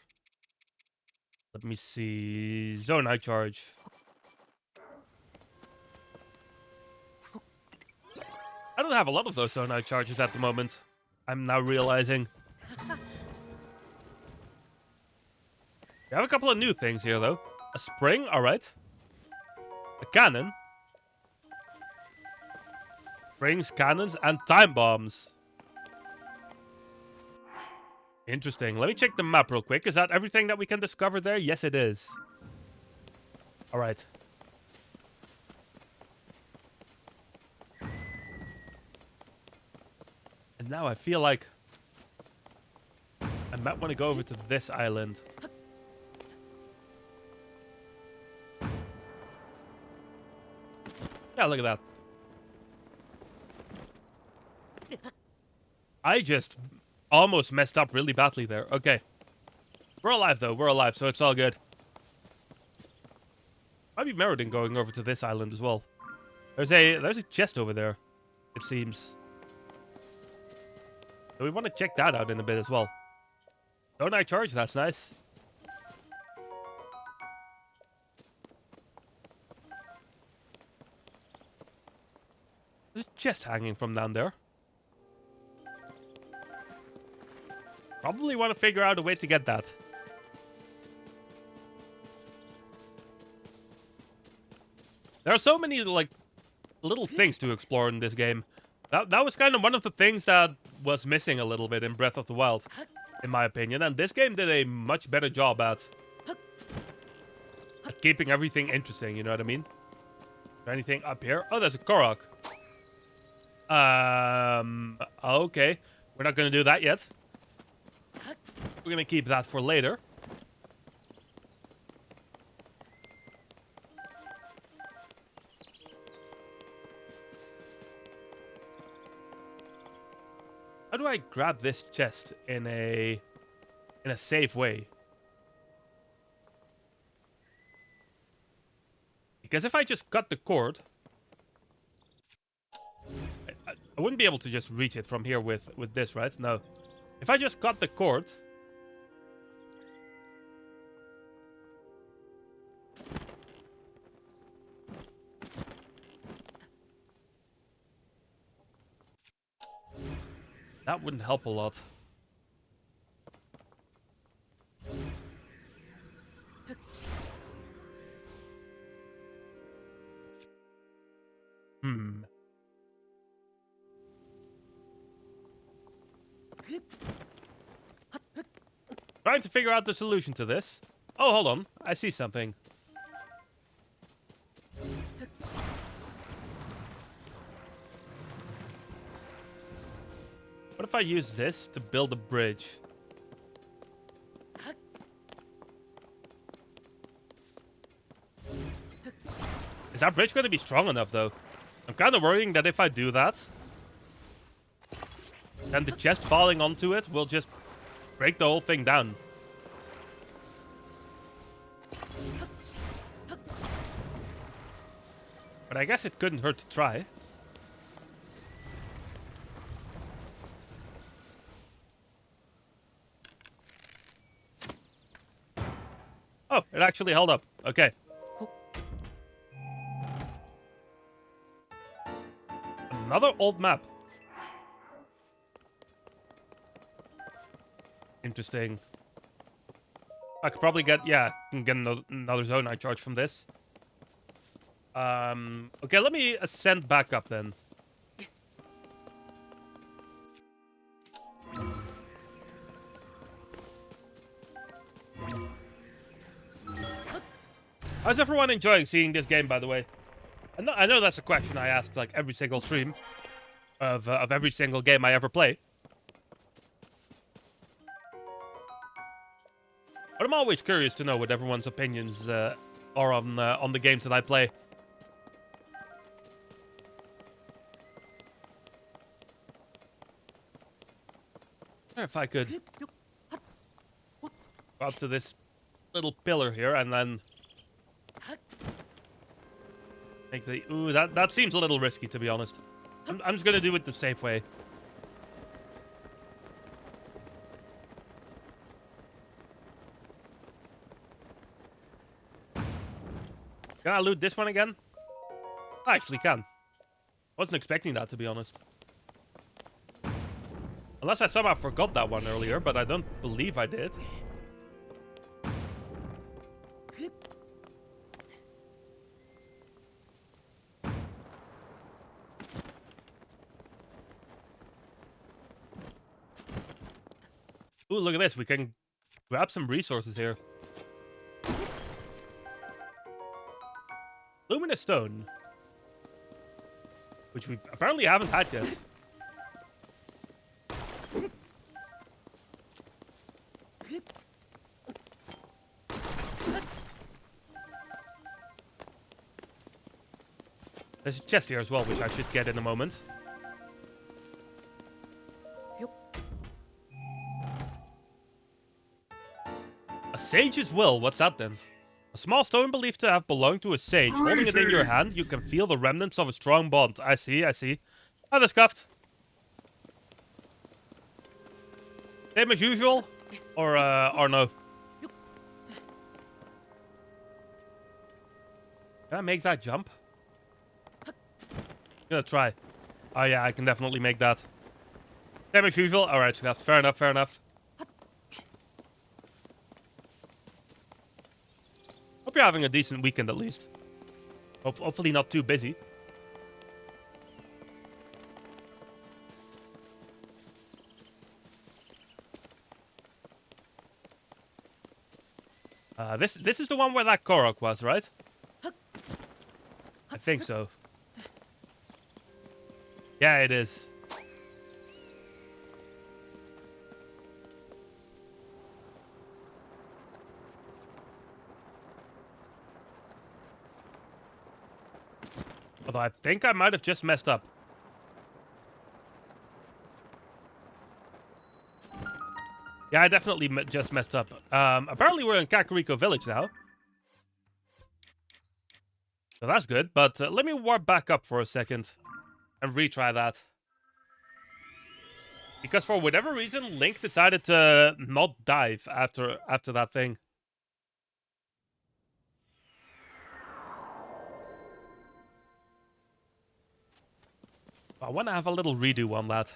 Let me see. Zonai Charge. I don't have a lot of those Zonai Charges at the moment. I'm now realizing. We have a couple of new things here, though. A spring, alright. A cannon. Springs, cannons, and time bombs. Interesting. Let me check the map real quick. Is that everything that we can discover there? Yes, it is. Alright. And now I feel like I might want to go over to this island. Yeah, look at that. I just almost messed up really badly there. Okay. We're alive, though. We're alive, so it's all good. Might be meriting going over to this island as well. There's a chest over there, it seems. So we want to check that out in a bit as well. Don't I charge? That's nice. There's a chest hanging from down there. Probably want to figure out a way to get that. There are so many, like, little things to explore in this game. That was kind of one of the things that was missing a little bit in Breath of the Wild. in my opinion. And this game did a much better job at keeping everything interesting, you know what I mean? Is there anything up here? Oh, there's a Korok. Okay. We're not going to do that yet. We're going to keep that for later. How do I grab this chest in a safe way? Because if I just cut the cord, I wouldn't be able to just reach it from here with this, right? No. If I just cut the cord, that wouldn't help a lot. Trying to figure out the solution to this. Oh, hold on. I see something. What if I use this to build a bridge? Is that bridge going to be strong enough, though? I'm kind of worrying that if I do that, then the chest falling onto it will just break the whole thing down. But I guess it couldn't hurt to try. Oh, it actually held up. Okay. Another old map. Interesting. I could probably get, yeah, get another Zonite charge from this. Okay, let me ascend back up then. How's everyone enjoying seeing this game, by the way? I know that's a question I ask like every single stream of every single game I ever play. But I'm always curious to know what everyone's opinions are on the games that I play. If I could go up to this little pillar here and then make the... Ooh, that seems a little risky, to be honest. I'm just gonna do it the safe way. Can I loot this one again? I actually can. Wasn't expecting that, to be honest. Unless I somehow forgot that one earlier, but I don't believe I did. Ooh, look at this. We can grab some resources here. Luminous stone. Which we apparently haven't had yet. There's a chest here as well, which I should get in a moment. A sage's will? What's that then? A small stone believed to have belonged to a sage. Holding it in your hand, you can feel the remnants of a strong bond. I see, I see. Ah, that's scuffed. Same as usual? Or no? Can I make that jump? Gonna try. Oh yeah, I can definitely make that. Same as usual. Alright, scuffed. Fair enough, fair enough. Hope you're having a decent weekend at least. Hopefully not too busy. This is the one where that Korok was, right? I think so. Yeah, it is. Although I think I might have just messed up. Yeah, I definitely just messed up. Apparently we're in Kakariko Village now. So that's good, but let me warp back up for a second and retry that. Because for whatever reason, Link decided to not dive after that thing. I want to have a little redo on that.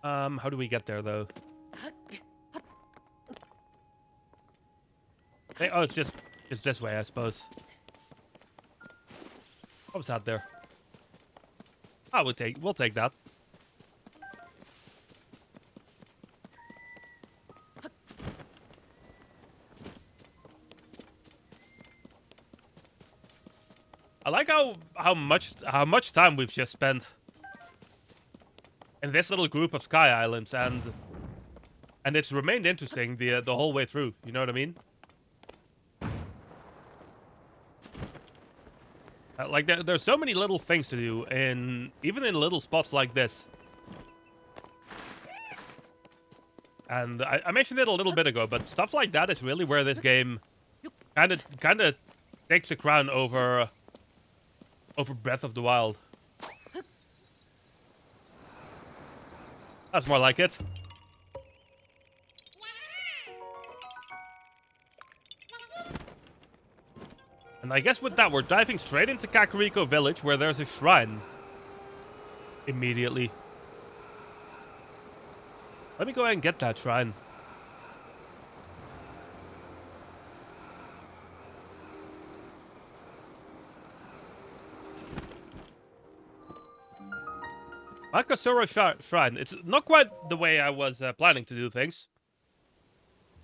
How do we get there, though? Hey, oh, it's this way, I suppose. What was that there? Oh, we'll take that. I like how much time we've just spent in this little group of Sky Islands, and it's remained interesting the whole way through. You know what I mean? Like there's so many little things to do, even in little spots like this. And I mentioned it a little bit ago, but stuff like that is really where this game kind of takes the crown over Breath of the Wild. That's more like it. And I guess with that, we're diving straight into Kakariko Village, where there's a shrine. Immediately. Let me go ahead and get that shrine. Makasura Shrine. It's not quite the way I was planning to do things.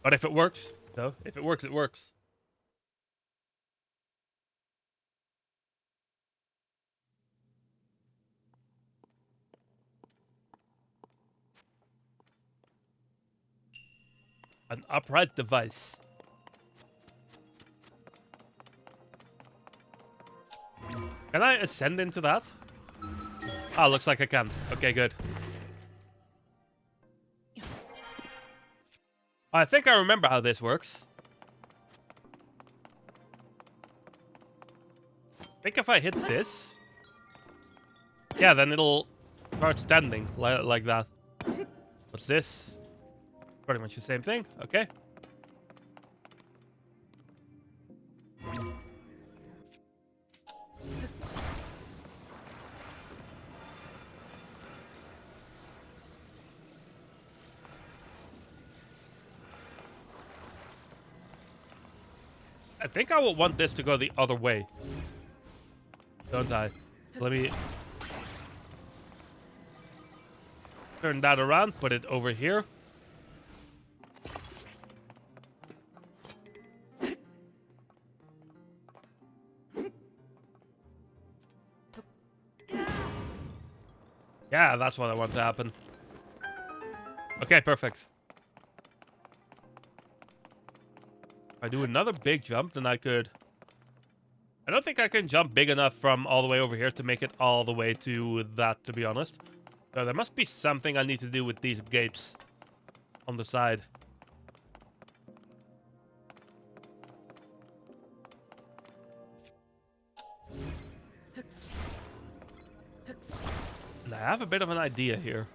But if it works, so if it works, it works. An upright device. Can I ascend into that? Ah, looks like I can. Okay, good. I think I remember how this works. I think if I hit this... Yeah, then it'll start standing like that. What's this? Pretty much the same thing. Okay. I think I would want this to go the other way. Don't I? Let me turn that around, put it over here. Yeah, that's what I want to happen. Okay, perfect. If I do another big jump, then I could... I don't think I can jump big enough from all the way over here to make it all the way to that, to be honest. So there must be something I need to do with these gates on the side. And I have a bit of an idea here.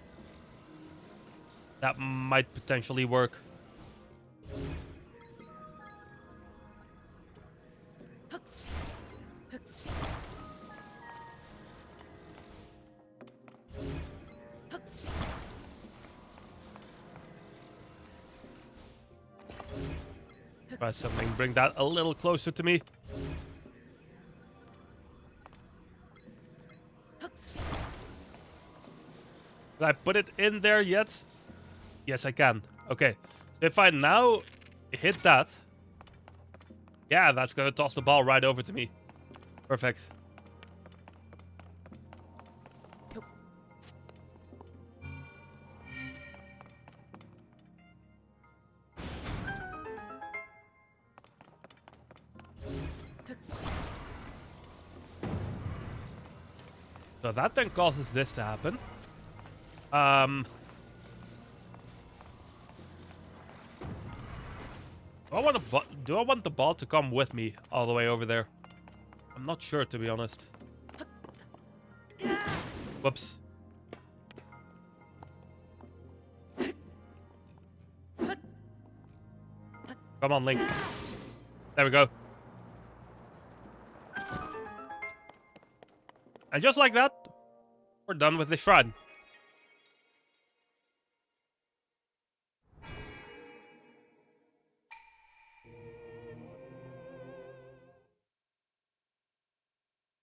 That might potentially work. Try something, bring that a little closer to me. Did I put it in there yet? Yes, I can. Okay. If I now hit that, yeah, that's gonna toss the ball right over to me. Perfect. So that then causes this to happen. Do I want the ball to come with me all the way over there? I'm not sure, to be honest. Whoops. Come on, Link. There we go. And just like that, we're done with the shrine.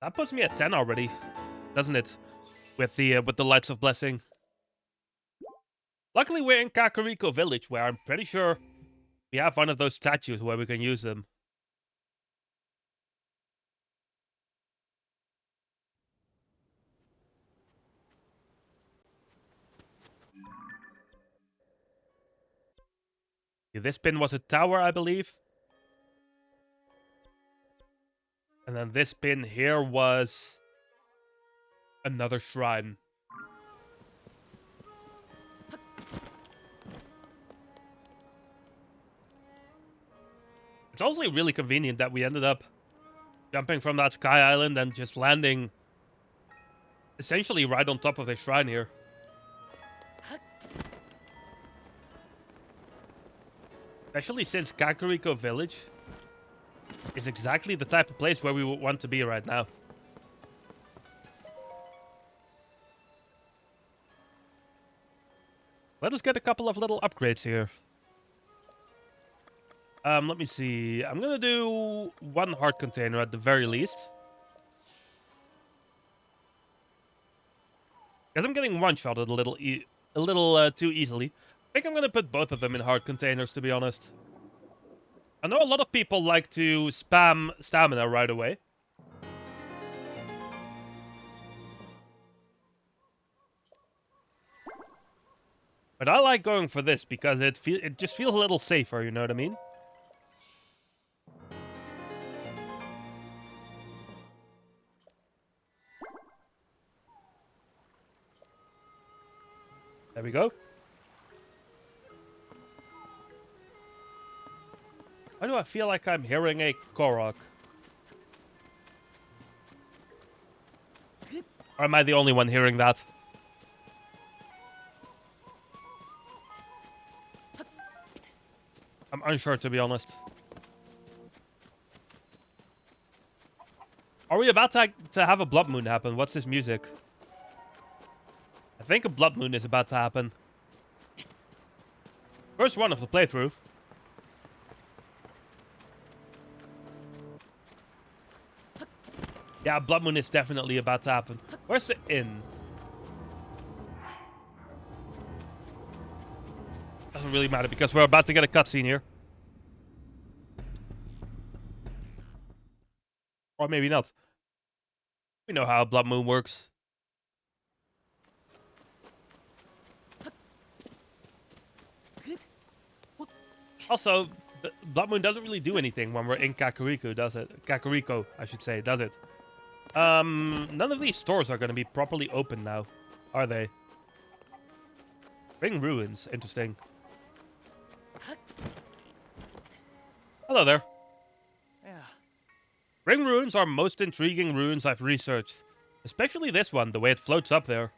That puts me at 10 already, doesn't it? With the Lights of Blessing. Luckily, we're in Kakariko Village, where I'm pretty sure we have one of those statues where we can use them. This pin was a tower, I believe. And then this pin here was another shrine. It's also really convenient that we ended up jumping from that sky island and just landing essentially right on top of the shrine here. Especially since Kakariko Village is exactly the type of place where we would want to be right now. Let us get a couple of little upgrades here. Let me see. I'm gonna do one heart container at the very least. Because I'm getting one-shotted a little too easily. I think I'm gonna put both of them in heart containers, to be honest. I know a lot of people like to spam stamina right away. But I like going for this because it just feels a little safer, you know what I mean? There we go. Why do I feel like I'm hearing a Korok? Or am I the only one hearing that? I'm unsure, to be honest. Are we about to have a blood moon happen? What's this music? I think a blood moon is about to happen. First one of the playthrough. Yeah, blood moon is definitely about to happen. Where's the inn? Doesn't really matter because we're about to get a cutscene here. Or maybe not. We know how a blood moon works. Also, blood moon doesn't really do anything when we're in Kakariko, does it? Kakariko, I should say, does it? None of these stores are going to be properly open now, are they? Ring ruins, interesting. Hello there. Yeah. Ring ruins are most intriguing ruins I've researched. Especially this one, the way it floats up there.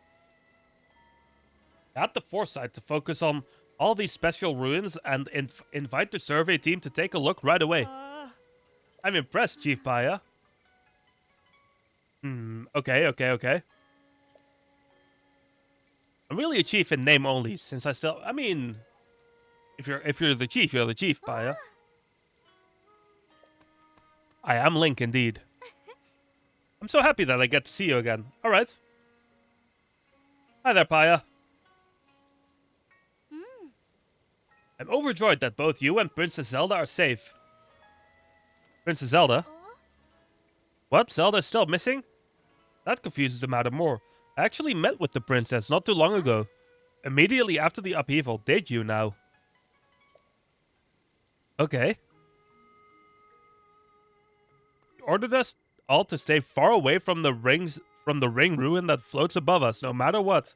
I had the foresight to focus on all these special ruins and invite the survey team to take a look right away. I'm impressed, Chief Paya. Okay. I'm really a chief in name only, since I mean, if you're the chief, you're the chief, Paya. I am Link indeed. I'm so happy that I get to see you again. Alright. Hi there, Paya. I'm overjoyed that both you and Princess Zelda are safe. Princess Zelda? What? Zelda's still missing? That confuses the matter more. I actually met with the princess not too long ago. Immediately after the upheaval. Did you now? Okay. He ordered us all to stay far away from the ring ruin that floats above us, no matter what.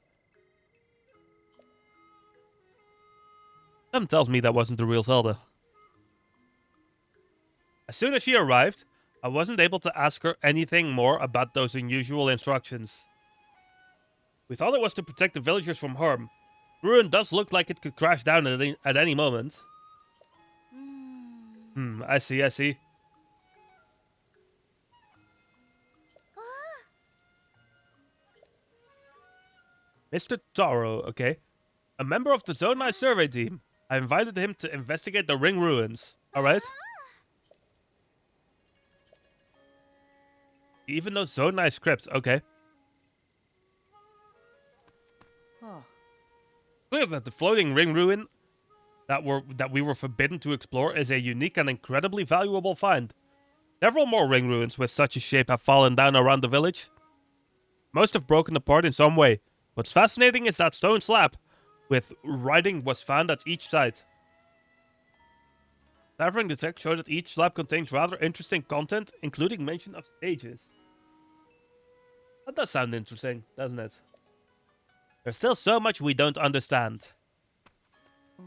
Something tells me that wasn't the real Zelda. As soon as she arrived, I wasn't able to ask her anything more about those unusual instructions. We thought it was to protect the villagers from harm. The ruin does look like it could crash down at any moment. I see. Mr. Taro, okay. A member of the Zone 9 survey team. I invited him to investigate the ring ruins. Alright? He even knows Zone 9 scripts. Okay. Clear that the floating ring ruin that we were forbidden to explore is a unique and incredibly valuable find. Several more ring ruins with such a shape have fallen down around the village. Most have broken apart in some way. What's fascinating is that stone slab with writing was found at each site. Deciphering the text showed that each slab contains rather interesting content, including mention of stages. That does sound interesting, doesn't it? There's still so much we don't understand. I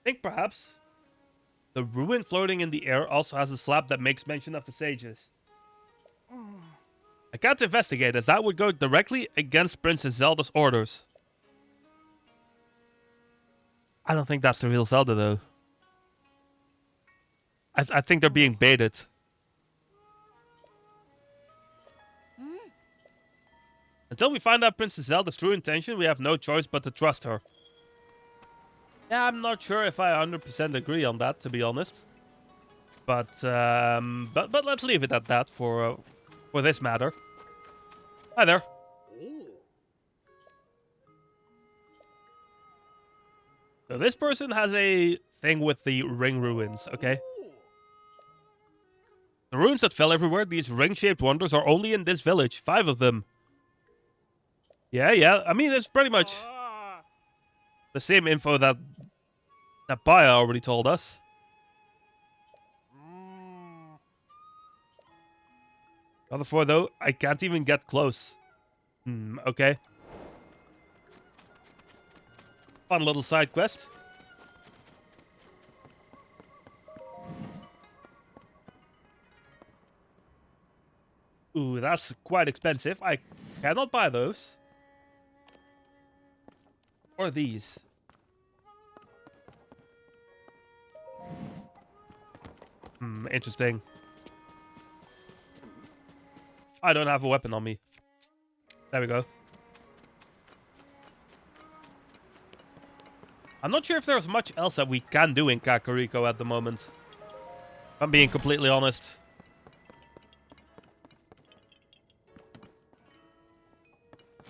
think perhaps the ruin floating in the air also has a slab that makes mention of the sages. I can't investigate as that would go directly against Princess Zelda's orders. I don't think that's the real Zelda though. I think they're being baited. Until we find out Princess Zelda's true intention, we have no choice but to trust her. Yeah, I'm not sure if I 100% agree on that, to be honest. But let's leave it at that for this matter. Hi there. So this person has a thing with the ring ruins, okay? The ruins that fell everywhere, these ring-shaped wonders, are only in this village. 5 of them. Yeah. I mean, it's pretty much the same info that Paya already told us. Other 4, though, I can't even get close. Okay. Fun little side quest. Ooh, that's quite expensive. I cannot buy those. Or these. Interesting. I don't have a weapon on me. There we go. I'm not sure if there's much else that we can do in Kakariko at the moment. If I'm being completely honest.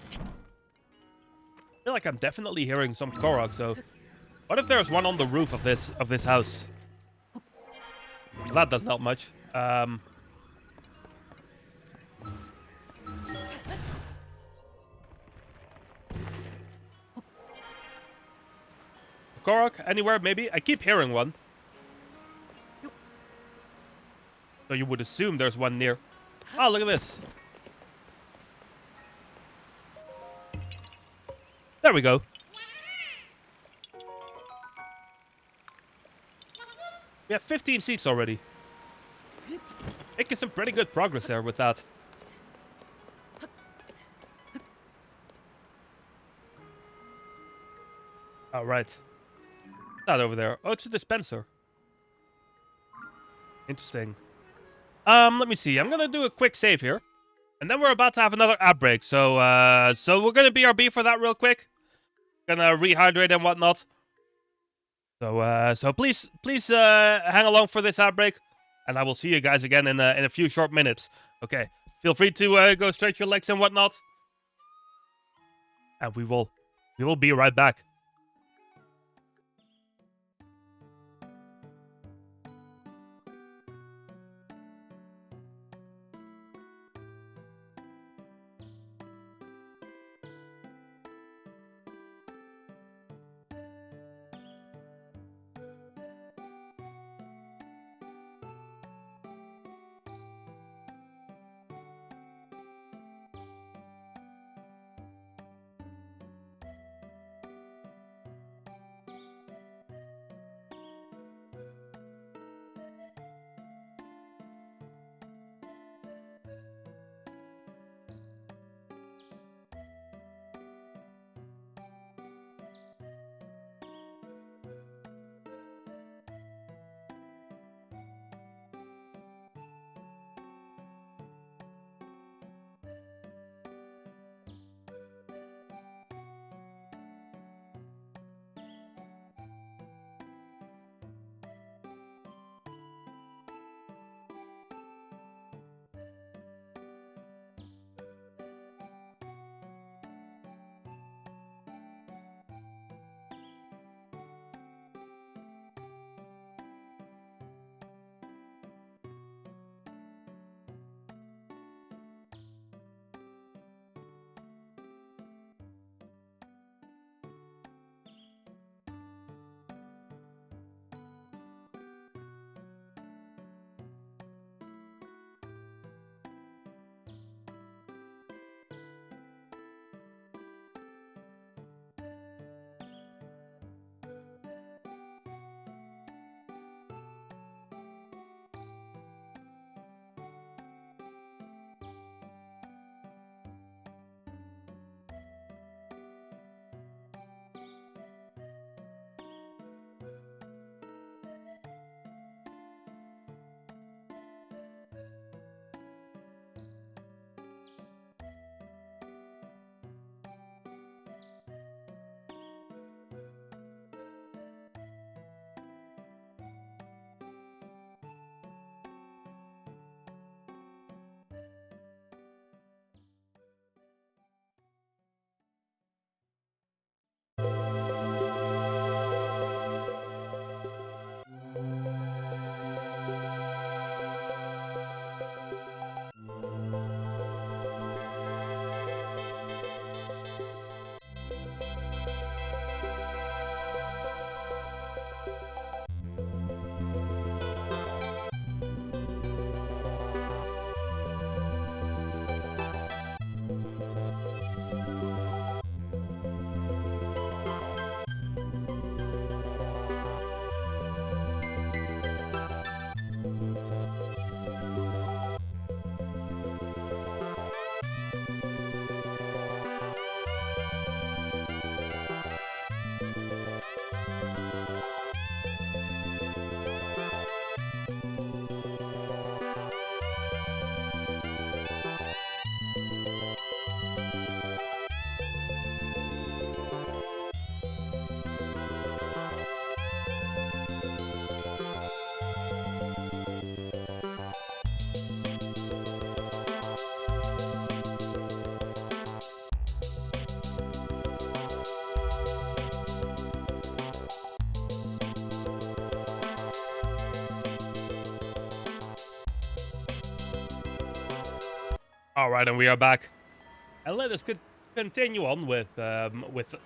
I feel like I'm definitely hearing some Koroks, though. What if there's one on the roof of this house? That doesn't help much. Korok, anywhere, maybe? I keep hearing one. So you would assume there's one near. Oh, look at this. There we go. We have 15 seats already. Making some pretty good progress there with that. Alright. That over there. Oh, it's a dispenser. Interesting. Let me see. I'm gonna do a quick save here. And then we're about to have another ad break. So we're gonna BRB for that real quick. Gonna rehydrate and whatnot. So please hang along for this ad break. And I will see you guys again in a few short minutes. Okay. Feel free to go stretch your legs and whatnot. And we will be right back. All right, and we are back. And let us continue on with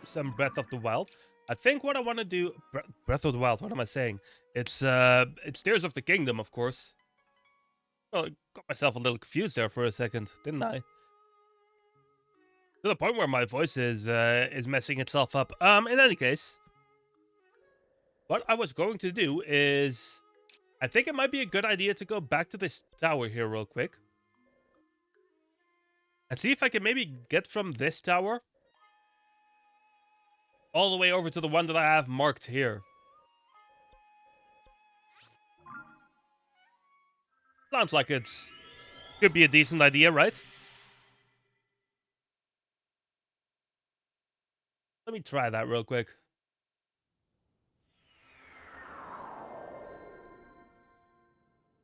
some Breath of the Wild. I think what I want to do, Breath of the Wild. What am I saying? It's Tears of the Kingdom, of course. Well, I got myself a little confused there for a second, didn't I? To the point where my voice is messing itself up. In any case, what I was going to do is, I think it might be a good idea to go back to this tower here real quick. And see if I can maybe get from this tower all the way over to the one that I have marked here. Sounds like it's could be a decent idea, right? Let me try that real quick.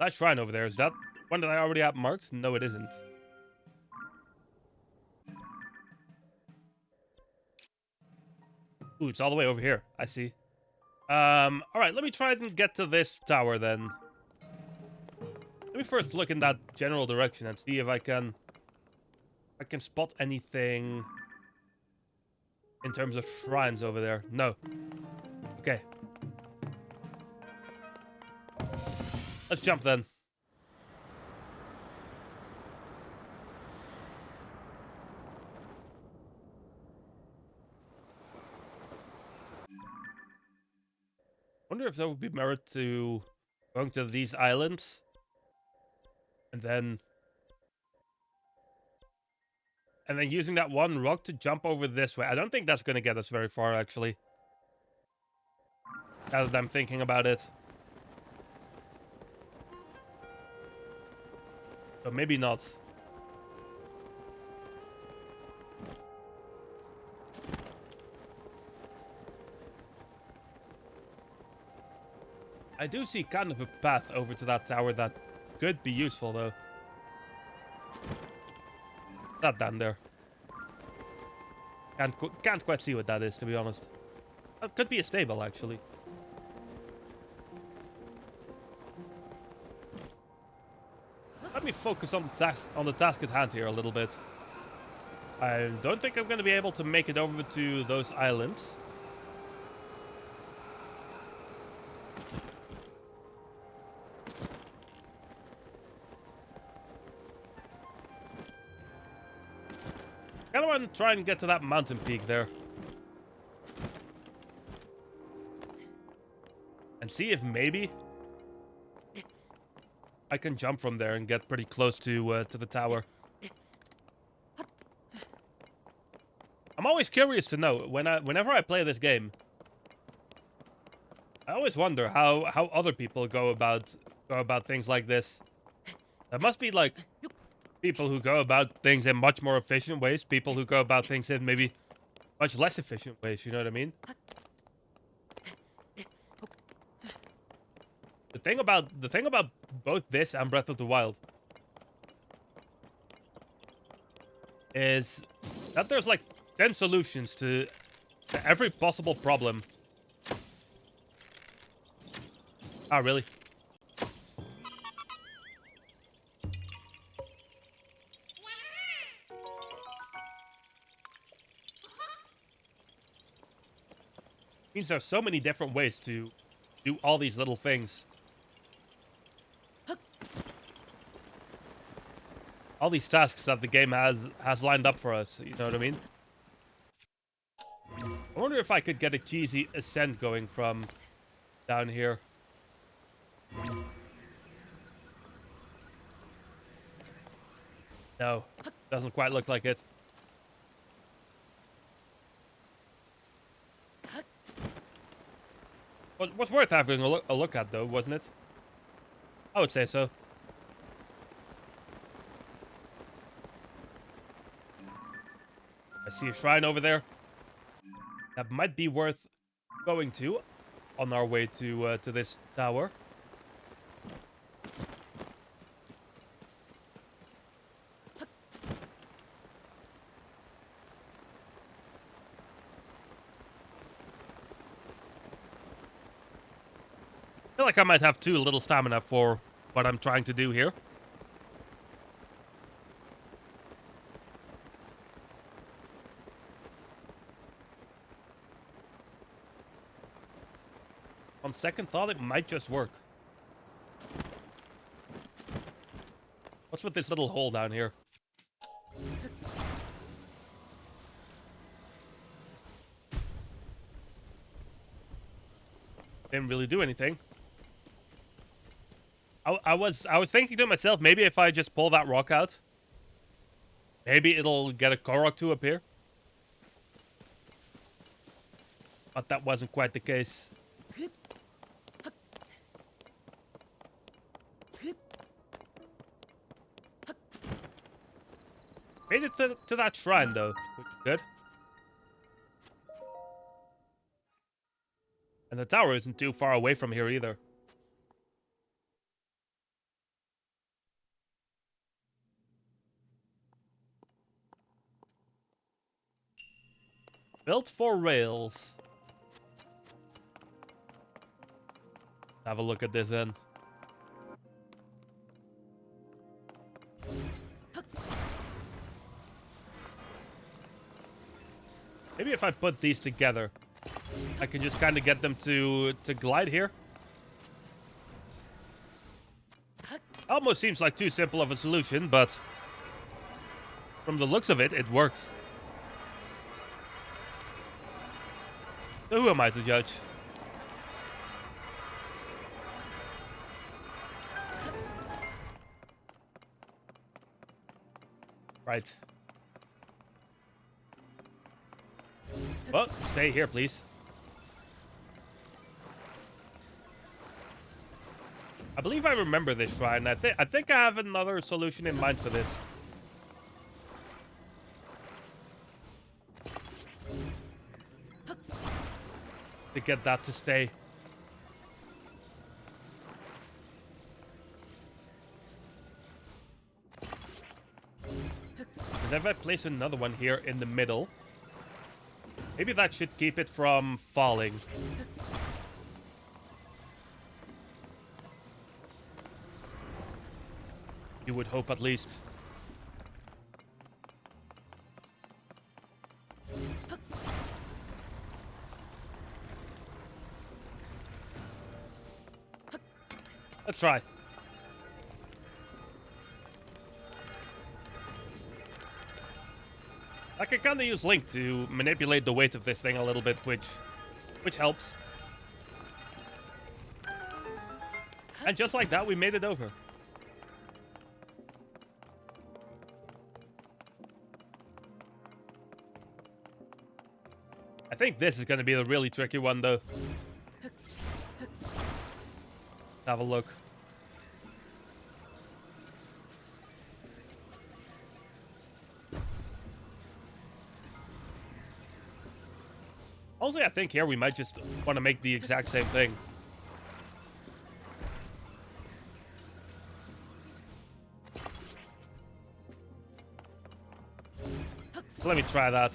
That shrine over there, is that one that I already have marked? No, it isn't. Ooh, it's all the way over here. I see. Alright, let me try and get to this tower then. Let me first look in that general direction and see if I can spot anything in terms of shrines over there. No. Okay. Let's jump then. Wonder if there would be merit to going to these islands and then using that one rock to jump over this way. I don't think that's going to get us very far, actually. Now that I'm thinking about it. So maybe not. I do see kind of a path over to that tower that could be useful, though. That down there. Can't quite see what that is, to be honest. That could be a stable, actually. Let me focus on the task at hand here a little bit. I don't think I'm going to be able to make it over to those islands. I kind of want to try and get to that mountain peak there. And see if maybe I can jump from there and get pretty close to the tower. I'm always curious to know whenever I play this game. I always wonder how other people go about things like this. There must be like people who go about things in much more efficient ways. People who go about things in maybe much less efficient ways. You know what I mean? The thing about both this and Breath of the Wild is that there's like 10 solutions to every possible problem. Oh, really? Means there's so many different ways to do all these little things. All these tasks that the game has lined up for us, you know what I mean? I wonder if I could get a cheesy ascent going from down here. No, doesn't quite look like it. Was worth having a look at, though, wasn't it? I would say so. I see a shrine over there. That might be worth going to on our way to this tower. I feel like I might have too little stamina for what I'm trying to do here. on second thought, it might just work. What's with this little hole down here? Didn't really do anything. I was thinking to myself, maybe if I just pull that rock out, maybe it'll get a Korok to appear. But that wasn't quite the case. Made it to that shrine though, which is good. And the tower isn't too far away from here either. Built for rails. Have a look at this then. Maybe if I put these together, I can just kind of get them to glide here. Almost seems like too simple of a solution, but from the looks of it, it works. So who am I to judge? Right. Well, stay here, please. I believe I remember this shrine. I think I have another solution in mind for this. To get that to stay. Because if I place another one here in the middle, maybe that should keep it from falling. You would hope, at least. Let's try. I can kind of use Link to manipulate the weight of this thing a little bit, which helps. And just like that, we made it over. I think this is going to be the really tricky one, though. Let's have a look. Honestly, I think here we might just want to make the exact same thing. So let me try that.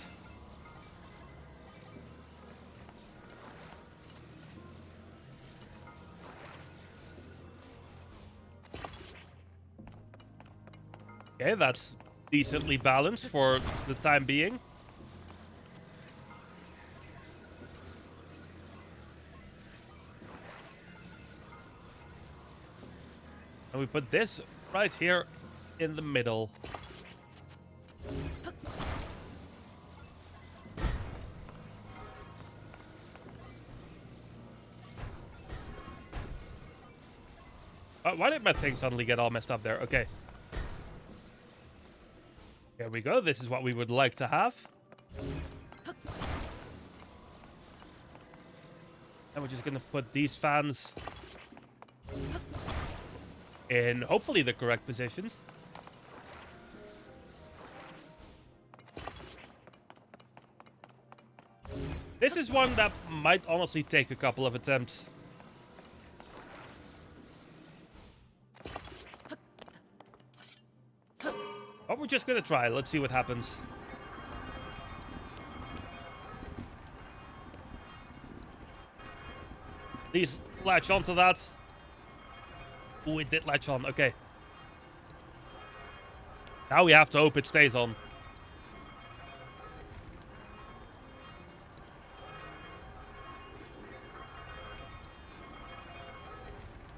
Okay, that's decently balanced for the time being. And we put this right here in the middle. Why did my thing suddenly get all messed up there? Okay. Here we go. This is what we would like to have. And we're just going to put these fans in hopefully the correct positions. This is one that might honestly take a couple of attempts. But we're just gonna try. Let's see what happens. Please latch onto that. Oh, it did latch on. Okay. Now we have to hope it stays on.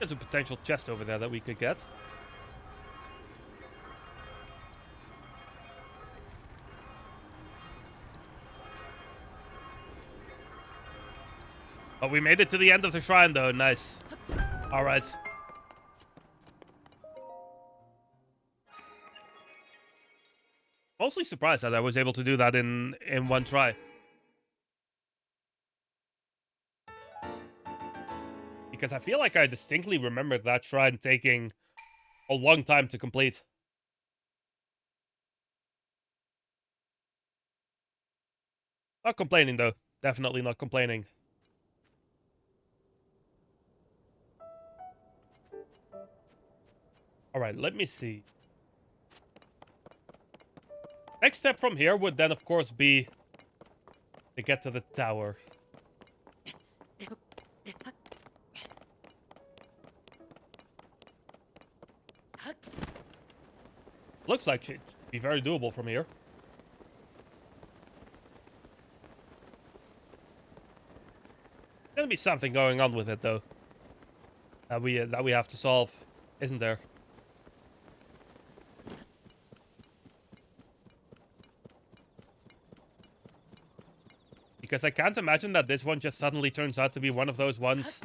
There's a potential chest over there that we could get. But we made it to the end of the shrine, though. Nice. All right. Mostly surprised that I was able to do that in one try. Because I feel like I distinctly remember that shrine taking a long time to complete. Not complaining, though. Definitely not complaining. Alright, let me see. Next step from here would then, of course, be to get to the tower. Looks like it should be very doable from here. There's gonna be something going on with it, though. That we have to solve, isn't there? Because I can't imagine that this one just suddenly turns out to be one of those ones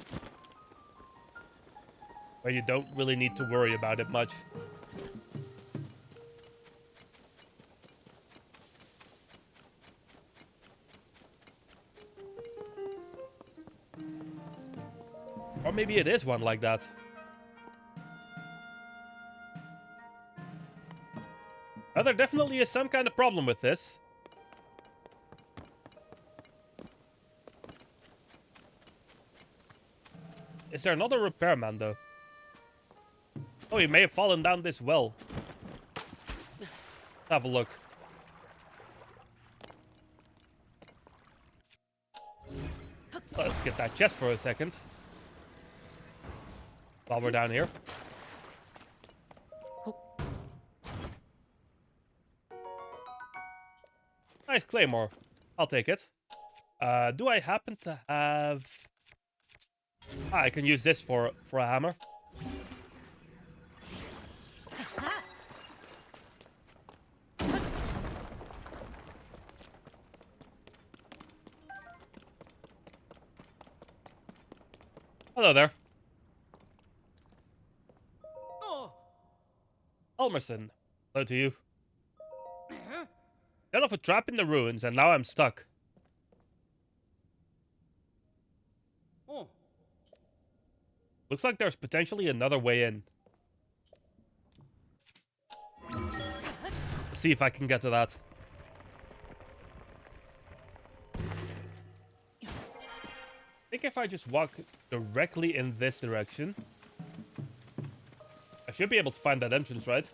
where you don't really need to worry about it much. Or maybe it is one like that. Oh, there definitely is some kind of problem with this. Is there another repairman, though? Oh, he may have fallen down this well. Let's have a look. Let's get that chest for a second. While we're down here. Nice claymore. I'll take it. Do I happen to have... Ah, I can use this for a hammer. Hello there. Oh. Elmerson. Hello to you. Got off a trap in the ruins, and now I'm stuck. Oh. Looks like there's potentially another way in. Let's see if I can get to that. I think if I just walk directly in this direction, I should be able to find that entrance, right?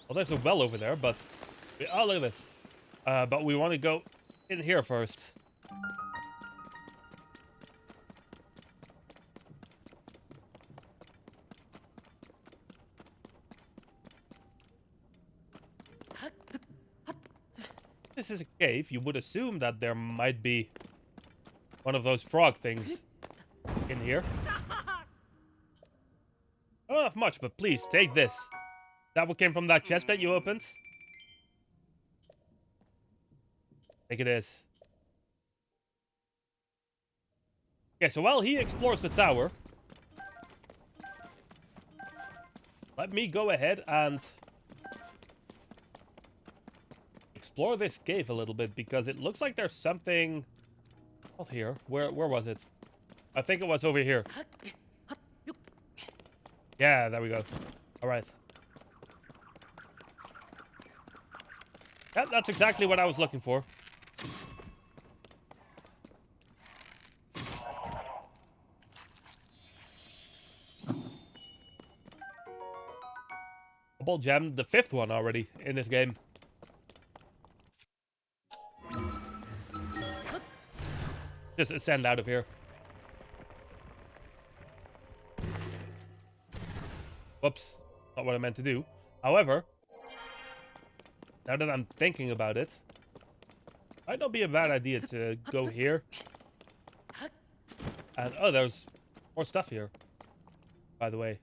Well, there's a well over there, but... Oh, look at this. But we want to go in here first. This is a cave. You would assume that there might be one of those frog things in here. I don't have much, but please, take this. That what came from that chest that you opened? I think it is. Okay, so while he explores the tower, let me go ahead and explore this cave a little bit, because it looks like there's something out here. Where was it? I think it was over here. Yeah, there we go. All right. Yeah, that's exactly what I was looking for. Double gem, the 5th one already in this game. Just ascend out of here. Whoops, not what I meant to do. However, now that I'm thinking about it, Might not be a bad idea to go here. And oh, there's more stuff here, by the way.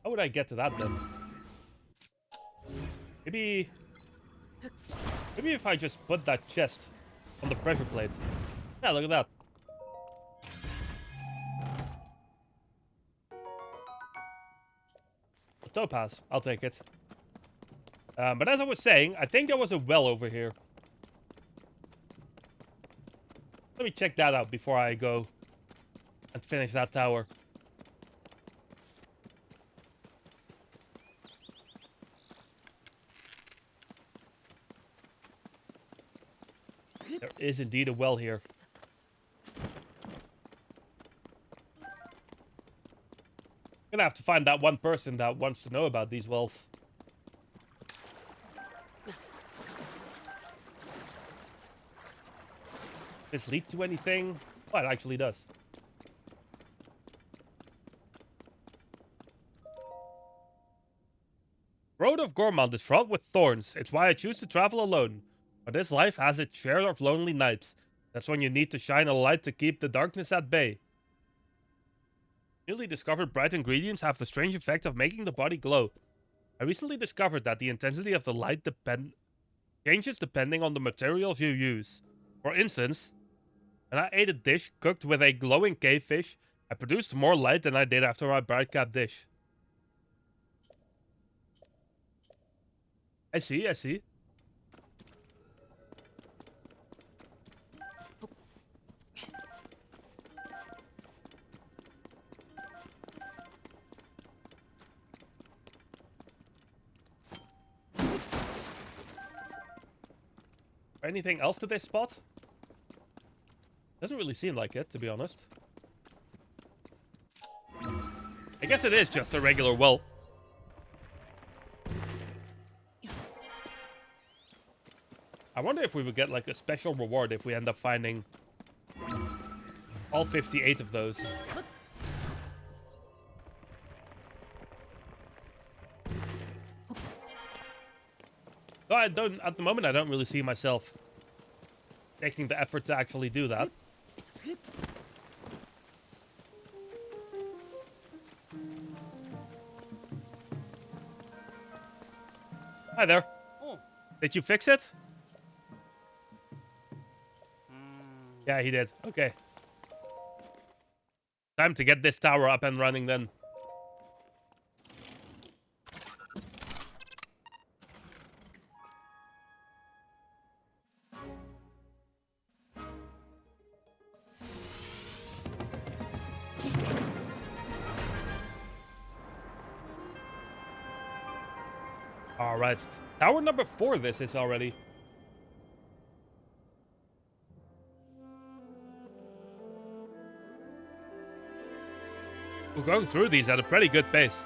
How would I get to that then? Maybe if I just put that chest on the pressure plate. Yeah, look at that. A topaz. I'll take it. But as I was saying, I think there was a well over here. Let me check that out before I go and finish that tower. There is indeed a well here. Gonna have to find that one person that wants to know about these wells. Does this lead to anything? Oh, it actually does. Road of Gormand is fraught with thorns. It's why I choose to travel alone. But this life has its share of lonely nights. That's when you need to shine a light to keep the darkness at bay. Newly discovered bright ingredients have the strange effect of making the body glow. I recently discovered that the intensity of the light changes depending on the materials you use. For instance, when I ate a dish cooked with a glowing cavefish, I produced more light than I did after my bright cap dish. I see, I see. Anything else to this spot? Doesn't really seem like it, to be honest. I guess it is just a regular well. I wonder if we would get like a special reward if we end up finding all 58 of those. So I don't, at the moment, I don't really see myself taking the effort to actually do that. Hi there. Oh. Did you fix it? Hmm. Yeah, he did. Okay. Time to get this tower up and running then. Alright. Tower number 4 this is already. We're going through these at a pretty good pace.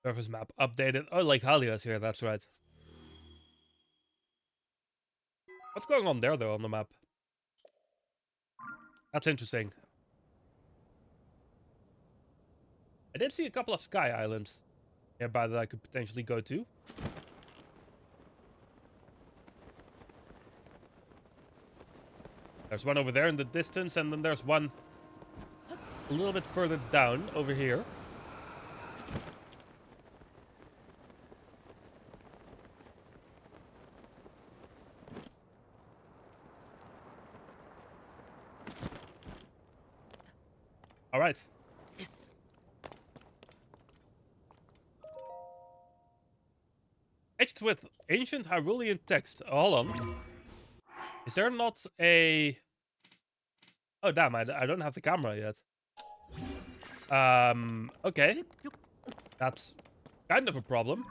Surface map updated. Oh, like Halia's here, that's right. What's going on there, though, on the map? That's interesting. I did see a couple of sky islands nearby that I could potentially go to. There's one over there in the distance, and then there's one a little bit further down over here. All right. Etched with ancient Hyrulean text. Oh, hold on. Is there not a... Oh, damn, I don't have the camera yet. Okay. That's kind of a problem.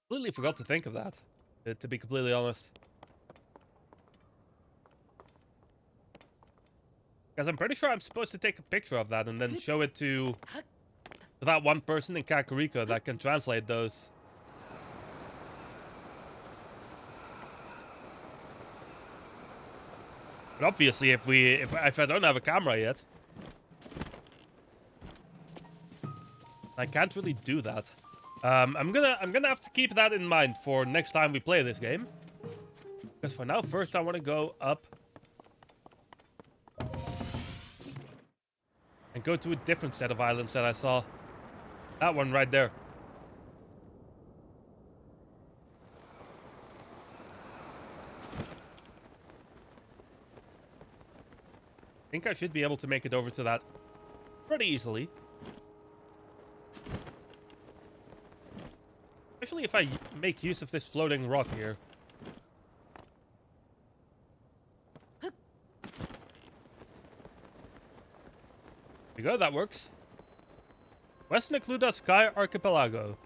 Completely forgot to think of that, to be completely honest. Because I'm pretty sure I'm supposed to take a picture of that and then show it to that one person in Kakariko that can translate those. But obviously, if I don't have a camera yet, I can't really do that. I'm gonna have to keep that in mind for next time we play this game. Because for now, first I want to go up and go to a different set of islands that I saw. That one right there. I think I should be able to make it over to that pretty easily. Especially if I make use of this floating rock here. There we go, that works. West Necluda Sky Archipelago.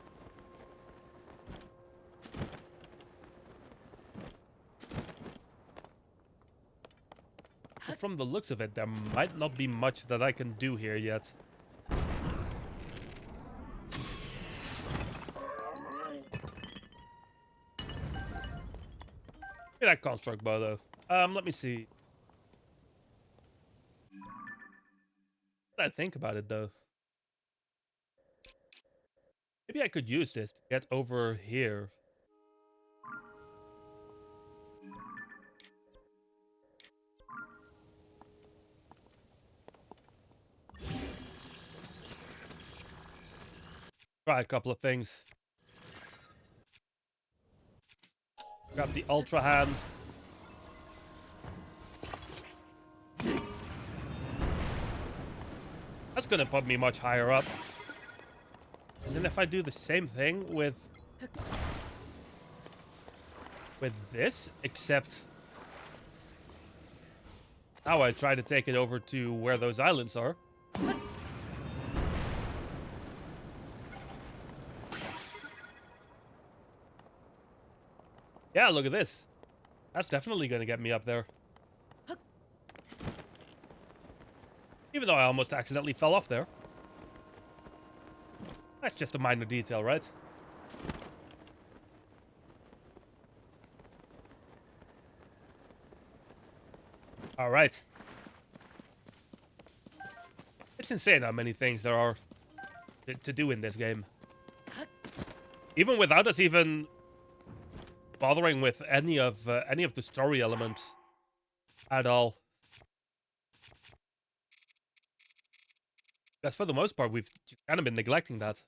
But from the looks of it, there might not be much that I can do here yet. Look at that construct bow, though. Let me see. What did I think about it, though? Maybe I could use this to get over here. Try a couple of things. Grab the Ultra Hand. That's gonna put me much higher up. And then if I do the same thing with this, except now I try to take it over to where those islands are. Yeah, look at this. That's definitely gonna get me up there. Even though I almost accidentally fell off there. That's just a minor detail, right? Alright. It's insane how many things there are to do in this game. Even without us even bothering with any of the story elements at all. Because for the most part, we've kind of been neglecting that.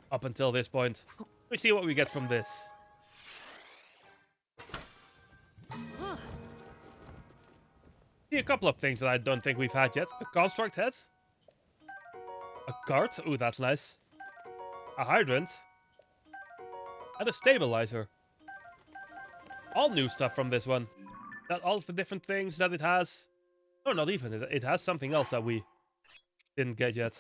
Up until this point. Let me see what we get from this. See a couple of things that I don't think we've had yet. A construct head. A cart. Ooh, that's nice. A hydrant. And a stabilizer. All new stuff from this one. That all of the different things that it has. No, not even. It has something else that we didn't get yet.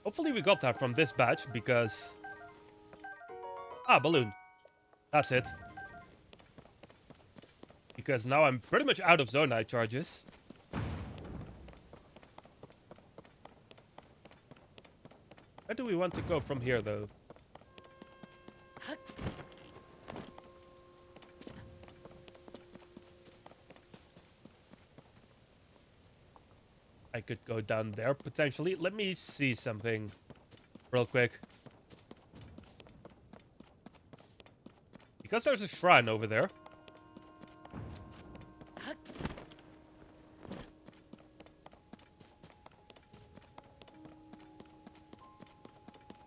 Hopefully we got that from this batch, because... Ah, balloon. That's it. Because now I'm pretty much out of Zonite charges. Where do we want to go from here, though? I could go down there, potentially. Let me see something real quick. Because there's a shrine over there.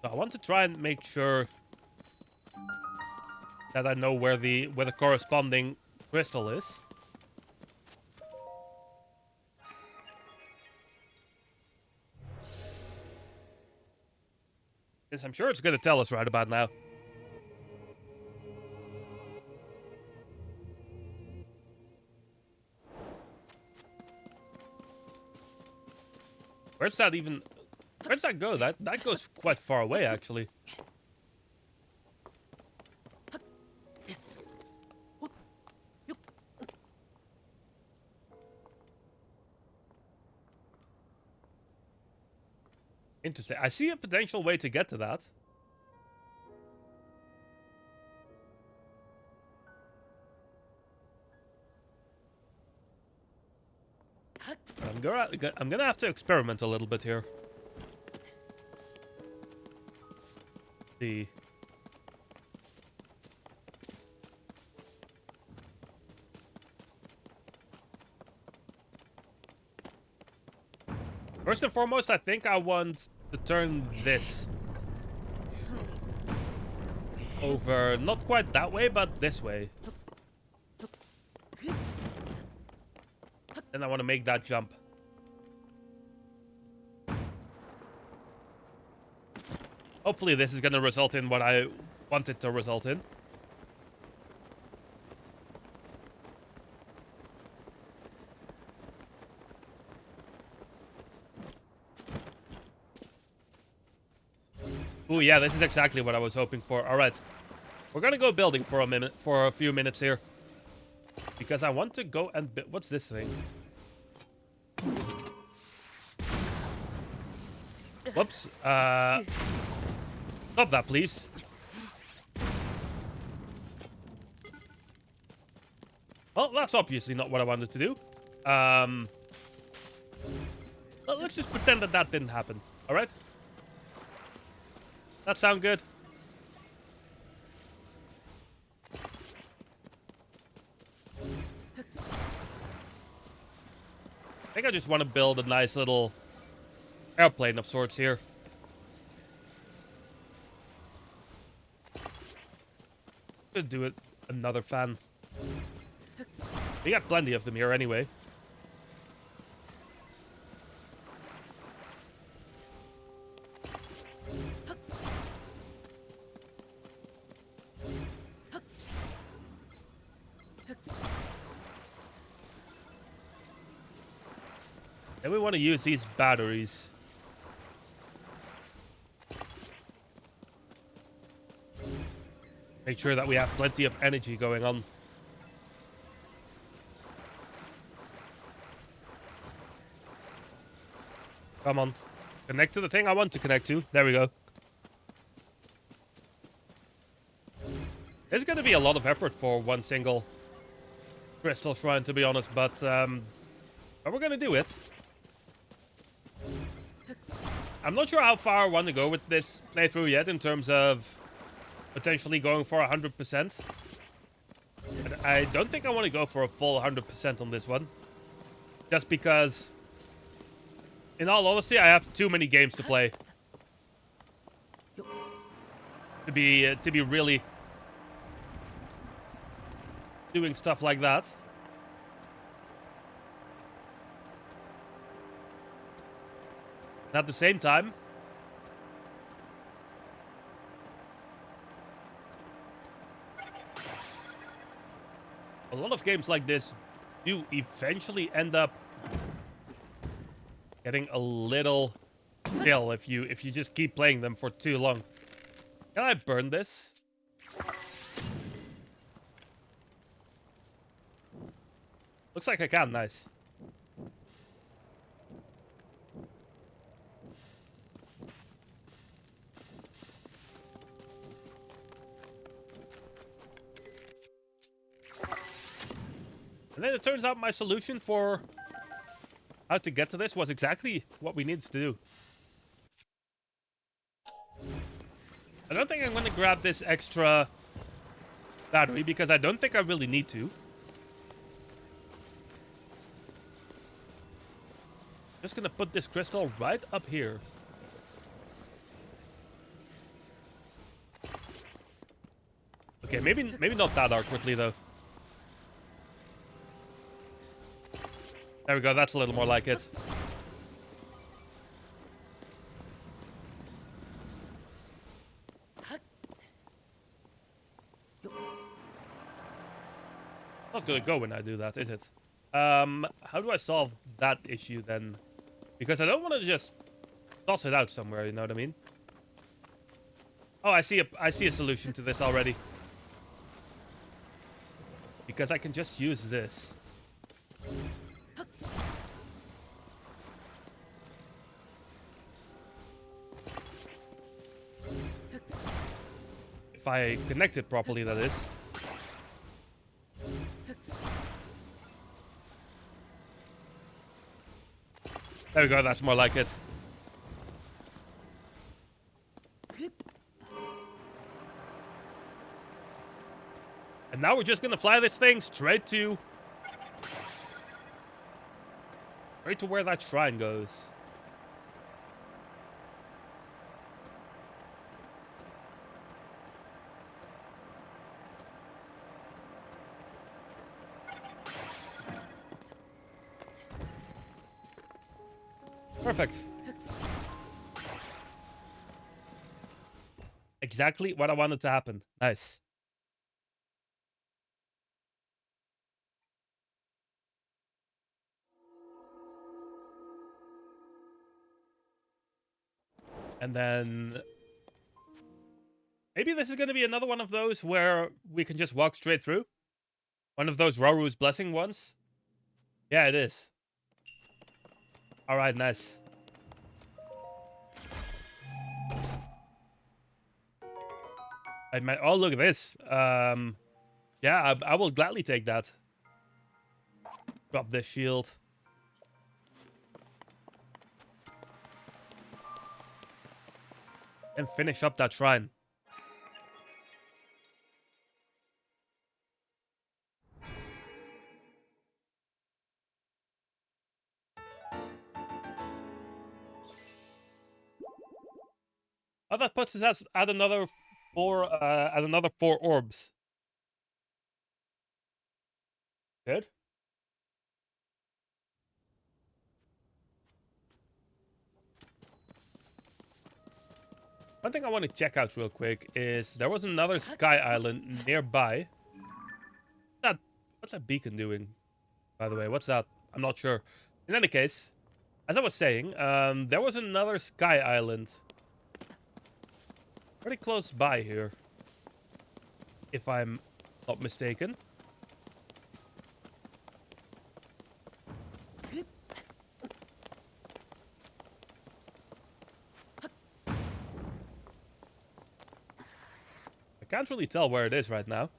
So I want to try and make sure that I know where the corresponding crystal is. Yes, I'm sure it's going to tell us right about now. Where's that even... Where does that go? That goes quite far away, actually. Interesting. I see a potential way to get to that. I'm gonna have to experiment a little bit here. See. First and foremost, I think I want to turn this over, not quite that way, but this way. Then I want to make that jump. Hopefully this is going to result in what I want it to result in. Ooh, yeah, this is exactly what I was hoping for. All right. We're going to go building for a few minutes here. Because I want to go and build... What's this thing? Whoops. Stop that, please. Well, that's obviously not what I wanted to do. Well, let's just pretend that that didn't happen. All right? That sound good? I think I just want to build a nice little airplane of sorts here. Could do it another fan. We got plenty of them here anyway. Then we want to use these batteries. Make sure that we have plenty of energy going on. Come on. Connect to the thing I want to connect to. There we go. There's going to be a lot of effort for one single crystal shrine, to be honest, but we're going to do it. I'm not sure how far I want to go with this playthrough yet in terms of potentially going for 100%. But I don't think I want to go for a full 100% on this one. Just because, in all honesty, I have too many games to play. To be really doing stuff like that. And at the same time, a lot of games like this do eventually end up getting a little chill if you just keep playing them for too long. Can I burn this? Looks like I can. Nice. And then it turns out my solution for how to get to this was exactly what we needed to do. I don't think I'm going to grab this extra battery because I don't think I really need to. Just going to put this crystal right up here. Okay, maybe not that awkwardly though. There we go, that's a little more like it. Not gonna go when I do that, is it? How do I solve that issue then? Because I don't want to just Toss it out somewhere, you know what I mean? Oh, I see a solution to this already. Because I can just use this. If I connect it properly, that is. There we go, that's more like it. And now we're just gonna fly this thing straight to where that shrine goes. Perfect. Exactly what I wanted to happen. Nice. And then maybe this is going to be another one of those where we can just walk straight through. One of those Roru's blessing ones. Yeah, it is. All right, nice. Oh, look at this. Yeah, I will gladly take that. Drop this shield. And finish up that shrine. Oh, that puts us at another four orbs. Good. One thing I want to check out real quick is there was another sky island nearby. What's that beacon doing? By the way, what's that? I'm not sure. In any case, as I was saying, there was another sky island pretty close by here, if I'm not mistaken. I can't really tell where it is right now.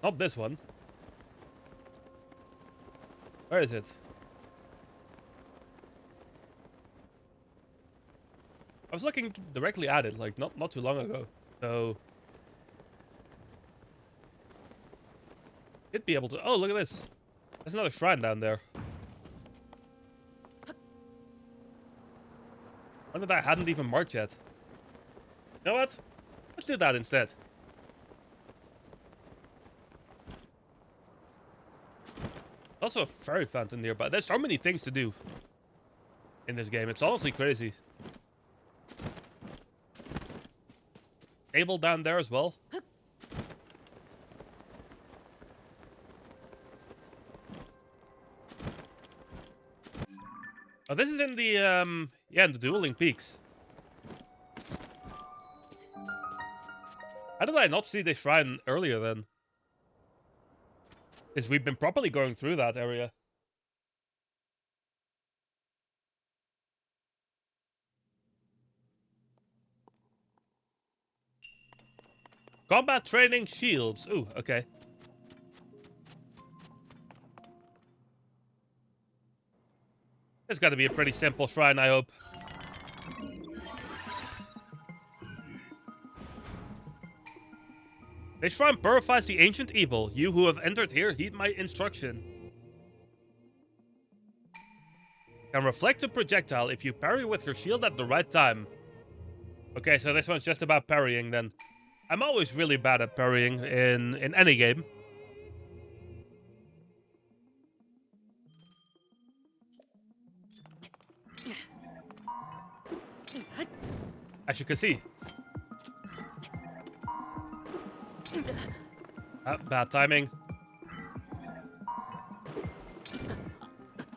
Not this one. Where is it? I was looking directly at it, like, not too long ago. So it'd be able to... Oh, look at this. There's another shrine down there. Wonder that I hadn't even marked yet. You know what? Let's do that instead. Also a fairy fountain nearby. There's so many things to do in this game. It's honestly crazy. Table down there as well. Oh, this is in the in the dueling peaks. How did I not see this shrine earlier then? Because we've been properly going through that area. Combat training shields. Ooh, okay. It's got to be a pretty simple shrine, I hope. This shrine purifies the ancient evil. You who have entered here, heed my instruction. Can reflect a projectile if you parry with your shield at the right time. Okay, so this one's just about parrying then. I'm always really bad at parrying in any game. As you can see. Bad timing.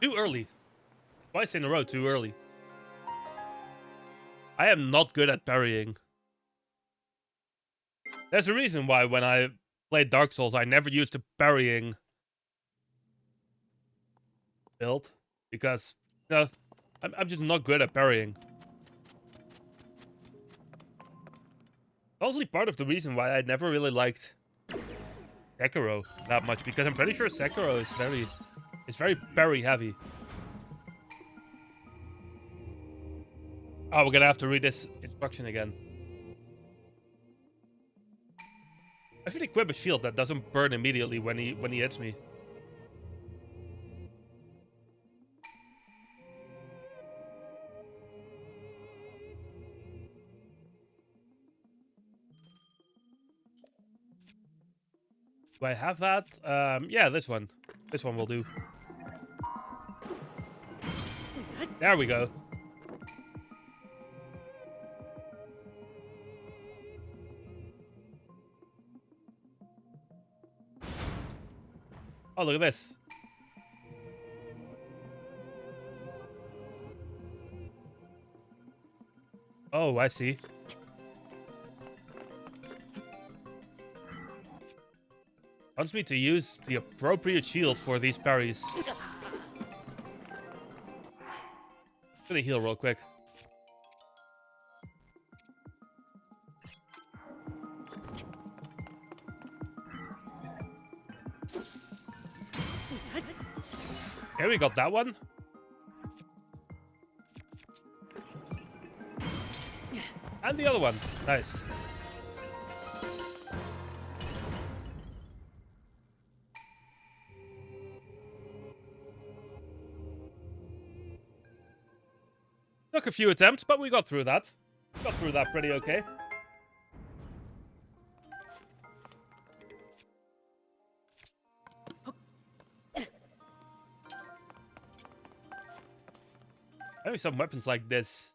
Too early. Twice in a row too early. I am not good at parrying. There's a reason why when I played Dark Souls, I never used a parrying build. Because, you know, I'm just not good at parrying. Mostly part of the reason why I never really liked Sekiro that much, because I'm pretty sure Sekiro is very parry heavy. Oh, we're gonna have to read this instruction again. I should equip a shield that doesn't burn immediately when he hits me. Do I have that? Yeah, this one. This one will do. There we go. Oh, look at this. Oh, I see. Wants me to use the appropriate shield for these parries. Gonna heal real quick. Okay, we got that one. And the other one. Nice. Took a few attempts, but we got through that. Got through that pretty okay. Having some weapons like this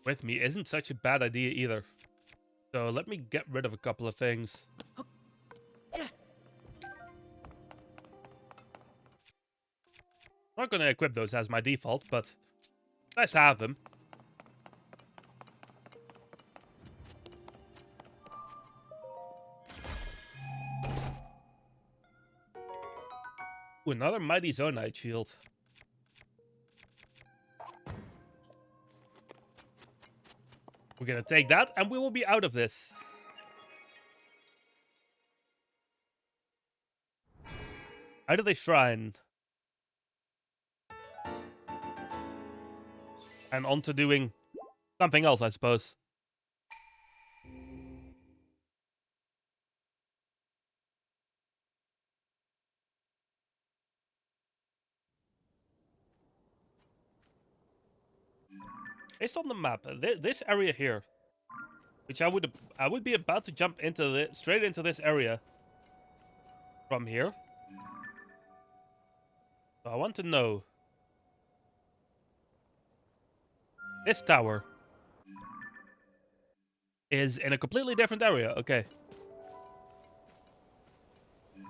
with me isn't such a bad idea either. So let me get rid of a couple of things. I'm not going to equip those as my default, but nice to have them. Ooh, another Mighty Zonite shield. We're going to take that, and we will be out of this. Out of the shrine. And on to doing something else, I suppose. Based on the map, this area here, which I would be about to jump into straight into this area from here. So I want to know, this tower is in a completely different area. Okay. I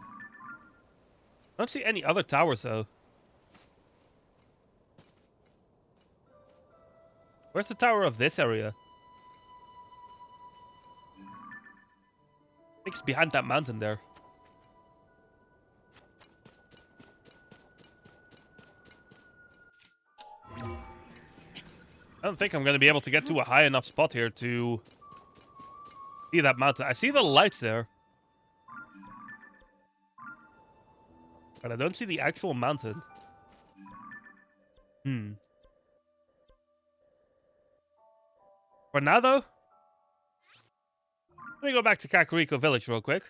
don't see any other towers though. Where's the tower of this area? I think it's behind that mountain there. I don't think I'm going to be able to get to a high enough spot here to see that mountain. I see the lights there. But I don't see the actual mountain. For now, though, let me go back to Kakariko Village real quick.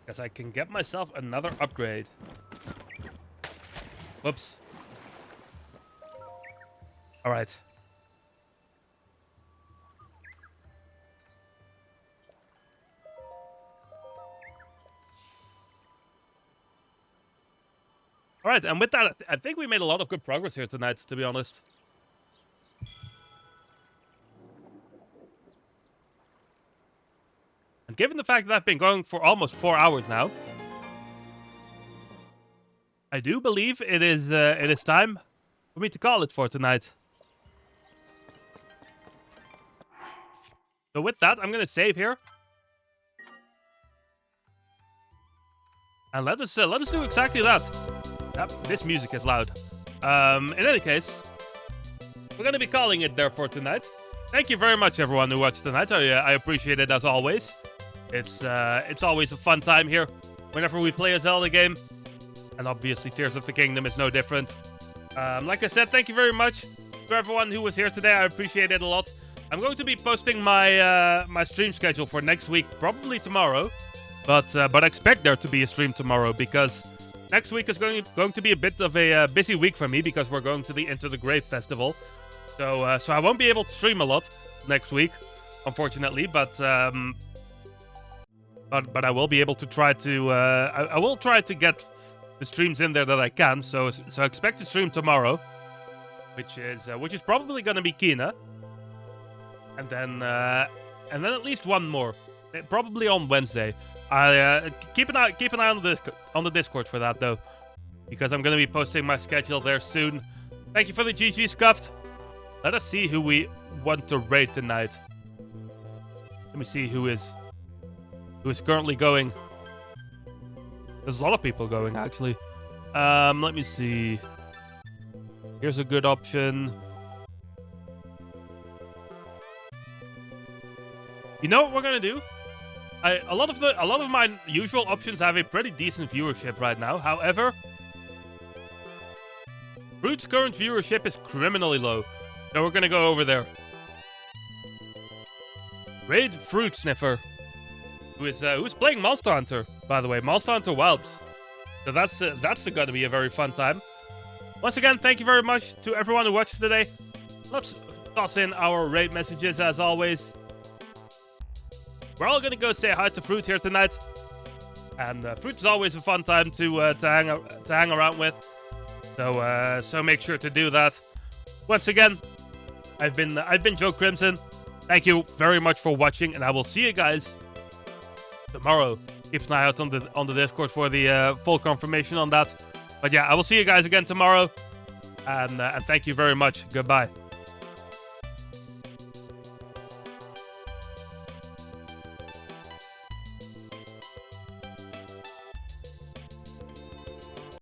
Because I can get myself another upgrade. Whoops. Alright. All right, and with that, I think we made a lot of good progress here tonight, to be honest. And given the fact that I've been going for almost 4 hours now, I do believe it is time for me to call it for tonight. So with that, I'm gonna save here, and let us do exactly that. Yep, this music is loud. In any case, we're gonna be calling it there for tonight. Thank you very much, everyone who watched tonight. I appreciate it as always. It's always a fun time here whenever we play a Zelda game, and obviously Tears of the Kingdom is no different. Like I said, thank you very much to everyone who was here today. I appreciate it a lot. I'm going to be posting my my stream schedule for next week, probably tomorrow, but expect there to be a stream tomorrow because next week is going to be a bit of a busy week for me because we're going to the Into the Grave festival. So I won't be able to stream a lot next week, unfortunately, but I will be able to try to I will try to get the streams in there that I can. So expect to stream tomorrow, which is probably going to be Kina. And then at least one more, probably on Wednesday. I keep an eye on the Discord for that though, because I'm gonna be posting my schedule there soon. Thank you for the GG scuffed. Let us see who we want to raid tonight. Let me see who is currently going. There's a lot of people going actually. Let me see. Here's a good option. You know what we're gonna do? A lot of my usual options have a pretty decent viewership right now. However, Fruit's current viewership is criminally low, so we're gonna go over there. Raid Fruit Sniffer, who's playing Monster Hunter, by the way, Monster Hunter Wilds. So that's gonna be a very fun time. Once again, thank you very much to everyone who watched today. Let's toss in our raid messages as always. We're all gonna go say hi to Fruit here tonight, and Fruit is always a fun time to hang around with. So make sure to do that. Once again, I've been Joe Crimson. Thank you very much for watching, and I will see you guys tomorrow. Keep an eye out on the Discord for the full confirmation on that. But yeah, I will see you guys again tomorrow, and thank you very much. Goodbye.